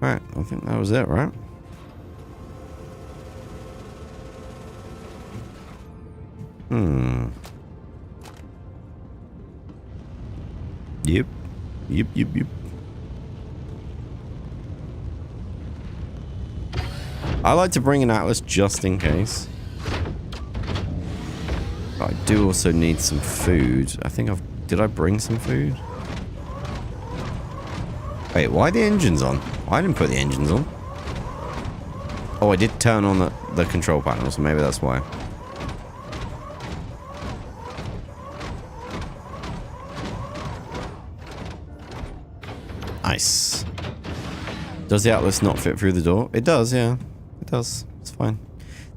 Right, I think that was it, right? Yep. Yep. I like to bring an Atlas just in case. But I do also need some food. I think did I bring some food? Wait, why are the engines on? I didn't put the engines on. Oh, I did turn on the control panel, so maybe that's why. Nice. Does the Atlas not fit through the door? It does, yeah. It does. It's fine.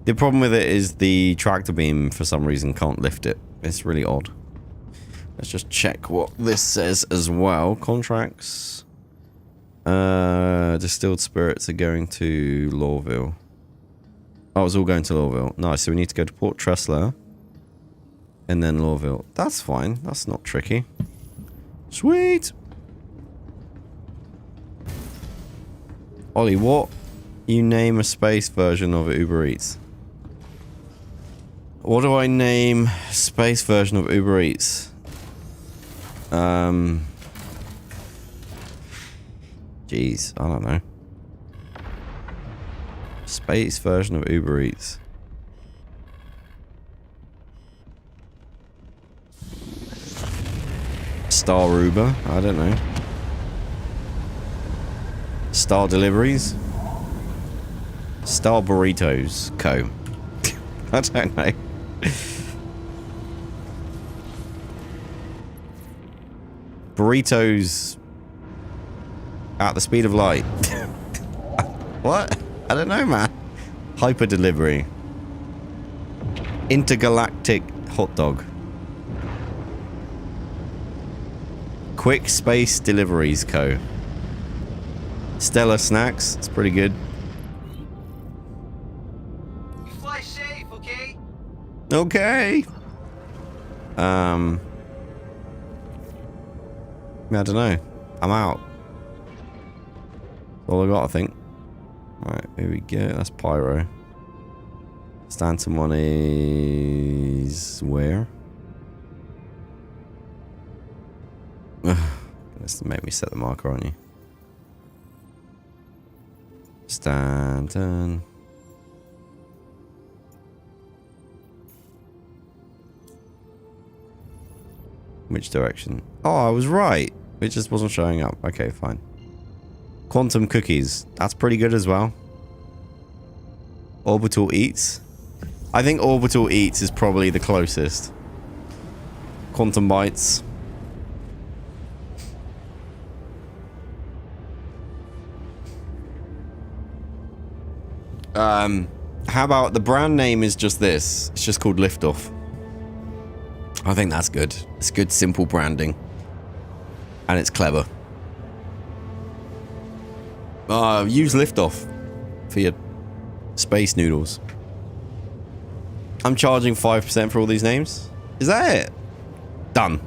The problem with it is the tractor beam, for some reason, can't lift it. It's really odd. Let's just check what this says as well. Contracts. Distilled spirits are going to Lawville. Oh, it's all going to Lawville. Nice, so we need to go to Port Tressler. And then Lawville. That's fine. That's not tricky. Sweet! Ollie, what you name a space version of Uber Eats? What do I name space version of Uber Eats? Jeez, I don't know. Space version of Uber Eats. Star Uber? I don't know. Star Deliveries? Star Burritos Co. I don't know. Burritos at the speed of light. What? I don't know, man. Hyper delivery. Intergalactic hot dog. Quick Space Deliveries Co. Stellar Snacks. It's pretty good. You fly safe, okay? Okay. I don't know. I'm out. That's all I got, I think. Right, here we go. That's Pyro. Stanton one is where? Let's make me set the marker, aren't you? Stanton. Which direction? Oh, I was right. It just wasn't showing up. Okay, fine. Quantum Cookies. That's pretty good as well. Orbital Eats. I think Orbital Eats is probably the closest. Quantum Bites. How about the brand name is just this? It's just called Liftoff. I think that's good. It's good, simple branding. And it's clever. Use Liftoff for your space noodles. I'm charging 5% for all these names. Is that it? Done.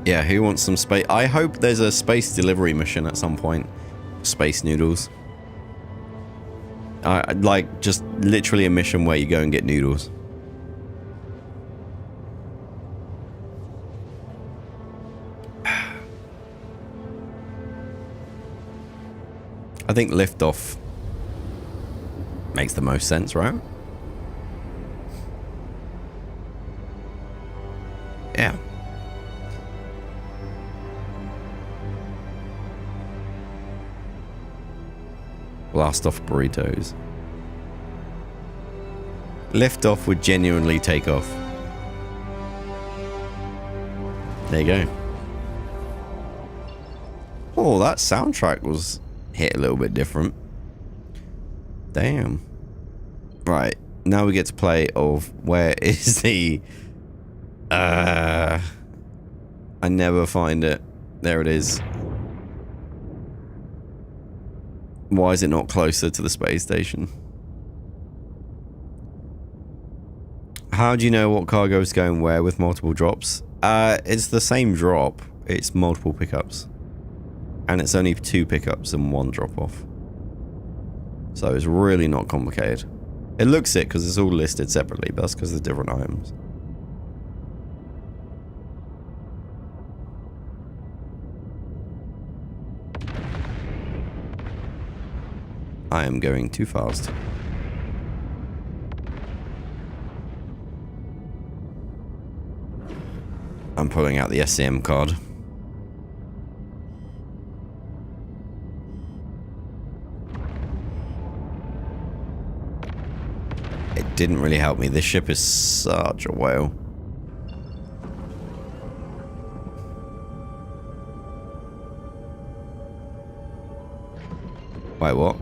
Yeah, who wants some space? I hope there's a space delivery mission at some point. Space noodles. Like, just literally a mission where you go and get noodles. I think Liftoff makes the most sense, right? Yeah. Blast off burritos. Liftoff would genuinely take off. There you go. Oh, that soundtrack was hit a little bit different. Damn. Right, now we get to play of where is the... I never find it. There it is. Why is it not closer to the space station? How do you know what cargo is going where with multiple drops? It's the same drop. It's multiple pickups. And it's only 2 pickups and 1 drop off. So it's really not complicated. It looks it because it's all listed separately, but that's because there's different items. I am going too fast. I'm pulling out the SCM card. It didn't really help me. This ship is such a whale. Wait, what?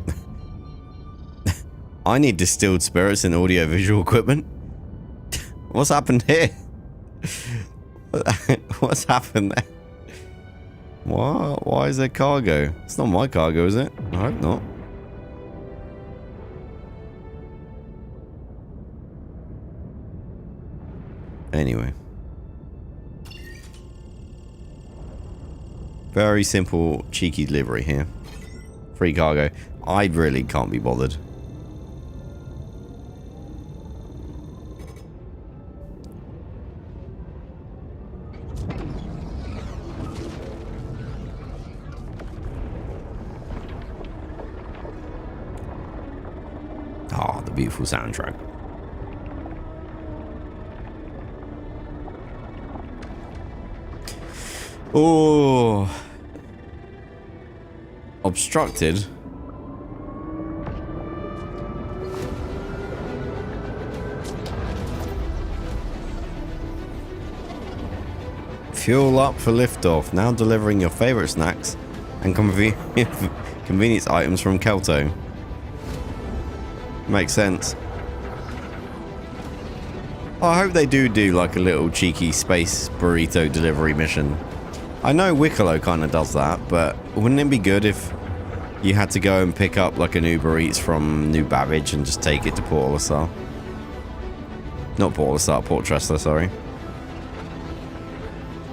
I need distilled spirits and audio-visual equipment? What's happened here? What's happened there? What? Why is there cargo? It's not my cargo, is it? I hope not. Anyway. Very simple, cheeky delivery here. Free cargo. I really can't be bothered. Ah, the beautiful soundtrack. Oh, obstructed. Fuel up for liftoff. Now delivering your favorite snacks and convenience items from Kelto. Makes sense. I hope they do like a little cheeky space burrito delivery mission. I know Wicklow kind of does that, but wouldn't it be good if you had to go and pick up like an Uber Eats from New Babbage and just take it to Port Olisar? Not Port Olisar, Port Tressler, sorry.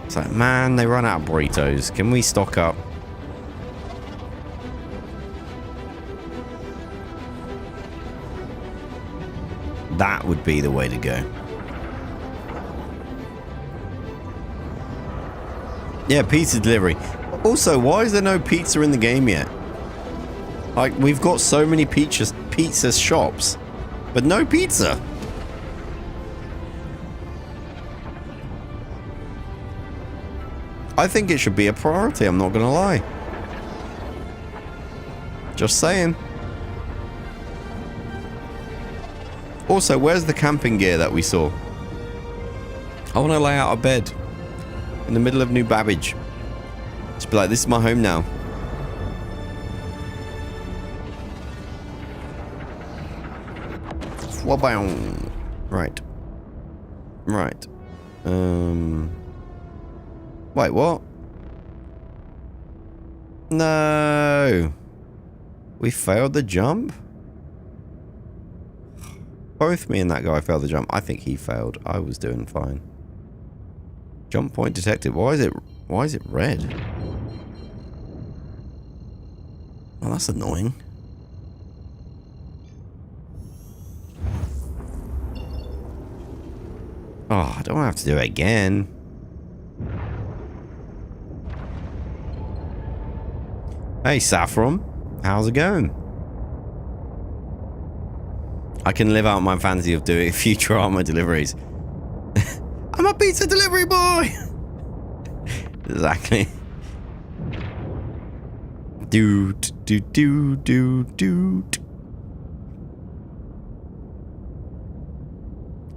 It's like, man, they run out of burritos. Can we stock up? That would be the way to go. Yeah, pizza delivery. Also, why is there no pizza in the game yet? Like, we've got so many pizza shops, but no pizza. I think it should be a priority, I'm not gonna lie. Just saying. Also, where's the camping gear that we saw? I want to lay out a bed in the middle of New Babbage. Just be like, this is my home now. Right. Right. Wait, what? No. We failed the jump? Both me and that guy failed the jump. I think he failed. I was doing fine. Jump point detected. Why is it red? Well, that's annoying. Oh, I don't have to do it again. Hey, Saffron. How's it going? I can live out my fantasy of doing Futurama deliveries. I'm a pizza delivery boy! Exactly. Doot.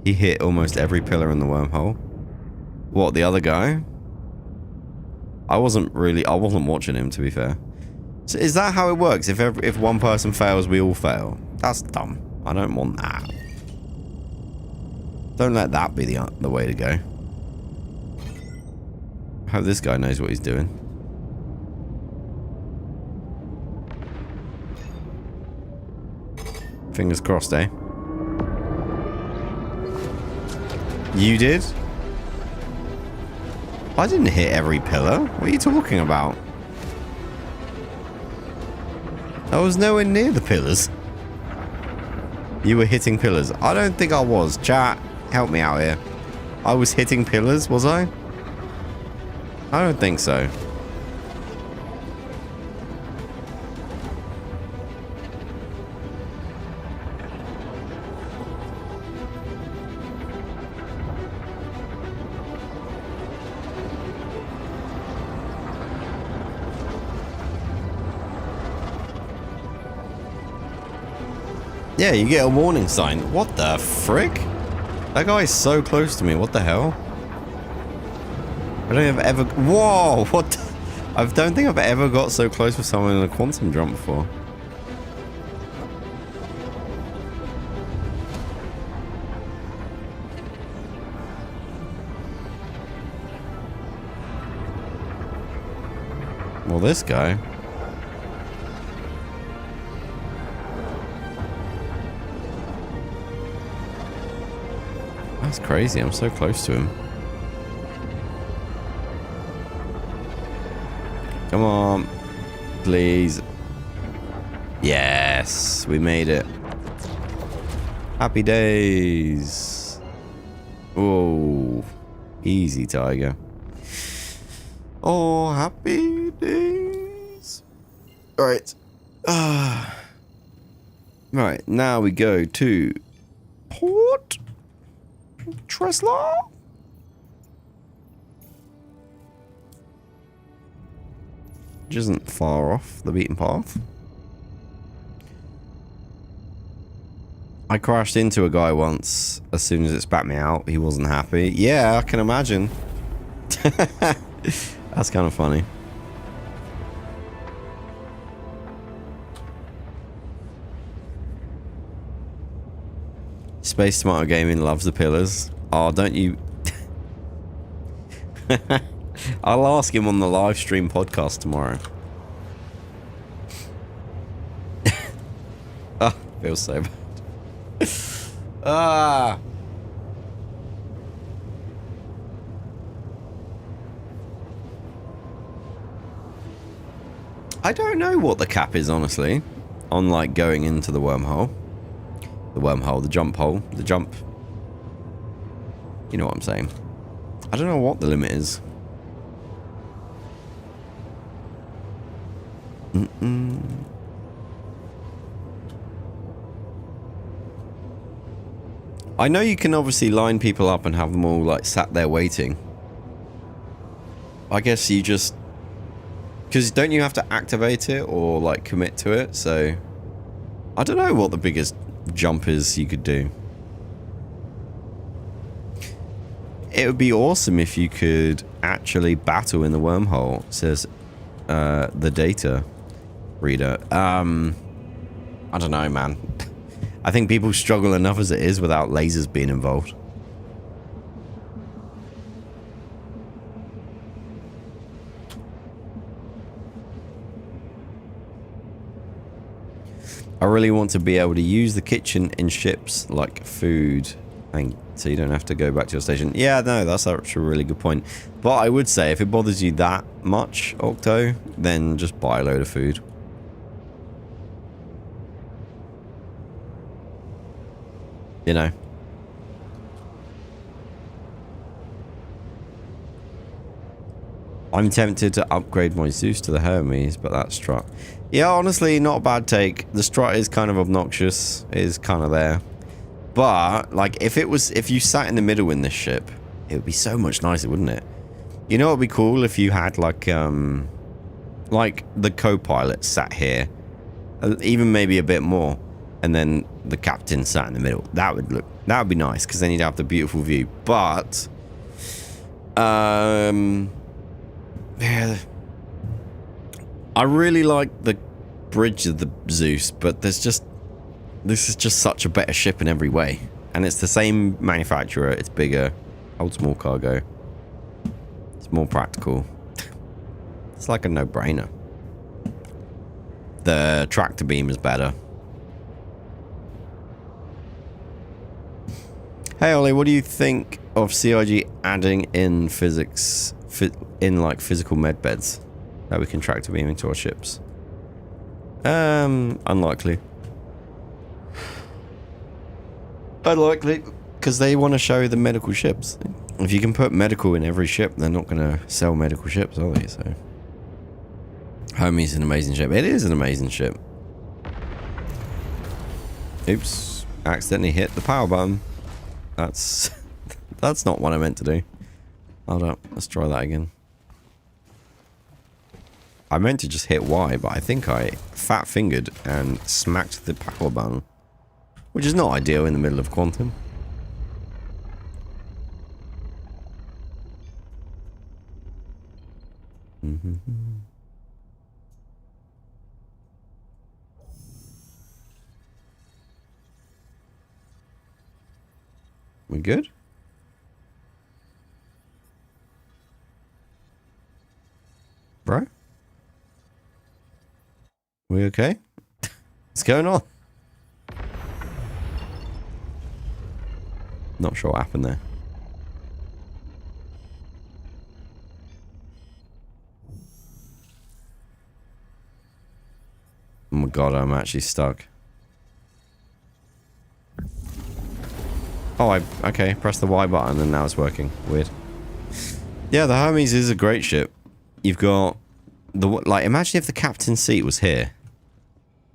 He hit almost every pillar in the wormhole. What, the other guy? I wasn't watching him, to be fair. So is that how it works? If one person fails, we all fail? That's dumb. I don't want that. Don't let that be the way to go. I hope this guy knows what he's doing. Fingers crossed, eh? You did? I didn't hit every pillar. What are you talking about? I was nowhere near the pillars. You were hitting pillars. I don't think I was. Chat, help me out here. I was hitting pillars, was I? I don't think so. Yeah, you get a warning sign. What the frick? That guy is so close to me. What the hell? I don't think I've ever... Whoa! What the... I don't think I've ever got so close with someone in a quantum jump before. Well, this guy... That's crazy. I'm so close to him. Come on. Please. Yes. We made it. Happy days. Oh. Easy, tiger. Oh, happy days. Alright. Right. Now we go to Port Tresla. Which isn't far off the beaten path. I crashed into a guy once. As soon as it spat me out, he wasn't happy. Yeah, I can imagine. That's kind of funny. Space Smarter Gaming loves the pillars. Oh, don't you... I'll ask him on the live stream podcast tomorrow. Ah, feels so bad. Ah. I don't know what the cap is, honestly, on like going into the wormhole. The wormhole, the jump hole, the jump. You know what I'm saying. I don't know what the limit is. I know you can obviously line people up and have them all like sat there waiting. I guess you just... Because don't you have to activate it or like commit to it? So I don't know what the biggest jump is you could do. It would be awesome if you could actually battle in the wormhole. It says the data reader. I don't know, man. I think people struggle enough as it is without lasers being involved. I really want to be able to use the kitchen in ships like food, and so you don't have to go back to your station. Yeah, no, that's actually a really good point. But I would say if it bothers you that much, Octo, then just buy a load of food. You know. I'm tempted to upgrade my Zeus to the Hermes, but that strut. Yeah, honestly, not a bad take. The strut is kind of obnoxious. It is kind of there. But, like, if you sat in the middle in this ship, it would be so much nicer, wouldn't it? You know what would be cool if you had, like the co-pilot sat here. Even maybe a bit more. And then the captain sat in the middle. That would be nice, because then you'd have the beautiful view. But, yeah, I really like the bridge of the Zeus, but this is just such a better ship in every way. And it's the same manufacturer, it's bigger, holds more cargo. It's more practical. It's like a no-brainer. The tractor beam is better. Hey Ollie, what do you think of CIG adding in physics, like physical med beds that we can tractor beam into our ships? Unlikely. Unlikely, because they want to show the medical ships. If you can put medical in every ship, they're not going to sell medical ships, are they? So, Hermes is an amazing ship. It is an amazing ship. Oops, accidentally hit the power button. That's not what I meant to do. Hold up, let's try that again. I meant to just hit Y, but I think I fat-fingered and smacked the power button. which is not ideal in the middle of quantum. We good? Bro? We okay? What's going on? Not sure what happened there. Oh my god, I'm actually stuck. Oh, okay, press the Y button and now it's working. Weird. Yeah, the Hermes is a great ship. You've got the, like, imagine if the captain's seat was here.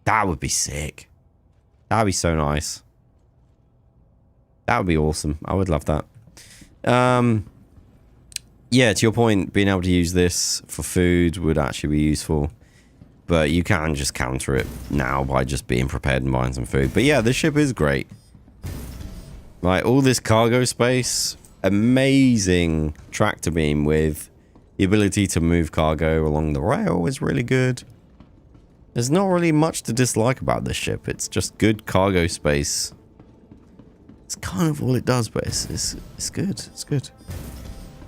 That would be sick. That would be so nice. That would be awesome. I would love that. Yeah, to your point, being able to use this for food would actually be useful. But you can just counter it now by just being prepared and buying some food. But yeah, this ship is great. Like, all this cargo space, amazing tractor beam with the ability to move cargo along the rail is really good. There's not really much to dislike about this ship. It's just good cargo space. It's kind of all it does, but it's good. It's good.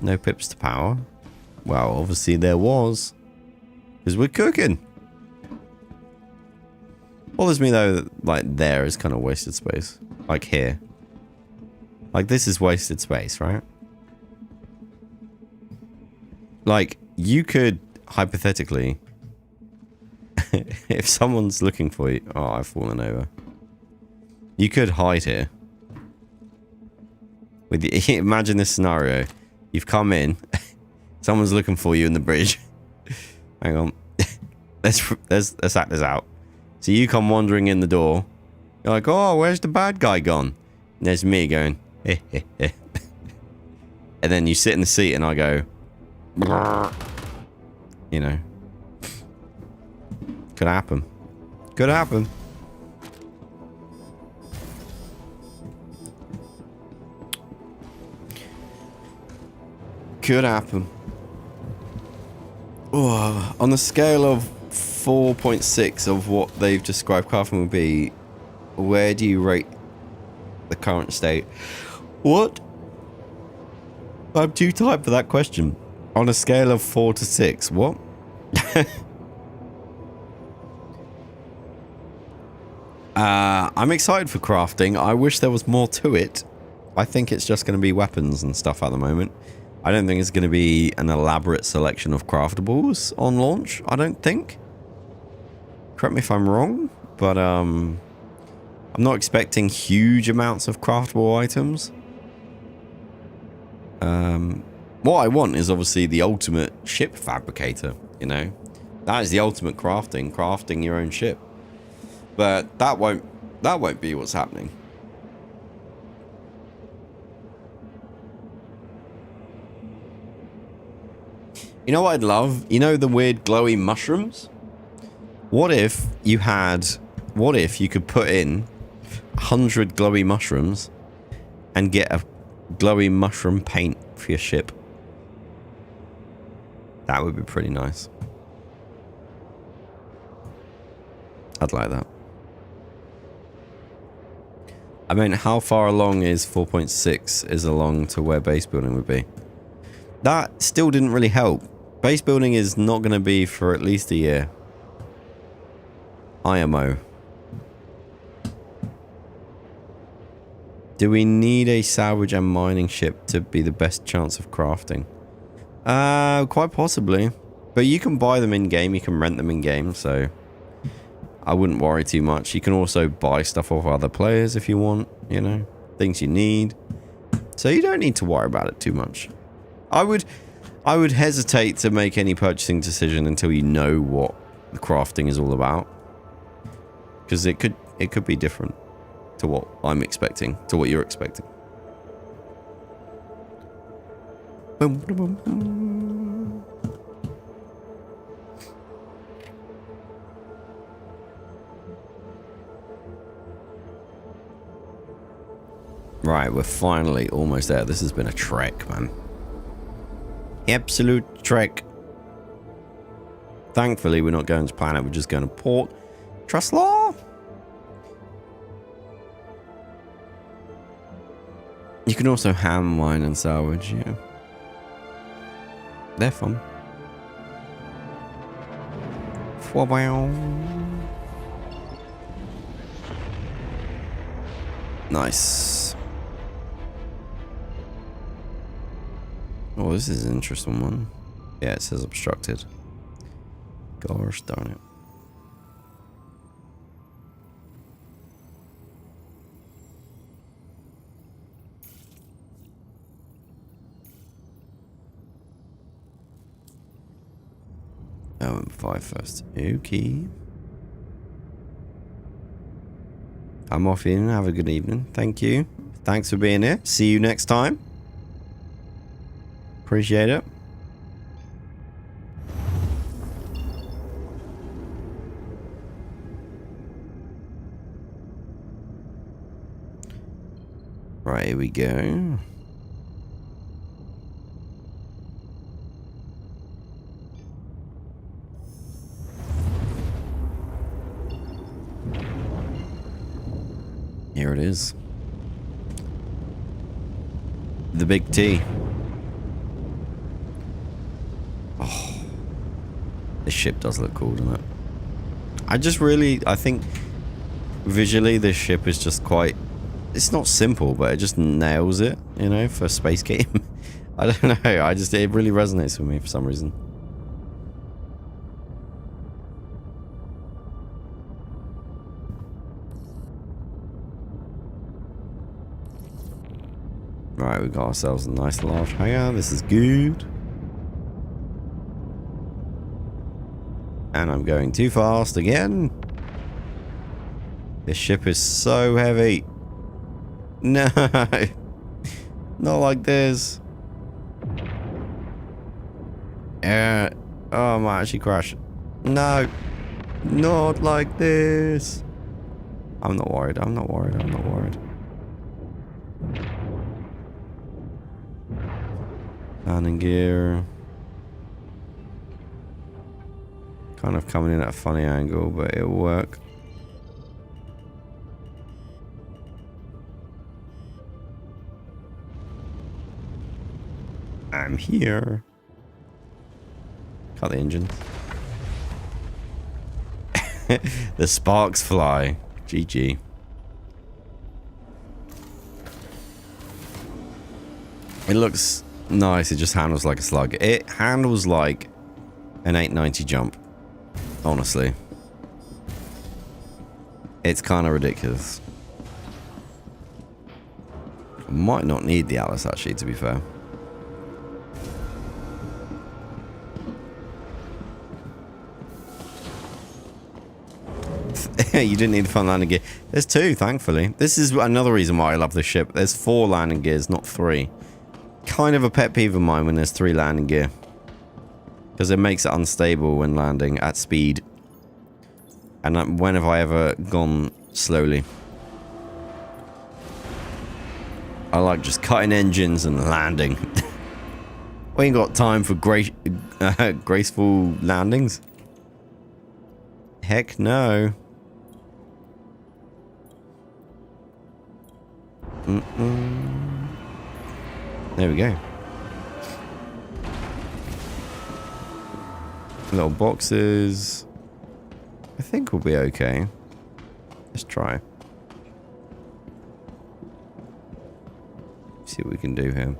No pips to power. Well, obviously there was. Because we're cooking. Bothers me though that, like, there is kind of wasted space. Like here. Like, this is wasted space, right? Like, you could, hypothetically, if someone's looking for you... Oh, I've fallen over. You could hide here. With the, imagine this scenario. You've come in. Someone's looking for you in the bridge. Hang on. Let's act this out. So you come wandering in the door. You're like, oh, where's the bad guy gone? And there's me going... and then you sit in the seat and I go, you know, could happen. Could happen. Could happen. Oh, on the scale of 4.6 of what they've described crafting would be, where do you rate the current state? What? I'm too tired for that question. On a scale of 4 to 6, what? I'm excited for crafting. I wish there was more to it. I think it's just going to be weapons and stuff at the moment. I don't think it's going to be an elaborate selection of craftables on launch. I don't think. Correct me if I'm wrong, but I'm not expecting huge amounts of craftable items. What I want is obviously the ultimate ship fabricator, you know. That is the ultimate crafting your own ship. But that won't be what's happening. You know what I'd love? You know the weird glowy mushrooms? What if you could put in 100 glowy mushrooms and get a glowy mushroom paint for your ship? That would be pretty nice. I'd like that. I mean, how far along is 4.6 is along to where base building would be? That still didn't really help. Base building is not going to be for at least a year. IMO. Do we need a salvage and mining ship to be the best chance of crafting? Quite possibly. But you can buy them in-game, you can rent them in-game, so I wouldn't worry too much. You can also buy stuff off other players if you want, you know, things you need. So you don't need to worry about it too much. I would hesitate to make any purchasing decision until you know what the crafting is all about. Because it could be different to what I'm expecting, to what you're expecting. Boom, boom, boom, boom. Right, we're finally almost there. This has been a trek, man. Absolute trek. Thankfully, we're not going to planet. We're just going to port. Trust law. You can also ham mine and salvage, yeah. They're fun. Nice. Oh, this is an interesting one. Yeah, it says obstructed. Gosh darn it. Oh, and 5 first. Okay. I'm off in. Have a good evening. Thank you. Thanks for being here. See you next time. Appreciate it. Right, here we go. Here it is. The big T. Oh. This ship does look cool, doesn't it? I think visually this ship is just quite, it's not simple, but it just nails it, you know, for a space game. I don't know, it really resonates with me for some reason. Right, we got ourselves a nice large hangar. This is good. And I'm going too fast again. This ship is so heavy. No. Not like this. Oh, I might actually crash. No. Not like this. I'm not worried. I'm not worried. I'm not worried. Landing gear. Kind of coming in at a funny angle, but it'll work. I'm here. Cut the engine. The sparks fly. GG. It looks nice. It just handles like a slug. It handles like an 890 jump. Honestly. It's kind of ridiculous. Might not need the Atlas actually, to be fair. You didn't need the front landing gear. There's 2, thankfully. This is another reason why I love this ship. There's 4 landing gears, not 3. Kind of a pet peeve of mine when there's 3 landing gear. Because it makes it unstable when landing at speed. And when have I ever gone slowly? I like just cutting engines and landing. We ain't got time for graceful landings. Heck no. There we go. Little boxes. I think we'll be okay. Let's try. See what we can do here.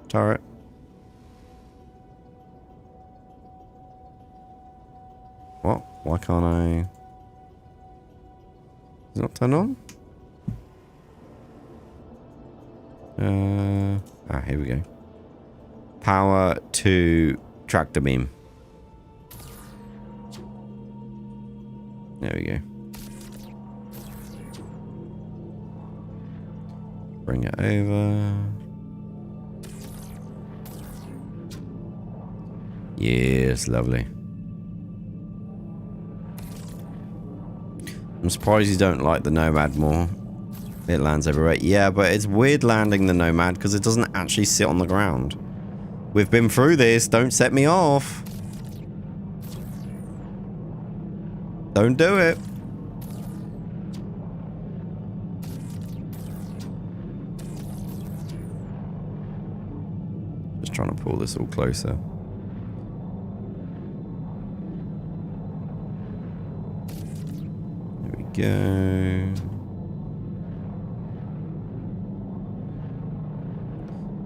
Turret. What? Why can't I? Is it not turned on? Here we go. Power to tractor beam. There we go. Bring it over. Yes, lovely. I'm surprised you don't like the Nomad more. It lands everywhere. Yeah, but it's weird landing the Nomad because it doesn't actually sit on the ground. We've been through this. Don't set me off. Don't do it. Just trying to pull this all closer. There we go.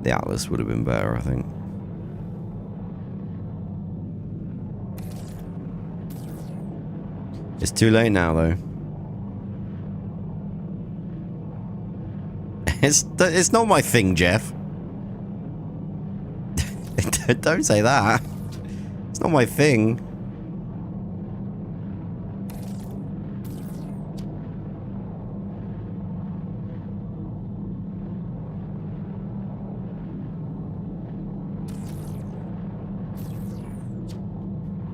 The Atlas would have been better, I think. It's too late now, though. It's not my thing, Jeff. Don't say that. It's not my thing.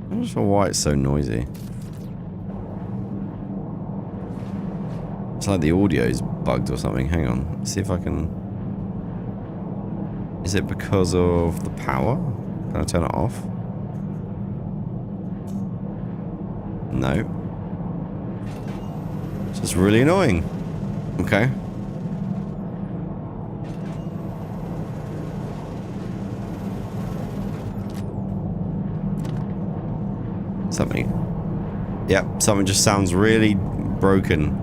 I'm not sure why it's so noisy. It's like the audio's bugged or something. Hang on. Let's see if I can... Is it because of the power? Can I turn it off? No. It's just really annoying. Okay. Something. Yep, something just sounds really broken.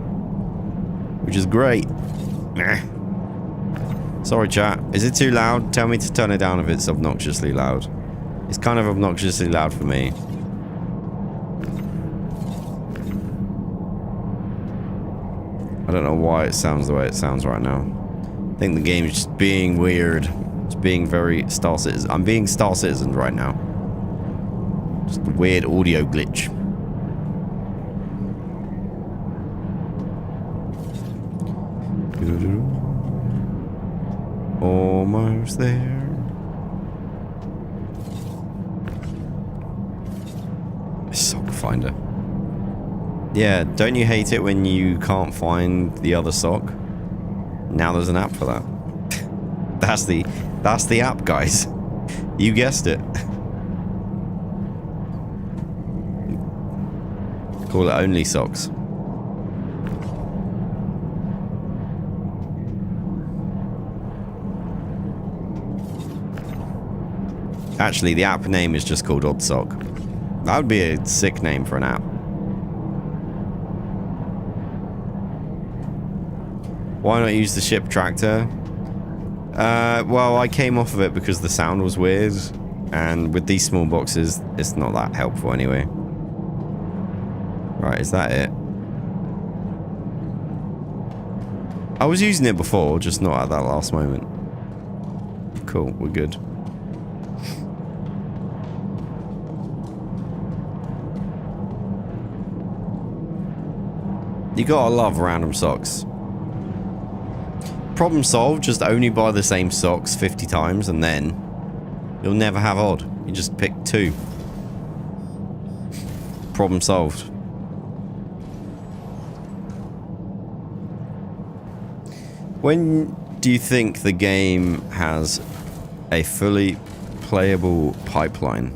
Which is great. Nah. Sorry, chat. Is it too loud? Tell me to turn it down if it's obnoxiously loud. It's kind of obnoxiously loud for me. I don't know why it sounds the way it sounds right now. I think the game's just being weird. It's being very Star Citizen. I'm being Star Citizen right now. Just a weird audio glitch. Almost there. Sock finder. Yeah, don't you hate it when you can't find the other sock? Now there's an app for that. That's the app, guys. You guessed it. Call it Only Socks. Actually, the app name is just called Odd Sock. That would be a sick name for an app. Why not use the ship tractor? Well, I came off of it because the sound was weird. And with these small boxes, it's not that helpful anyway. Right, is that it? I was using it before, just not at that last moment. Cool, we're good. You gotta love random socks. Problem solved, just only buy the same socks 50 times and then you'll never have odd. You just pick 2. Problem solved. When do you think the game has a fully playable pipeline?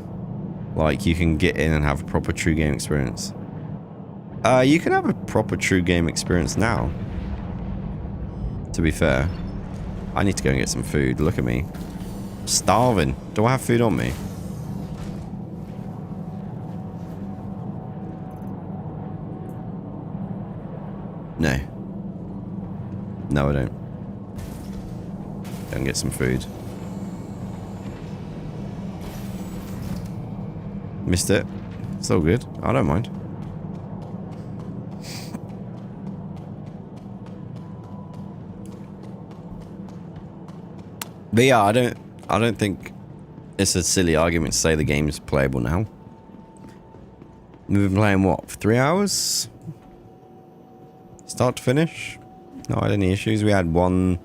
Like you can get in and have a proper true game experience? You can have a proper true game experience now. To be fair. I need to go and get some food. Look at me. Starving. Do I have food on me? No. No, I don't. Go and get some food. Missed it. It's all good. I don't mind. But yeah, I don't think it's a silly argument to say the game's playable now. We've been playing what, for 3 hours? Start to finish? Not had any issues. We had one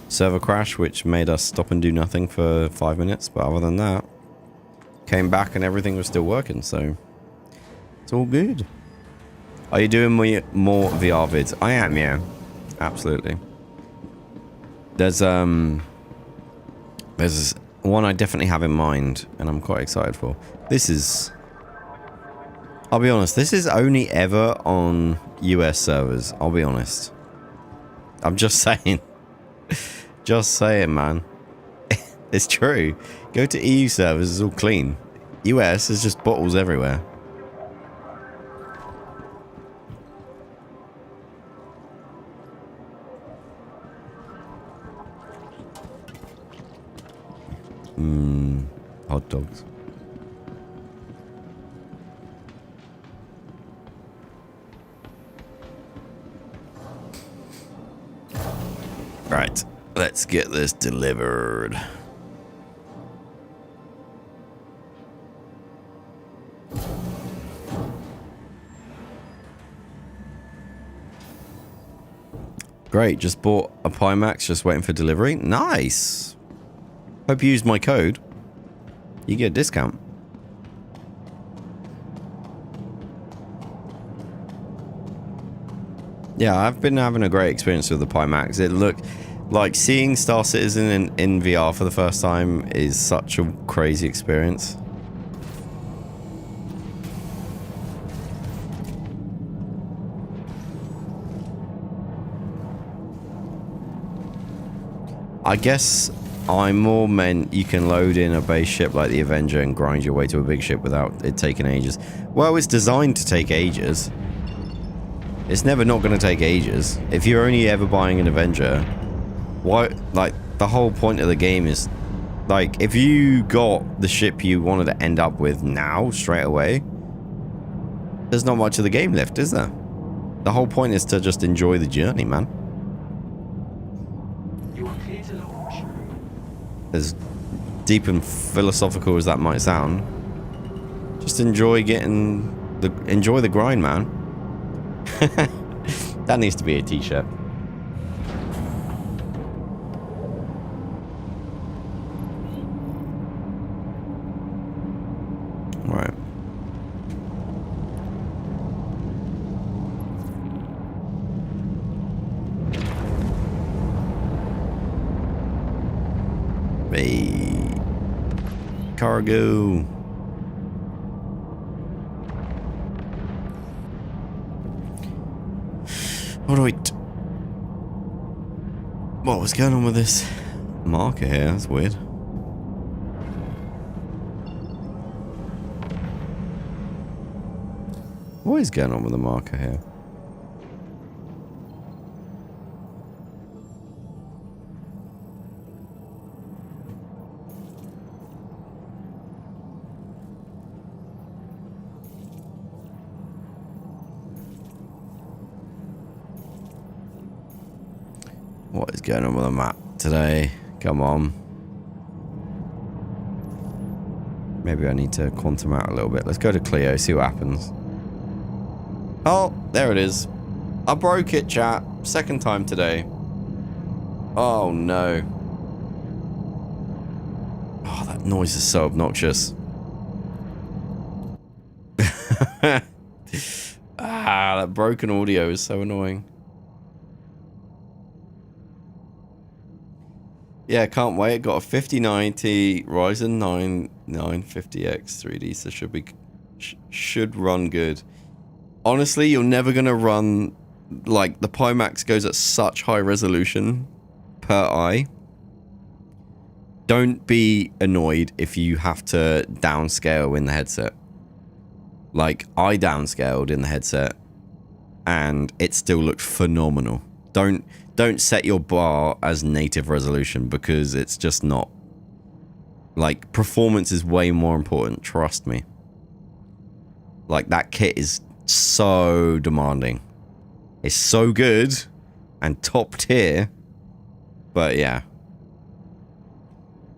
server crash which made us stop and do nothing for 5 minutes, but other than that, came back and everything was still working, so it's all good. Are you doing more VR vids? I am, yeah. Absolutely. There's one I definitely have in mind, and I'm quite excited for. This is... I'll be honest, this is only ever on US servers, I'll be honest. I'm just saying. Just saying, man. It's true. Go to EU servers, it's all clean. US is just bottles everywhere. Hot dogs. Right, let's get this delivered. Great, just bought a Pimax, just waiting for delivery. Nice. Hope you used my code. You get a discount. Yeah, I've been having a great experience with the Pimax. It looked like seeing Star Citizen in VR for the first time is such a crazy experience. I guess I'm more meant you can load in a base ship like the Avenger and grind your way to a big ship without it taking ages. Well, it's designed to take ages. It's never not going to take ages. If you're only ever buying an Avenger, why? Like, the whole point of the game is, like, if you got the ship you wanted to end up with now, straight away, there's not much of the game left, is there? The whole point is to just enjoy the journey, man. As deep and philosophical as that might sound, just enjoy enjoy the grind, man. That needs to be a t-shirt. Right. Hey. Cargo. What was going on with this marker here? That's weird. What is going on with the marker here? What is going on with the map today? Come on. Maybe I need to quantum out a little bit. Let's go to Clio, see what happens. Oh, there it is. I broke it, chat. Second time today. Oh, no. Oh, that noise is so obnoxious. That broken audio is so annoying. Yeah, can't wait. Got a 5090 Ryzen 9 950X 3D, so should run good. Honestly, you're never gonna run, like, the Pimax goes at such high resolution per eye. Don't be annoyed if you have to downscale in the headset. Like, I downscaled in the headset and it still looked phenomenal. Don't set your bar as native resolution, because it's just not. Like, performance is way more important, trust me. Like, that kit is so demanding. It's so good and top tier. But yeah.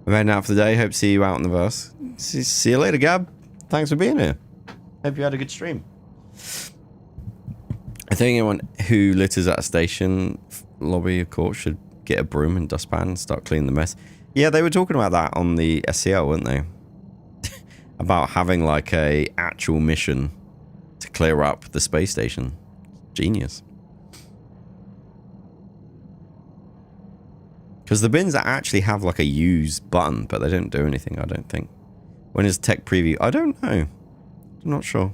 I'm heading out for the day. Hope to see you out in the verse. See you later, Gab. Thanks for being here. Hope you had a good stream. I think anyone who litters at a station lobby, of course, should get a broom and dustpan and start cleaning the mess. Yeah, they were talking about that on the SCL, weren't they? About having like a actual mission to clear up the space station. Genius. Because the bins actually have like a use button, but they don't do anything, I don't think. When is tech preview? I don't know. I'm not sure.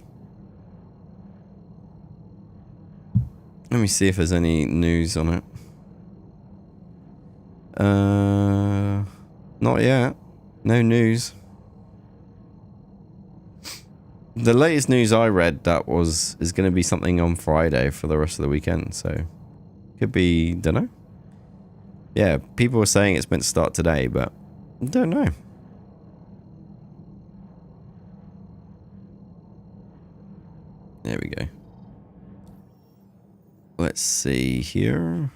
Let me see if there's any news on it. Not yet. No news. The latest news I read that is going to be something on Friday for the rest of the weekend, so could be, don't know. Yeah, people were saying it's meant to start today, but don't know. There we go. Let's see here.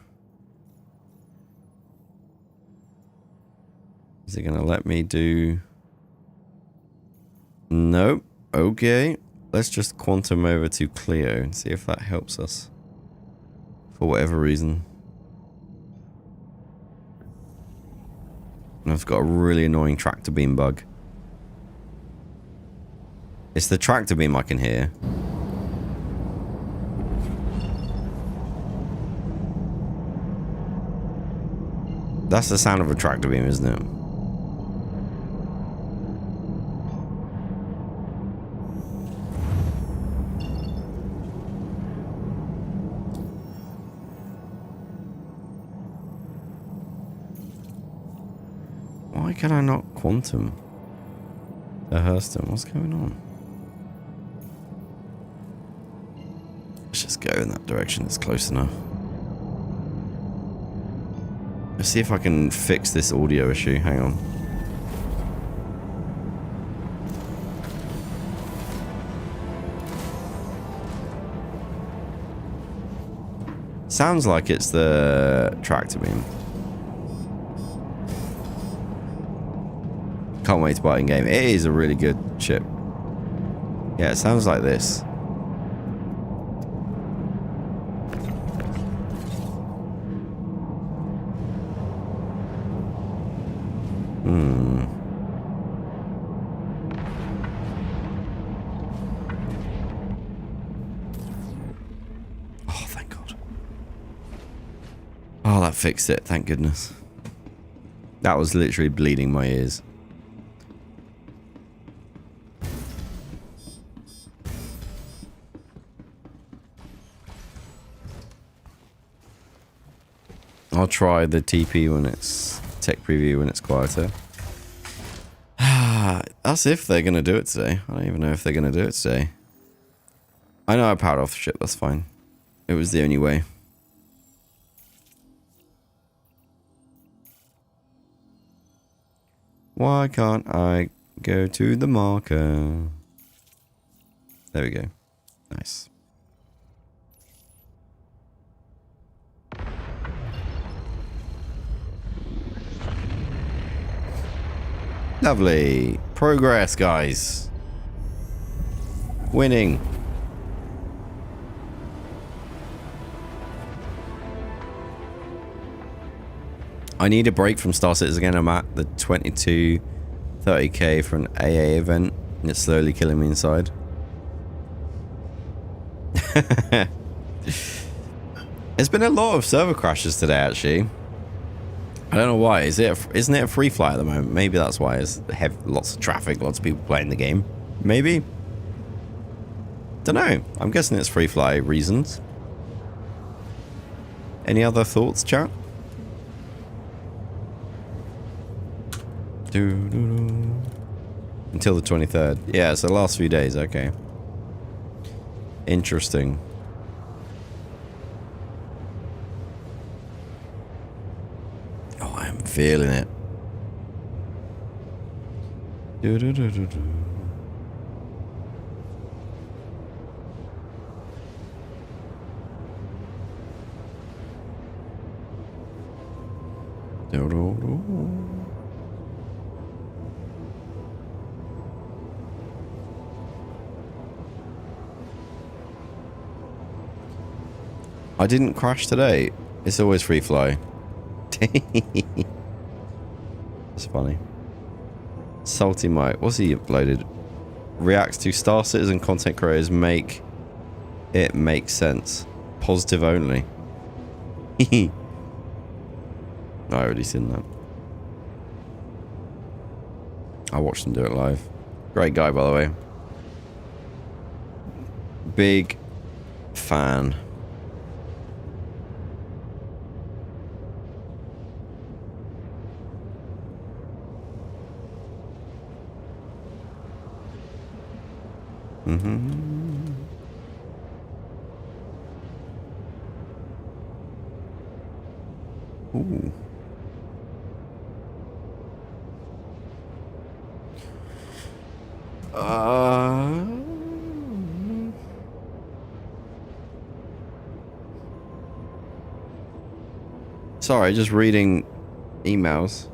Is it going to let me do... Nope. Okay. Let's just quantum over to Cleo and see if that helps us. For whatever reason. And I've got a really annoying tractor beam bug. It's the tractor beam I can hear. That's the sound of a tractor beam, isn't it? Why can I not quantum to Hurston? What's going on? Let's just go in that direction. It's close enough. Let's see if I can fix this audio issue. Hang on. Sounds like it's the tractor beam. Can't wait to buy it in game. It is a really good chip. Yeah, it sounds like this. Oh, thank God. Oh, that fixed it. Thank goodness. That was literally bleeding my ears. I'll try the TP when it's tech preview when it's quieter. That's if they're going to do it today. I don't even know if they're going to do it today. I know I powered off the ship. That's fine. It was the only way. Why can't I go to the marker? There we go. Nice. Lovely. Progress, guys. Winning. I need a break from Star Citizen again. I'm at the 22-30k for an AA event. And it's slowly killing me inside. There's been a lot of server crashes today, actually. I don't know why. Isn't it a free flight at the moment? Maybe that's why. It's lots of traffic, lots of people playing the game. Maybe. Don't know. I'm guessing it's free flight reasons. Any other thoughts, chat? Until the 23rd. Yeah, so the last few days. Okay. Interesting. Oh, I'm feeling it. I didn't crash today. It's always free fly. It's funny. Salty Mike. What's he uploaded? Reacts to Star Citizen content creators make it makes sense. Positive only. I already seen that. I watched him do it live. Great guy, by the way. Big fan. Ooh. Sorry, just reading emails.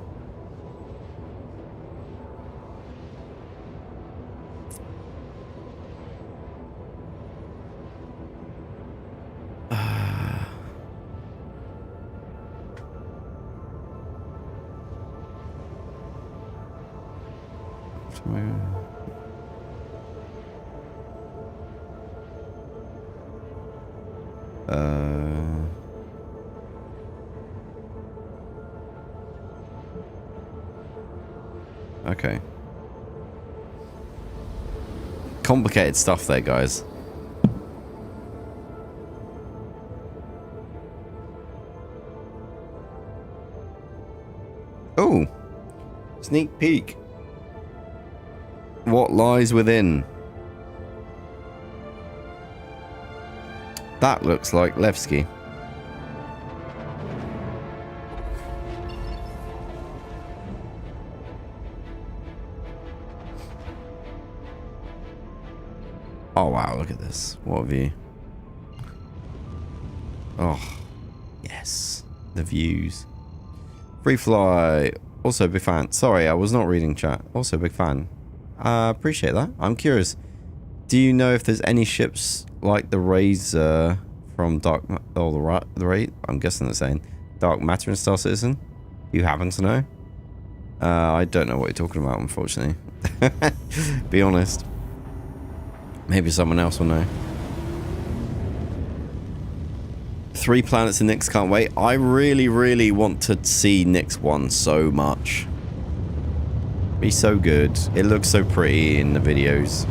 Okay. Complicated stuff there, guys. Oh, sneak peek. What lies within? That looks like Levski. Oh wow, look at this. What a view. Oh, yes. The views. Free fly. Also a big fan. Sorry, I was not reading chat. Also a big fan. Appreciate that. I'm curious. Do you know if there's any ships like the Razor from Dark... Oh, the Ray? I'm guessing they're saying Dark Matter and Star Citizen? You happen to know? I don't know what you're talking about, unfortunately. Be honest. Maybe someone else will know. 3 planets in Nyx, can't wait. I really, really want to see Nyx 1 so much. Be so good. It looks so pretty in the videos.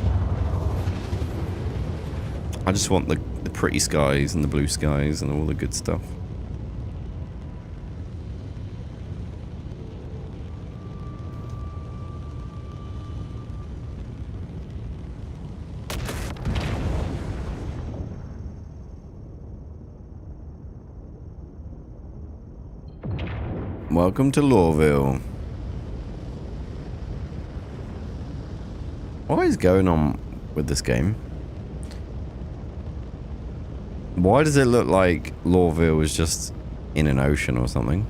I just want the pretty skies and the blue skies and all the good stuff. Welcome to Lorville. What is going on with this game? Why does it look like Lorville is just in an ocean or something?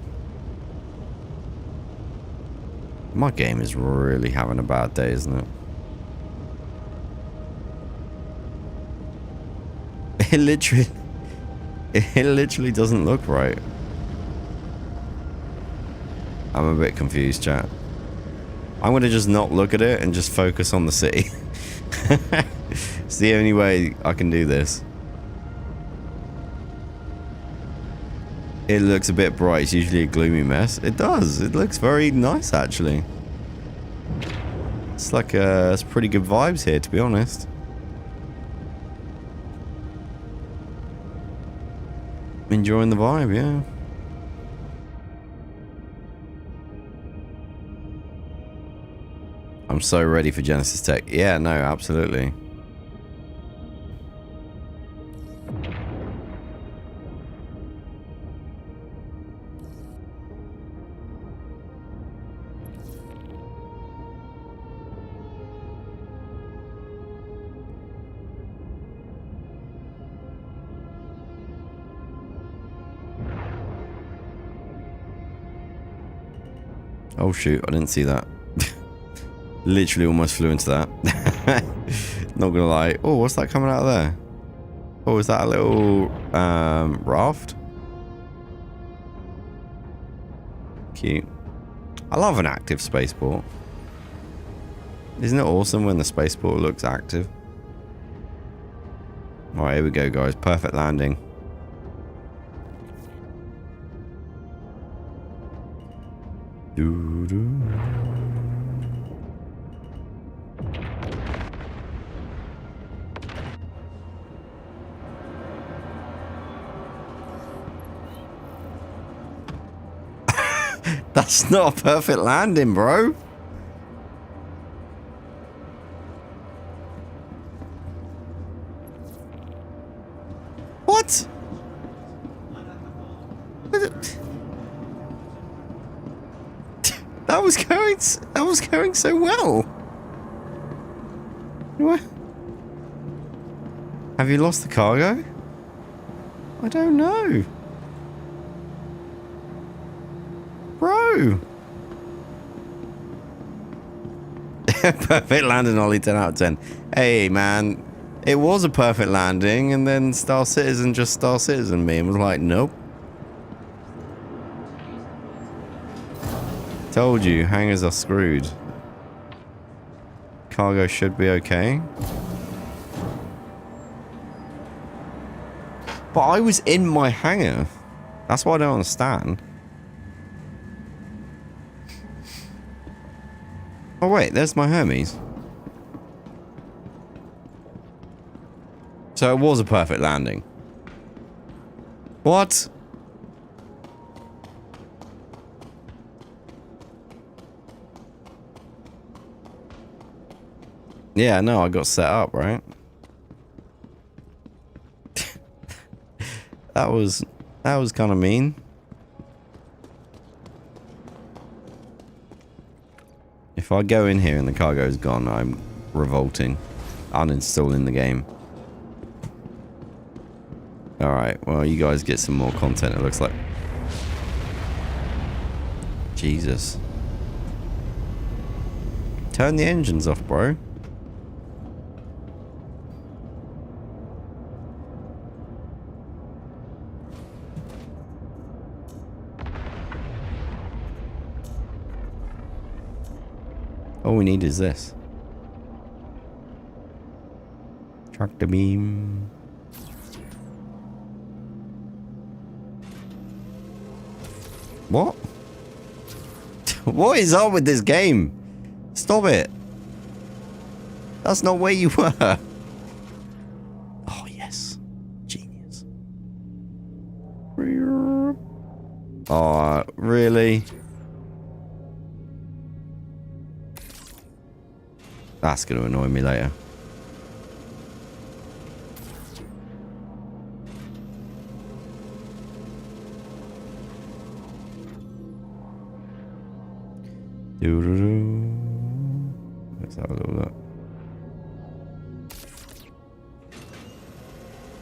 My game is really having a bad day, isn't it? It literally doesn't look right. I'm a bit confused, chat. I'm going to just not look at it and just focus on the city. It's the only way I can do this. It looks a bit bright. It's usually a gloomy mess. It does. It looks very nice, actually. It's like it's pretty good vibes here, to be honest. Enjoying the vibe, yeah. I'm so ready for Genesis Tech. Yeah, no, absolutely. Oh shoot, I didn't see that. Literally almost flew into that. Not gonna lie. Oh, what's that coming out of there? Oh, is that a little raft? Cute. I love an active spaceport. Isn't it awesome when the spaceport looks active? Alright, here we go, guys. Perfect landing. Doo-doo. That's not a perfect landing, bro. What? That was going so well. What? Have you lost the cargo? I don't know. Bro. Perfect landing, Ollie, 10 out of 10. Hey, man. It was a perfect landing, and then Star Citizen just Star Citizen me and was like, nope. Told you, hangars are screwed. Cargo should be okay. But I was in my hangar. That's what I don't understand. Oh wait, there's my Hermes. So it was a perfect landing. What? Yeah, no, I got set up, right? That was kind of mean. If I go in here and the cargo's gone, I'm revolting. Uninstalling the game. Alright, well, you guys get some more content, it looks like. Jesus. Turn the engines off, bro. All we need is this. Tractor beam. What? What is up with this game? Stop it. That's not where you were. Oh, yes. Genius. Oh, really? That's going to annoy me later. Let's have a little look.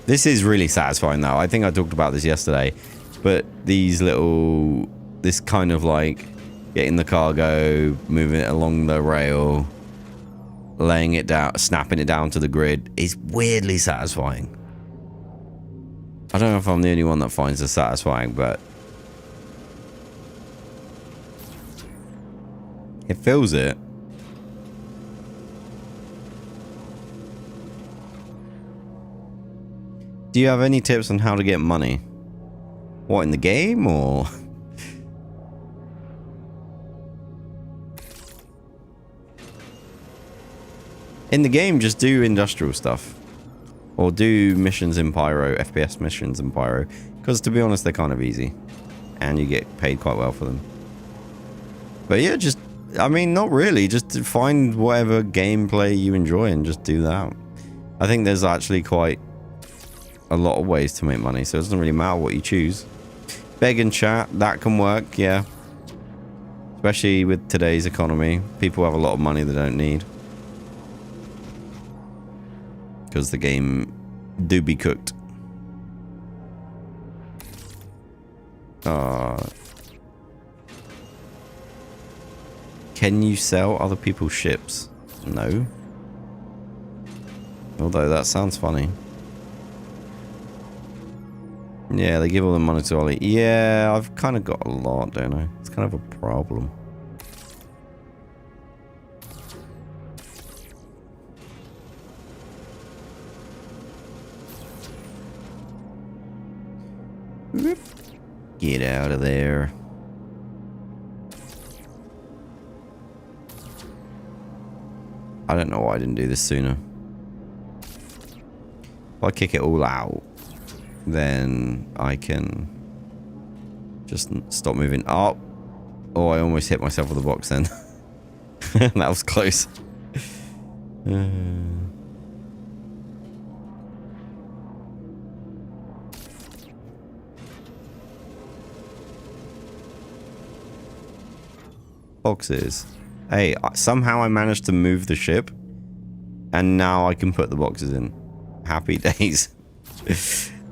This is really satisfying though. I think I talked about this yesterday, but these little, this kind of like getting the cargo, moving it along the rail, laying it down, snapping it down to the grid is weirdly satisfying. I don't know if I'm the only one that finds this satisfying, but it feels it. Do you have any tips on how to get money? What, in the game or? In the game, just do industrial stuff. Or do missions in Pyro, FPS missions in Pyro. Because to be honest, they're kind of easy. And you get paid quite well for them. But yeah, just, I mean, not really. Just find whatever gameplay you enjoy and just do that. I think there's actually quite a lot of ways to make money, so it doesn't really matter what you choose. Beg and chat, that can work, yeah. Especially with today's economy. People have a lot of money they don't need. Because the game do be cooked. Can you sell other people's ships? No. Although that sounds funny. Yeah, they give all the money to Ollie. Yeah, I've kind of got a lot, don't I? It's kind of a problem. Get out of there. I don't know why I didn't do this sooner. If I kick it all out, then I can just stop moving. Oh, I almost hit myself with the box then. That was close. Boxes. Hey, somehow I managed to move the ship, and now I can put the boxes in. Happy days.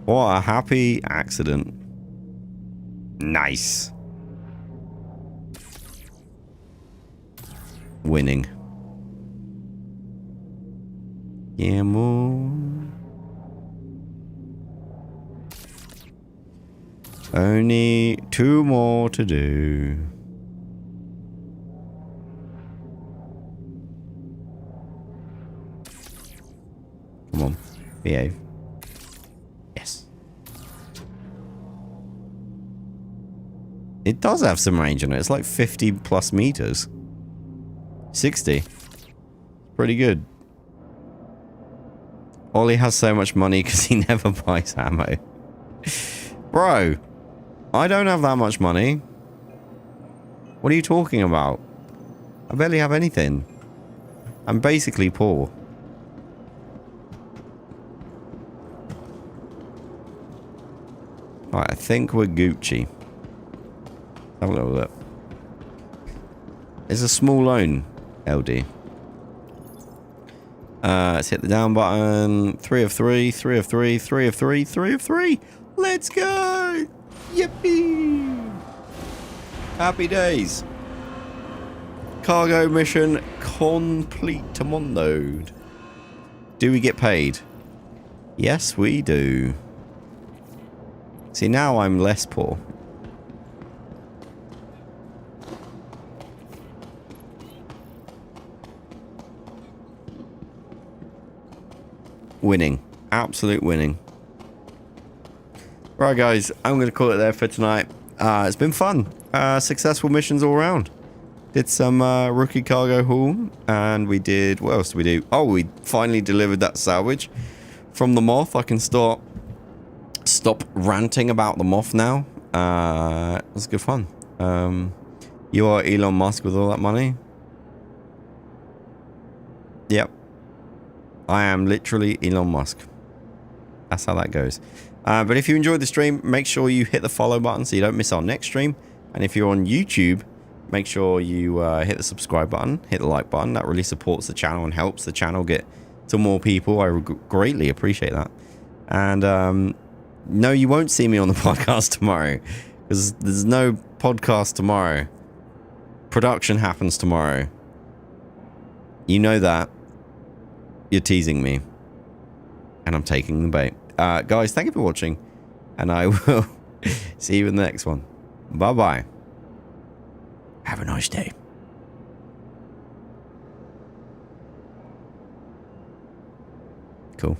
What a happy accident. Nice. Winning. Yeah, more. Only 2 more to do. Come on, behave. Yes. It does have some range on it. It's like 50 plus meters. 60. Pretty good. Ollie has so much money because he never buys ammo. Bro, I don't have that much money. What are you talking about? I barely have anything. I'm basically poor. Alright, I think we're Gucci. Have a little look. It's a small loan, LD. Let's hit the down button. 3 of 3, 3 of 3, 3 of 3, 3 of 3. Let's go! Yippee! Happy days. Cargo mission complete to Mondo. Do we get paid? Yes, we do. See, now I'm less poor. Winning. Absolute winning. Right, guys. I'm going to call it there for tonight. It's been fun. Successful missions all around. Did some rookie cargo haul. And we did... What else did we do? Oh, we finally delivered that salvage from the Moth. I can stop ranting about the Moth now. It was good fun. You are Elon Musk with all that money? Yep. I am literally Elon Musk. That's how that goes. But if you enjoyed the stream, make sure you hit the follow button so you don't miss our next stream. And if you're on YouTube, make sure you hit the subscribe button, hit the like button. That really supports the channel and helps the channel get to more people. I greatly appreciate that. And no, you won't see me on the podcast tomorrow, because there's no podcast tomorrow. Production happens tomorrow. You know that. You're teasing me. And I'm taking the bait. Guys, thank you for watching. And I will see you in the next one. Bye-bye. Have a nice day. Cool.